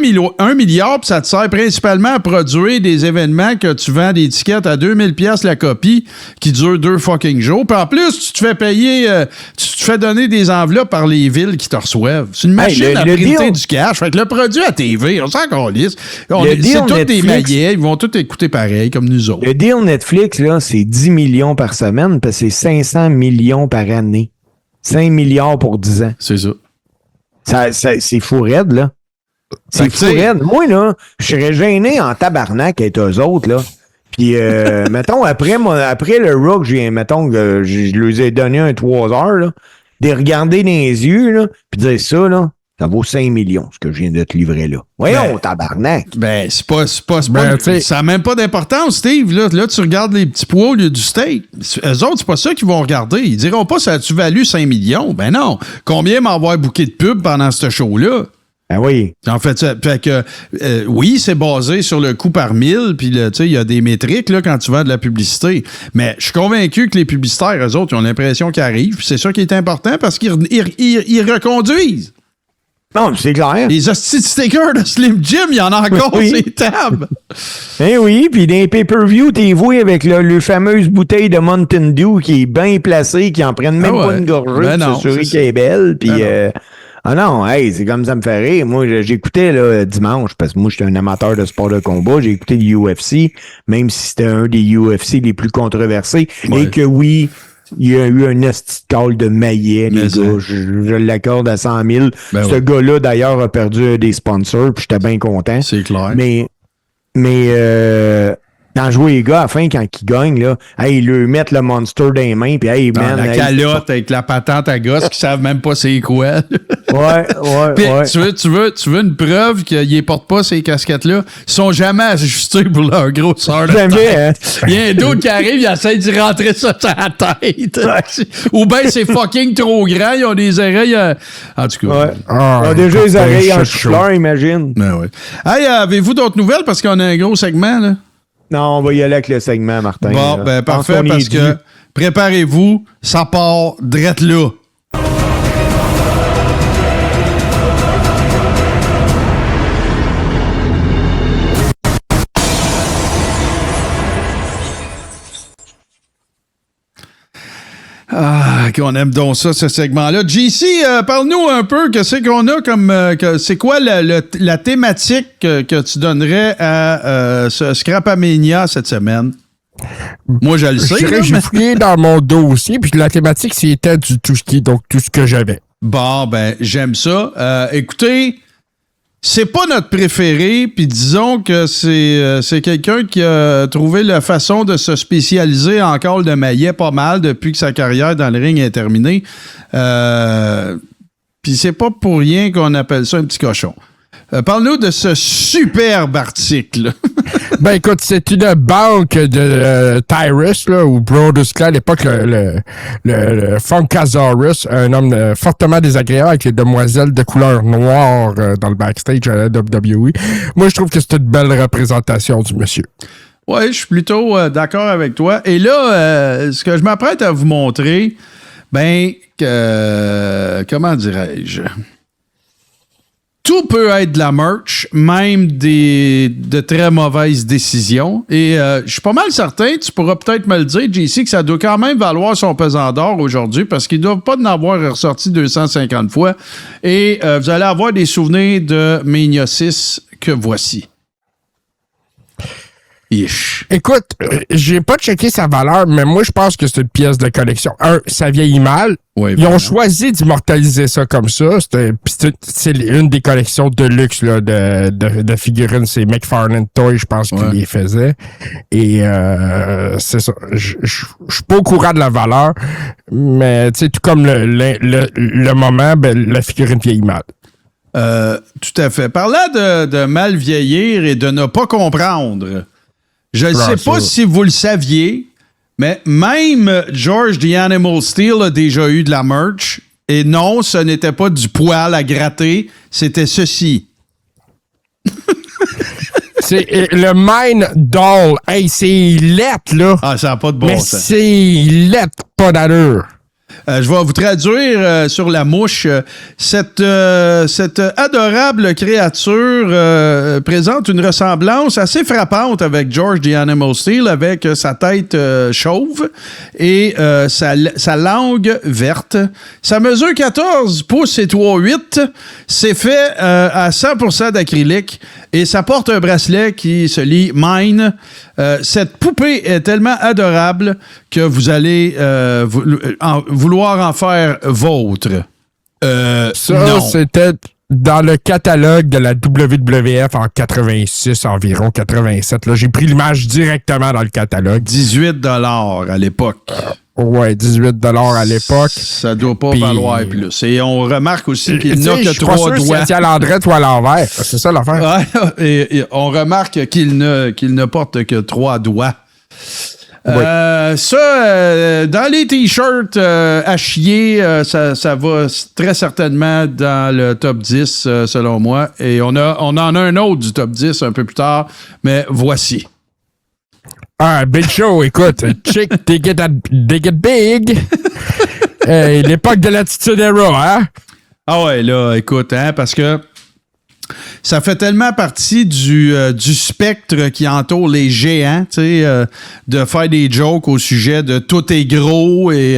milliard, puis ça te sert principalement à produire des événements que tu vends des tickets à 2000$ la copie, qui durent 2 fucking jours. Puis en plus, tu te fais payer, tu te fais donner des enveloppes par les villes qui te reçoivent. C'est une machine à printer du cash. Fait que le produit à TV, on s'en calisse. C'est tous des maillets, ils vont tous écouter pareil, comme nous autres. Le deal Netflix, là, c'est 10 millions par semaine, parce que c'est 500 millions par année. 5 milliards pour 10 ans. C'est ça. C'est fou raide, là. C'est fou raide. Moi, là, je serais gêné en tabarnak avec eux autres, là. Puis, mettons, après le rock, mettons que je leur ai donné un 3 heures, là, de regarder dans les yeux, là, puis dire ça, là, ça vaut 5 millions, ce que je viens de te livrer là. Voyons, tabarnak. Ben, ça n'a même pas d'importance, Steve. Là, tu regardes les petits pois au lieu du steak. Eux autres, c'est pas ça qu'ils vont regarder. Ils diront pas, ça a-tu valu 5 millions? Ben non. Combien m'avoir bouqué de pub pendant ce show-là? Ben oui. En fait oui, c'est basé sur le coût par 1000, puis il y a des métriques là, quand tu vends de la publicité. Mais je suis convaincu que les publicitaires, eux autres, ils ont l'impression qu'ils arrivent. C'est ça qui est important parce qu'ils reconduisent. Non, c'est clair. Les hosties de stickers de Slim Jim, il y en a encore sur les tables. Eh oui, puis dans les pay-per-view, t'es voué avec le fameuse bouteille de Mountain Dew qui est bien placée, qui en prennent même pas une gorgée pour s'assurer qu'elle est belle. Puis, non, hey, c'est comme ça me fait rire. Moi, j'écoutais là, dimanche, parce que moi, j'étais un amateur de sport de combat. J'ai écouté le UFC, même si c'était un des UFC les plus controversés. Ouais. Et que oui, il y a eu un esti de call de maillet, les gars. Je l'accorde à 100 000. Ben ce gars-là, d'ailleurs, a perdu des sponsors, puis j'étais bien content. C'est clair. Mais quand je vois les gars, à la fin, quand ils gagnent, là, hey, ils leur mettent le monster dans les mains, puis hey, man. La calotte avec la patente à gosse qui savent même pas c'est quoi. Ouais. Tu veux une preuve qu'ils ne portent pas ces casquettes-là? Ils sont jamais ajustés pour leur grosseur de jamais, tête. Hein? Il y a un d'autre qui arrive, il essaie d'y rentrer ça sur la tête. Ou bien c'est fucking trop grand, ils ont des oreilles. En tout cas. Ouais. Ils ont déjà les oreilles en chou-fleur, imagine. Ben ouais. Hey, avez-vous d'autres nouvelles? Parce qu'on a un gros segment, là. Non, on va y aller avec le segment, Martin. Bon, ben parfait, parce que préparez-vous, ça part drette là. Ah, qu'on aime donc ça, ce segment-là. JC, parle-nous un peu, qu'est-ce qu'on a comme... c'est quoi la thématique que tu donnerais à ce Scrapamania cette semaine? Moi, je le sais. J'ai fouillé dans mon dossier, puis la thématique, c'était du tout ce que j'avais. Bon, ben, j'aime ça. Écoutez... C'est pas notre préféré, puis disons que c'est quelqu'un qui a trouvé la façon de se spécialiser en call de maillet pas mal depuis que sa carrière dans le ring est terminée. Puis c'est pas pour rien qu'on appelle ça un petit cochon. Parle-nous de ce superbe article. Ben écoute, c'est une banque de Tyrus, là, ou Brodus Clay, à l'époque, le Funkasaurus, un homme fortement désagréable avec les demoiselles de couleur noire dans le backstage à la WWE. Moi, je trouve que c'est une belle représentation du monsieur. Oui, je suis plutôt d'accord avec toi. Et là, ce que je m'apprête à vous montrer, comment dirais-je? Tout peut être de la merch, même de très mauvaises décisions. Et je suis pas mal certain, tu pourras peut-être me le dire, JC, que ça doit quand même valoir son pesant d'or aujourd'hui parce qu'ils ne doivent pas en avoir ressorti 250 fois. Et vous allez avoir des souvenirs de Mania 6 que voici. Ish. Écoute, j'ai pas checké sa valeur, mais moi, je pense que c'est une pièce de collection. Ça vieillit mal. Oui, ils ont choisi d'immortaliser ça comme ça. C'est une des collections de luxe là, de figurines. C'est McFarlane Toy, je pense, qui les faisait. Et c'est ça. Je suis pas au courant de la valeur, mais tu sais, tout comme le moment, la figurine vieillit mal. Tout à fait. Parlant de mal vieillir et de ne pas comprendre... Je ne sais pas si vous le saviez, mais même George the Animal Steel a déjà eu de la merch. Et non, ce n'était pas du poil à gratter, c'était ceci. C'est le Mine Doll. Hey, c'est lettre, là. Ah, ça n'a pas de bon mais sens. c'est lettre, pas d'allure. Je vais vous traduire sur la mouche. Cette adorable créature présente une ressemblance assez frappante avec George the Animal Steel, avec sa tête chauve et sa langue verte. Ça mesure 14 pouces et 3/8. C'est fait à 100% d'acrylique et ça porte un bracelet qui se lit Mine. Cette poupée est tellement adorable que vous allez vouloir en faire vôtre. Ça, non. c'était dans le catalogue de la WWF en 86, environ 87. Là, j'ai pris l'image directement dans le catalogue. 18 $ à l'époque. Ouais, 18 $ à l'époque. Ça doit pas Puis- valoir plus. Et on remarque aussi qu'il Tu n'a sais, que je suis pas 3 sûr doigts. si à l'endroit ou à l'envers. C'est ça l'affaire. Ouais, et on remarque qu'il ne porte que 3 doigts. Dans les t-shirts à chier, ça va très certainement dans le top 10, selon moi. Et on en a un autre du top 10 un peu plus tard, mais voici. Ah, Big Show, écoute, chick, they get big. L'époque de l'Attitude Era, hein? Ah ouais, là, écoute, hein, parce que ça fait tellement partie du spectre qui entoure les géants, tu sais, de faire des jokes au sujet de tout est gros et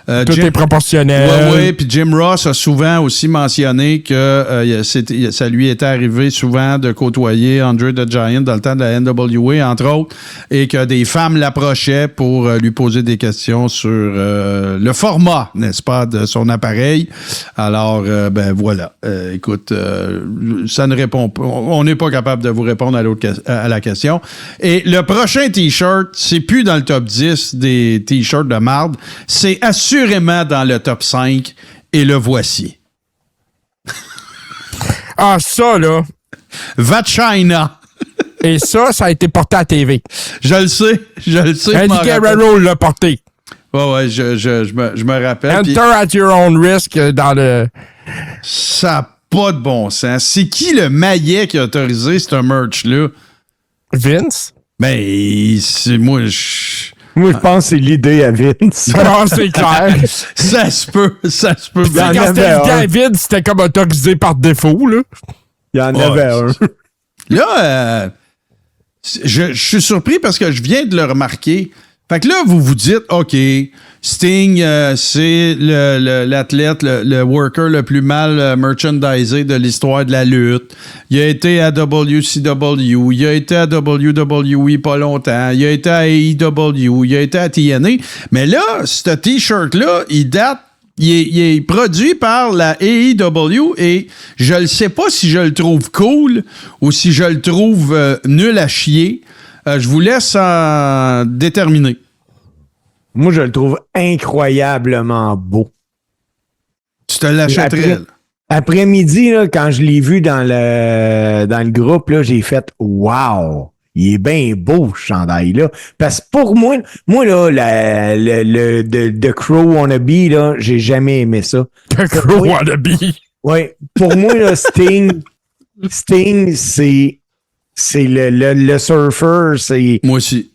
Tout est proportionnel. Oui, puis Jim Ross a souvent aussi mentionné que ça lui était arrivé souvent de côtoyer Andre the Giant dans le temps de la NWA, entre autres, et que des femmes l'approchaient pour lui poser des questions sur le format, n'est-ce pas, de son appareil. Alors, ben voilà. Écoute, ça ne répond pas. On n'est pas capable de vous répondre à la question. Et le prochain T-shirt, c'est plus dans le top 10 des T-shirts de marde. C'est assurément dans le top 5. Et le voici. Ah, ça, là. Vagina. Et ça a été porté à la TV. Je le sais. Je Eddie m'en rappelle. Guerrero l'a porté. Ouais, je me rappelle. Enter Puis at your own risk dans le... ça n'a pas de bon sens. C'est qui le maillet qui a autorisé ce merch-là? Vince? Ben, c'est moi. Moi, je pense que c'est l'idée à Vince. Ah, c'est clair. Ça se peut. Il y en Quand c'était avait un. David, c'était comme autorisé par défaut, là. Il y en Ouais, avait un. Là, je suis surpris parce que je viens de le remarquer. Fait que là, vous vous dites, OK, Sting, c'est l'athlète, le worker le plus mal merchandisé de l'histoire de la lutte. Il a été à WCW, il a été à WWE pas longtemps, il a été à AEW, il a été à TNA. Mais là, ce T-shirt-là, il est produit par la AEW et je ne sais pas si je le trouve cool ou si je le trouve nul à chier. Je vous laisse en déterminer. Moi, je le trouve incroyablement beau. Tu te l'achèterais. Après-midi, là, quand je l'ai vu dans le groupe, là, j'ai fait « Wow! Il est bien beau, ce chandail-là. » Parce que pour moi là, The Crow Wannabe, là, j'ai jamais aimé ça. The Crow Wannabe. Oui. Pour moi, là, Sting, c'est le surfer, c'est Moi aussi.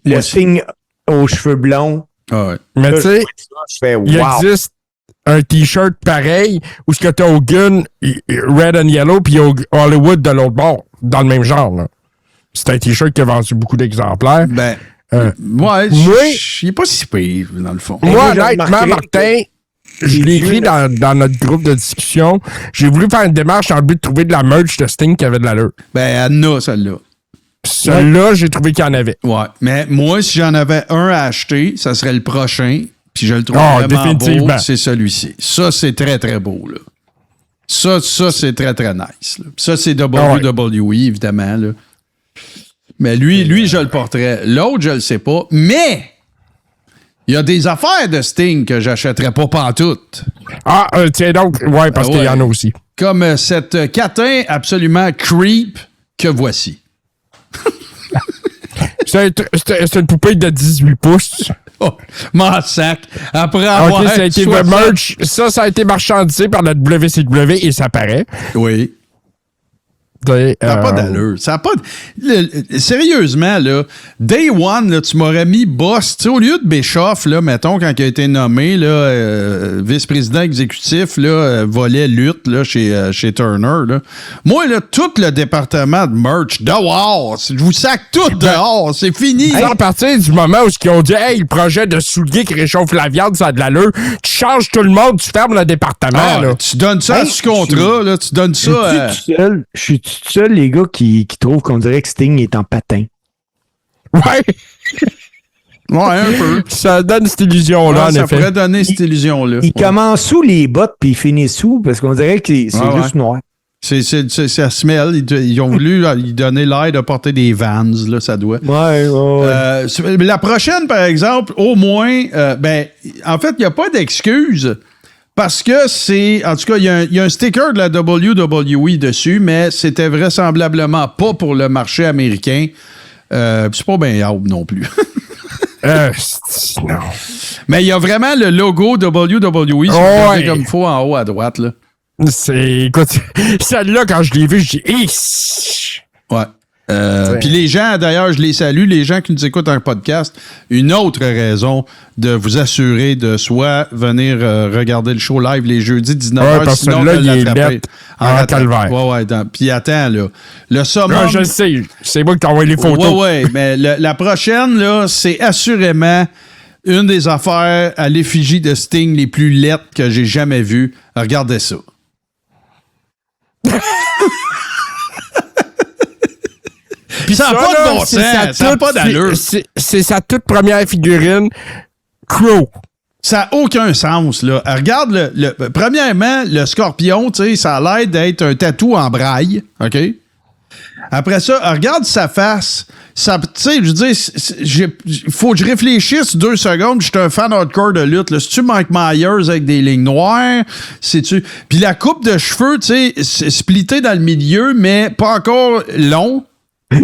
le Sting aux cheveux blonds. Ah ouais. Mais tu sais, Je fais il wow. existe un T-shirt pareil où ce que t'as Hogan, Red and Yellow, puis Hollywood de l'autre bord, dans le même genre, là. C'est un T-shirt qui a vendu beaucoup d'exemplaires. Ben, Euh, ouais, moi- il est pas si pire, dans le fond. moi, Moi, j'ai honnêtement, remarqué Martin, je j'ai l'ai vu écrit le- dans notre groupe de discussion. J'ai voulu faire une démarche dans le but de trouver de la merch de Sting qui avait de l'allure. Ben, Anna, celle-là. Celle-là, j'ai trouvé qu'il y en avait. Ouais. Mais moi, si j'en avais un à acheter, ça serait le prochain. Puis je le trouve Ah, vraiment définitivement. beau. C'est celui-ci. Ça, c'est très, très beau, là. Ça, c'est très, très nice. Là. Ça, c'est WWE, évidemment, là. Mais lui, je le porterais. L'autre, je le sais pas. Mais il y a des affaires de Sting que j'achèterais pas pantoute. Ah, tiens donc, ouais, parce Ah qu'il y ouais. en a aussi. Comme cette catin absolument creep que voici. C'est une poupée de 18 pouces. M'en sac. Après Ah, avoir... OK, ça a été 60 merch. Ça a été marchandisé par la WCW et ça paraît. Oui. Ça n'a pas d'allure. Ça a pas sérieusement, là, Day One, là, tu m'aurais mis boss. Tu sais, au lieu de Bischoff, là, mettons, quand il a été nommé là, vice-président exécutif, là, volet lutte là, chez Turner. Là. Moi, là, tout le département de merch, dehors. Je vous sac tout dehors. C'est fini. À partir du moment où ils ont dit « Hey, le projet de soulier qui réchauffe la viande, ça a de l'allure. » Tu changes tout le monde, tu fermes le département. Là. Tu donnes ça sous contrat. Là, tu donnes ça... Je suis tout seul, les gars, qui trouvent qu'on dirait que Sting est en patin. Ouais. Ouais, un peu. Ça donne cette illusion-là, en ça effet. pourrait donner cette illusion-là. Il commence sous les bottes puis il finit sous parce qu'on dirait que c'est juste noir. Ça se mêle. Ils ont voulu lui donner l'air de porter des Vans, là, ça doit. Ouais. La prochaine, par exemple, au moins, en fait, il n'y a pas d'excuse. Parce que c'est... En tout cas, il y a un sticker de la WWE dessus, mais c'était vraisemblablement pas pour le marché américain. C'est pas bien haut non plus. Non. Mais il y a vraiment le logo WWE, si vous regardez comme il faut, en haut à droite. Là. Écoute, celle-là, quand je l'ai vue, je dis... Ouais. Puis les gens, d'ailleurs, je les salue, les gens qui nous écoutent en podcast, une autre raison de vous assurer de soit venir regarder le show live les jeudis 19h, parce sinon que là, de il est l'attraper bête en calvaire. Ouais. Puis attends, là, le summum... Non, je le sais, c'est moi qui t'envoie les photos. Ouais, mais la prochaine, là, c'est assurément une des affaires à l'effigie de Sting les plus laides que j'ai jamais vues. Regardez ça. Puis ça n'a pas de bon sens, ça n'a pas d'allure. C'est sa toute première figurine, Crow. Ça n'a aucun sens, là. Regarde, premièrement, le scorpion, tu sais, ça a l'air d'être un tatou en braille, OK? Après ça, regarde sa face. Tu sais, je veux dire, il faut que je réfléchisse 2 secondes. Je suis un fan hardcore de lutte. Là. C'est-tu Mike Myers avec des lignes noires? C'est-tu... Puis la coupe de cheveux, tu sais, c'est splitté dans le milieu, mais pas encore long. Tu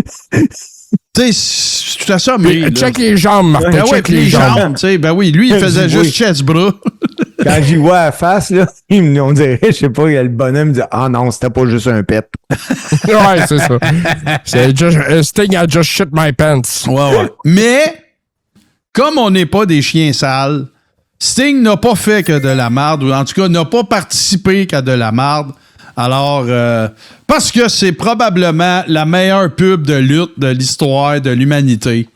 sais, c'est tout à ça, mais... Check les jambes, Martin. Check les jambes. Tu sais, ben oui, lui, il faisait juste chest-bras. Quand j'y vois la face, là, on dirait, je sais pas, il y a le bonhomme qui dit « Ah non, c'était pas juste un pet. » Ouais, c'est ça. Sting a just shit my pants. Ouais. Mais, comme on n'est pas des chiens sales, Sting n'a pas fait que de la marde, ou en tout cas, n'a pas participé qu'à de la marde. Alors, parce que c'est probablement la meilleure pub de lutte de l'histoire de l'humanité.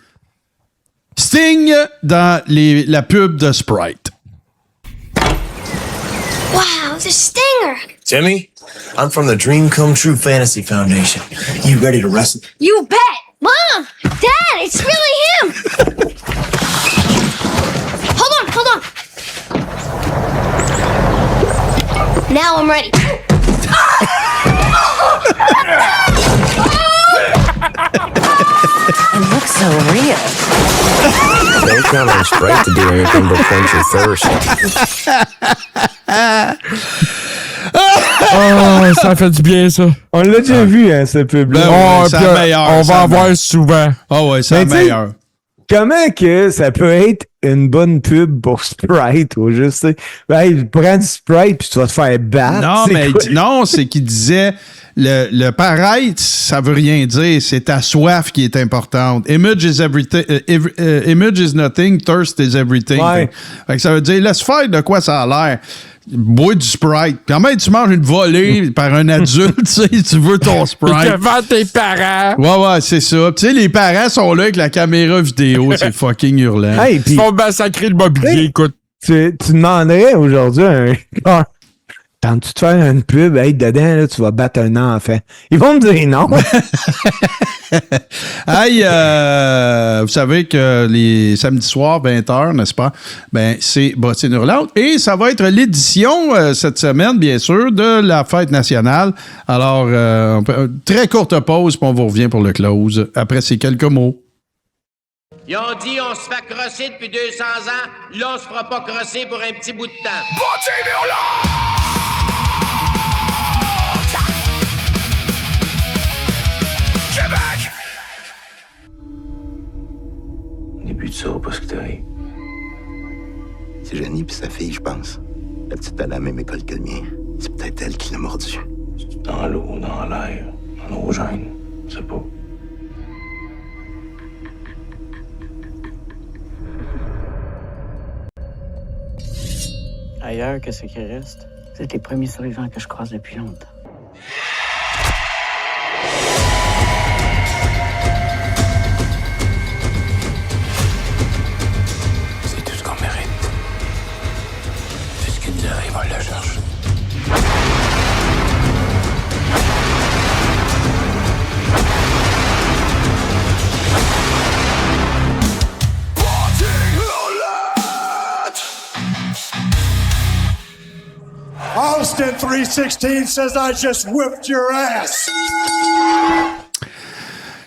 Sting dans la pub de Sprite. Wow, the stinger! Jimmy, I'm from the Dream Come True Fantasy Foundation. You ready to wrestle? You bet! Mom! Dad, it's really him! Hold on! Now I'm ready. It looks so real. Don't count on Sprite to do anything but quench your thirst. Oh, ça fait du bien, ça. On l'a déjà vu, hein, ce pub-là. Ben, c'est la meilleure. On va en voir souvent. Ah ouais, c'est la meilleure. Comment que ça peut être une bonne pub pour Sprite ou juste, tu sais, ben, prends du Sprite puis tu vas te faire battre. Non, mais c'est qu'il disait le paraître, ça veut rien dire. C'est ta soif qui est importante. Image is everything. Image is nothing. Thirst is everything. Ouais. Fait que ça veut dire laisse faire de quoi ça a l'air. Bois du Sprite. Puis en même tu manges une volée par un adulte, tu sais, tu veux ton Sprite. Devant tes parents. Ouais, c'est ça. Tu sais, les parents sont là avec la caméra vidéo. C'est fucking hurlant. Hey, Ils vont massacrer le mobilier, écoute. tu demanderais aujourd'hui un tentes-tu de faire une pub, hey, dedans, là, tu vas battre un enfant. Ils vont me dire non. Hey, vous savez que les samedis soirs, 20h, n'est-ce pas? Ben, c'est Bottine Hurlante. Et ça va être l'édition cette semaine, bien sûr, de la fête nationale. Alors, très courte pause, puis on vous revient pour le close après ces quelques mots. Ils ont dit on se fait crosser depuis 200 ans, là on se fera pas crosser pour un petit bout de temps. Bottine Hurlante! Québec! Il n'est plus de ça au poste que t'arrives. C'est Jenny puis sa fille, je pense. La petite à la même école que le mien. C'est peut-être elle qui l'a mordu. Dans l'eau, dans l'air, dans nos gènes, je sais pas. Ailleurs, qu'est-ce qui reste? Vous êtes les premiers survivants que je croise depuis longtemps. C'est tout ce qu'on mérite. C'est ce qui nous arrive, on le cherche. Austin 316 says I just whipped your ass.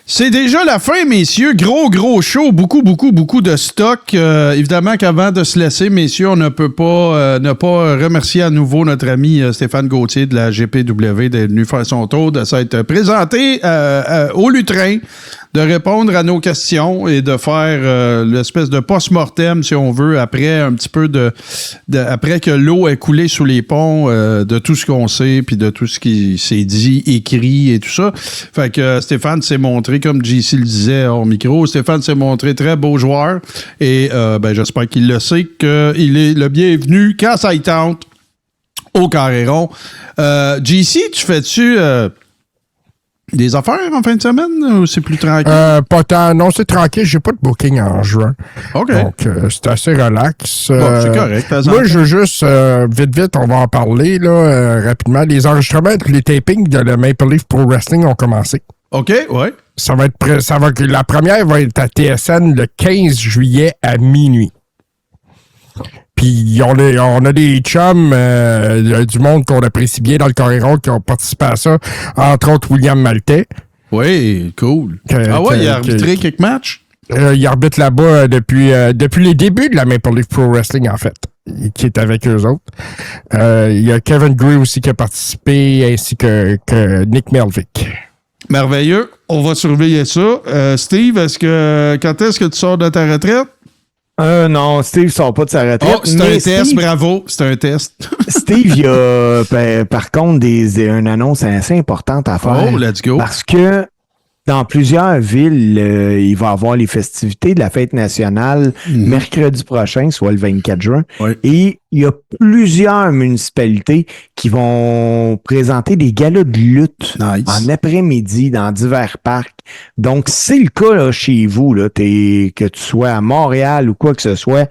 C'est déjà la fin, messieurs. Gros show. Beaucoup de stock. Évidemment qu'avant de se laisser, messieurs, on ne peut pas ne pas remercier à nouveau notre ami Stéphane Gauthier de la GPW d'être venu faire son tour, de s'être présenté au lutrin, de répondre à nos questions et de faire l'espèce de post-mortem, si on veut, après un petit peu après que l'eau ait coulé sous les ponts, de tout ce qu'on sait, puis de tout ce qui s'est dit, écrit et tout ça. Fait que Stéphane s'est montré, comme JC le disait hors micro, Stéphane s'est montré très beau joueur et j'espère qu'il le sait, qu'il est le bienvenu quand ça y tente au Carré-Rond. JC, tu fais-tu... des affaires en fin de semaine ou c'est plus tranquille? Pas tant. Non, c'est tranquille. J'ai pas de booking en juin. OK. Donc, c'est assez relax. Bon, c'est correct. Moi, je veux juste, vite, on va en parler là, rapidement. Les enregistrements et les tapings de la Maple Leaf Pro Wrestling ont commencé. OK, ouais. La première va être à TSN le 15 juillet à minuit. Puis on a des chums du monde qu'on apprécie bien dans le Carré-Rond qui ont participé à ça, entre autres William Maltais. Oui, cool. Il a arbitré quelques matchs? Il arbitre là-bas depuis les débuts de la Maple Leaf Pro Wrestling, en fait, qui est avec eux autres. Il y a Kevin Gray aussi qui a participé, ainsi que Nick Melvick. Merveilleux. On va surveiller ça. Steve, quand est-ce que tu sors de ta retraite? Non, Steve sort pas de sa retraite. Oh, c'est un test, bravo. C'est un test. Steve, il y a par contre une annonce assez importante à faire. Oh, let's go. Parce que dans plusieurs villes, il va y avoir les festivités de la fête nationale mercredi prochain, soit le 24 juin. Ouais. Et il y a plusieurs municipalités qui vont présenter des galas de lutte en après-midi dans divers parcs. Donc, c'est le cas là, chez vous, là, que tu sois à Montréal ou quoi que ce soit.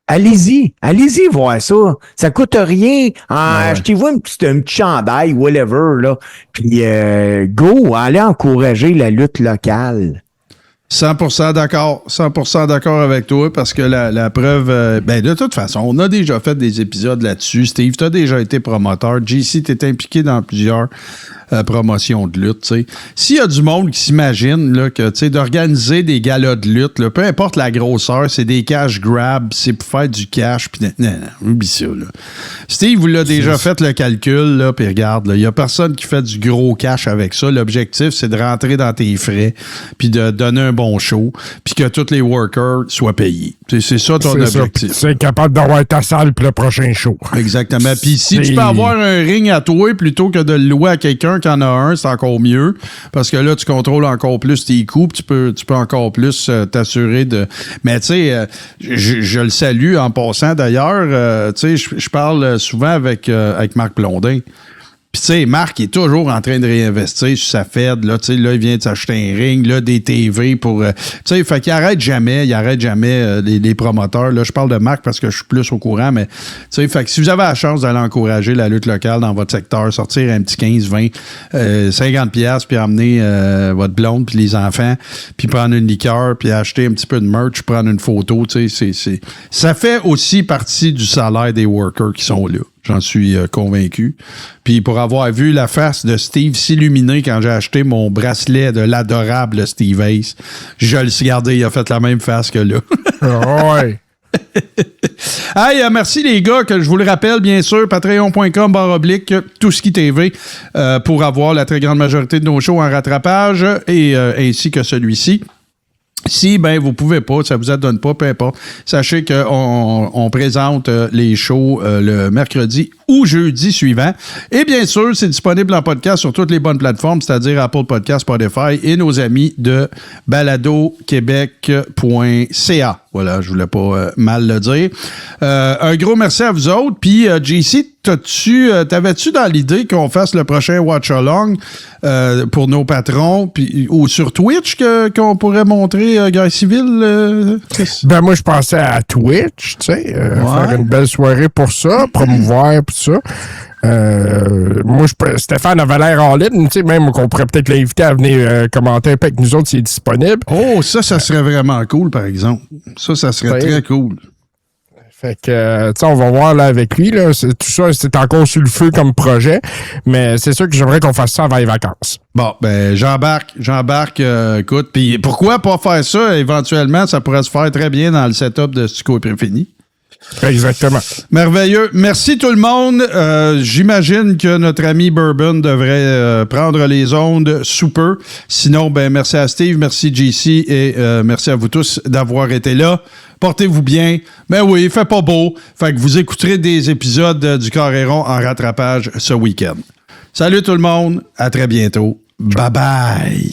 Allez-y voir ça. Ça coûte rien. Achetez-vous un petit chandail, whatever, là. Puis, allez encourager la lutte locale. 100% d'accord. 100% d'accord avec toi parce que la preuve... de toute façon, on a déjà fait des épisodes là-dessus. Steve, tu as déjà été promoteur. JC, tu es impliqué dans plusieurs promotions de lutte. T'sais. S'il y a du monde qui s'imagine là, que d'organiser des galas de lutte, là, peu importe la grosseur, c'est des cash grabs, c'est pour faire du cash. Pis non, oublie ça. Là. Steve vous l'a déjà fait le calcul, puis regarde, il n'y a personne qui fait du gros cash avec ça. L'objectif, c'est de rentrer dans tes frais puis de donner un bon show puis que tous les workers soient payés. C'est ça ton objectif. C'est capable d'avoir ta salle pour le prochain show. Exactement. Puis si tu peux avoir un ring à toi plutôt que de le louer à quelqu'un qui en a un, c'est encore mieux parce que là, tu contrôles encore plus tes coûts tu peux encore plus t'assurer de... Mais tu sais, je le salue en passant d'ailleurs. Tu sais, je parle souvent avec Marc Blondin. Puis, tu sais, Marc est toujours en train de réinvestir sur sa Fed. Là, tu sais, là, il vient de s'acheter un ring, là, des TV pour... tu sais, fait qu'il arrête jamais les promoteurs. Là, je parle de Marc parce que je suis plus au courant, mais, tu sais, fait que si vous avez la chance d'aller encourager la lutte locale dans votre secteur, sortir un petit 15, 20, 50$, puis emmener votre blonde puis les enfants, puis prendre une liqueur, puis acheter un petit peu de merch, prendre une photo, tu sais, ça fait aussi partie du salaire des workers qui sont là. J'en suis convaincu. Puis pour avoir vu la face de Steve s'illuminer quand j'ai acheté mon bracelet de l'adorable Steve Ace, je le suis gardé, il a fait la même face que là. Ouais. Hey, merci les gars, que je vous le rappelle, bien sûr, patreon.com/Touski TV pour avoir la très grande majorité de nos shows en rattrapage et ainsi que celui-ci. Si vous pouvez pas, ça vous adonne pas, peu importe. Sachez qu'on présente les shows le mercredi ou jeudi suivant. Et bien sûr, c'est disponible en podcast sur toutes les bonnes plateformes, c'est-à-dire Apple Podcasts, Spotify et nos amis de baladoquebec.ca. Voilà, je voulais pas mal le dire. Un gros merci à vous autres. Puis, JC, t'avais-tu dans l'idée qu'on fasse le prochain Watch-Along pour nos patrons ou sur Twitch qu'on pourrait montrer Guerre civile? Moi, je pensais à Twitch, tu sais, faire une belle soirée pour ça, promouvoir tout ça. Moi, Stéphane avait l'air en ligne, tu sais, même qu'on pourrait peut-être l'inviter à venir commenter un peu avec nous autres s'il est disponible. Oh, ça serait vraiment cool, par exemple. Ça serait très cool. Fait que, tu sais, on va voir là avec lui, là. Tout ça, c'est encore sur le feu comme projet, mais c'est sûr que j'aimerais qu'on fasse ça avant les vacances. Bon, j'embarque, écoute. Puis pourquoi pas faire ça? Éventuellement, ça pourrait se faire très bien dans le setup de Stuco et Préfini. Exactement. Merveilleux. Merci tout le monde. J'imagine que notre ami Bourbon devrait prendre les ondes sous peu. Sinon, merci à Steve, merci JC et merci à vous tous d'avoir été là. Portez-vous bien. Mais oui, il fait pas beau. Fait que vous écouterez des épisodes du Carré-Rond en rattrapage ce week-end. Salut tout le monde. À très bientôt. Bye bye.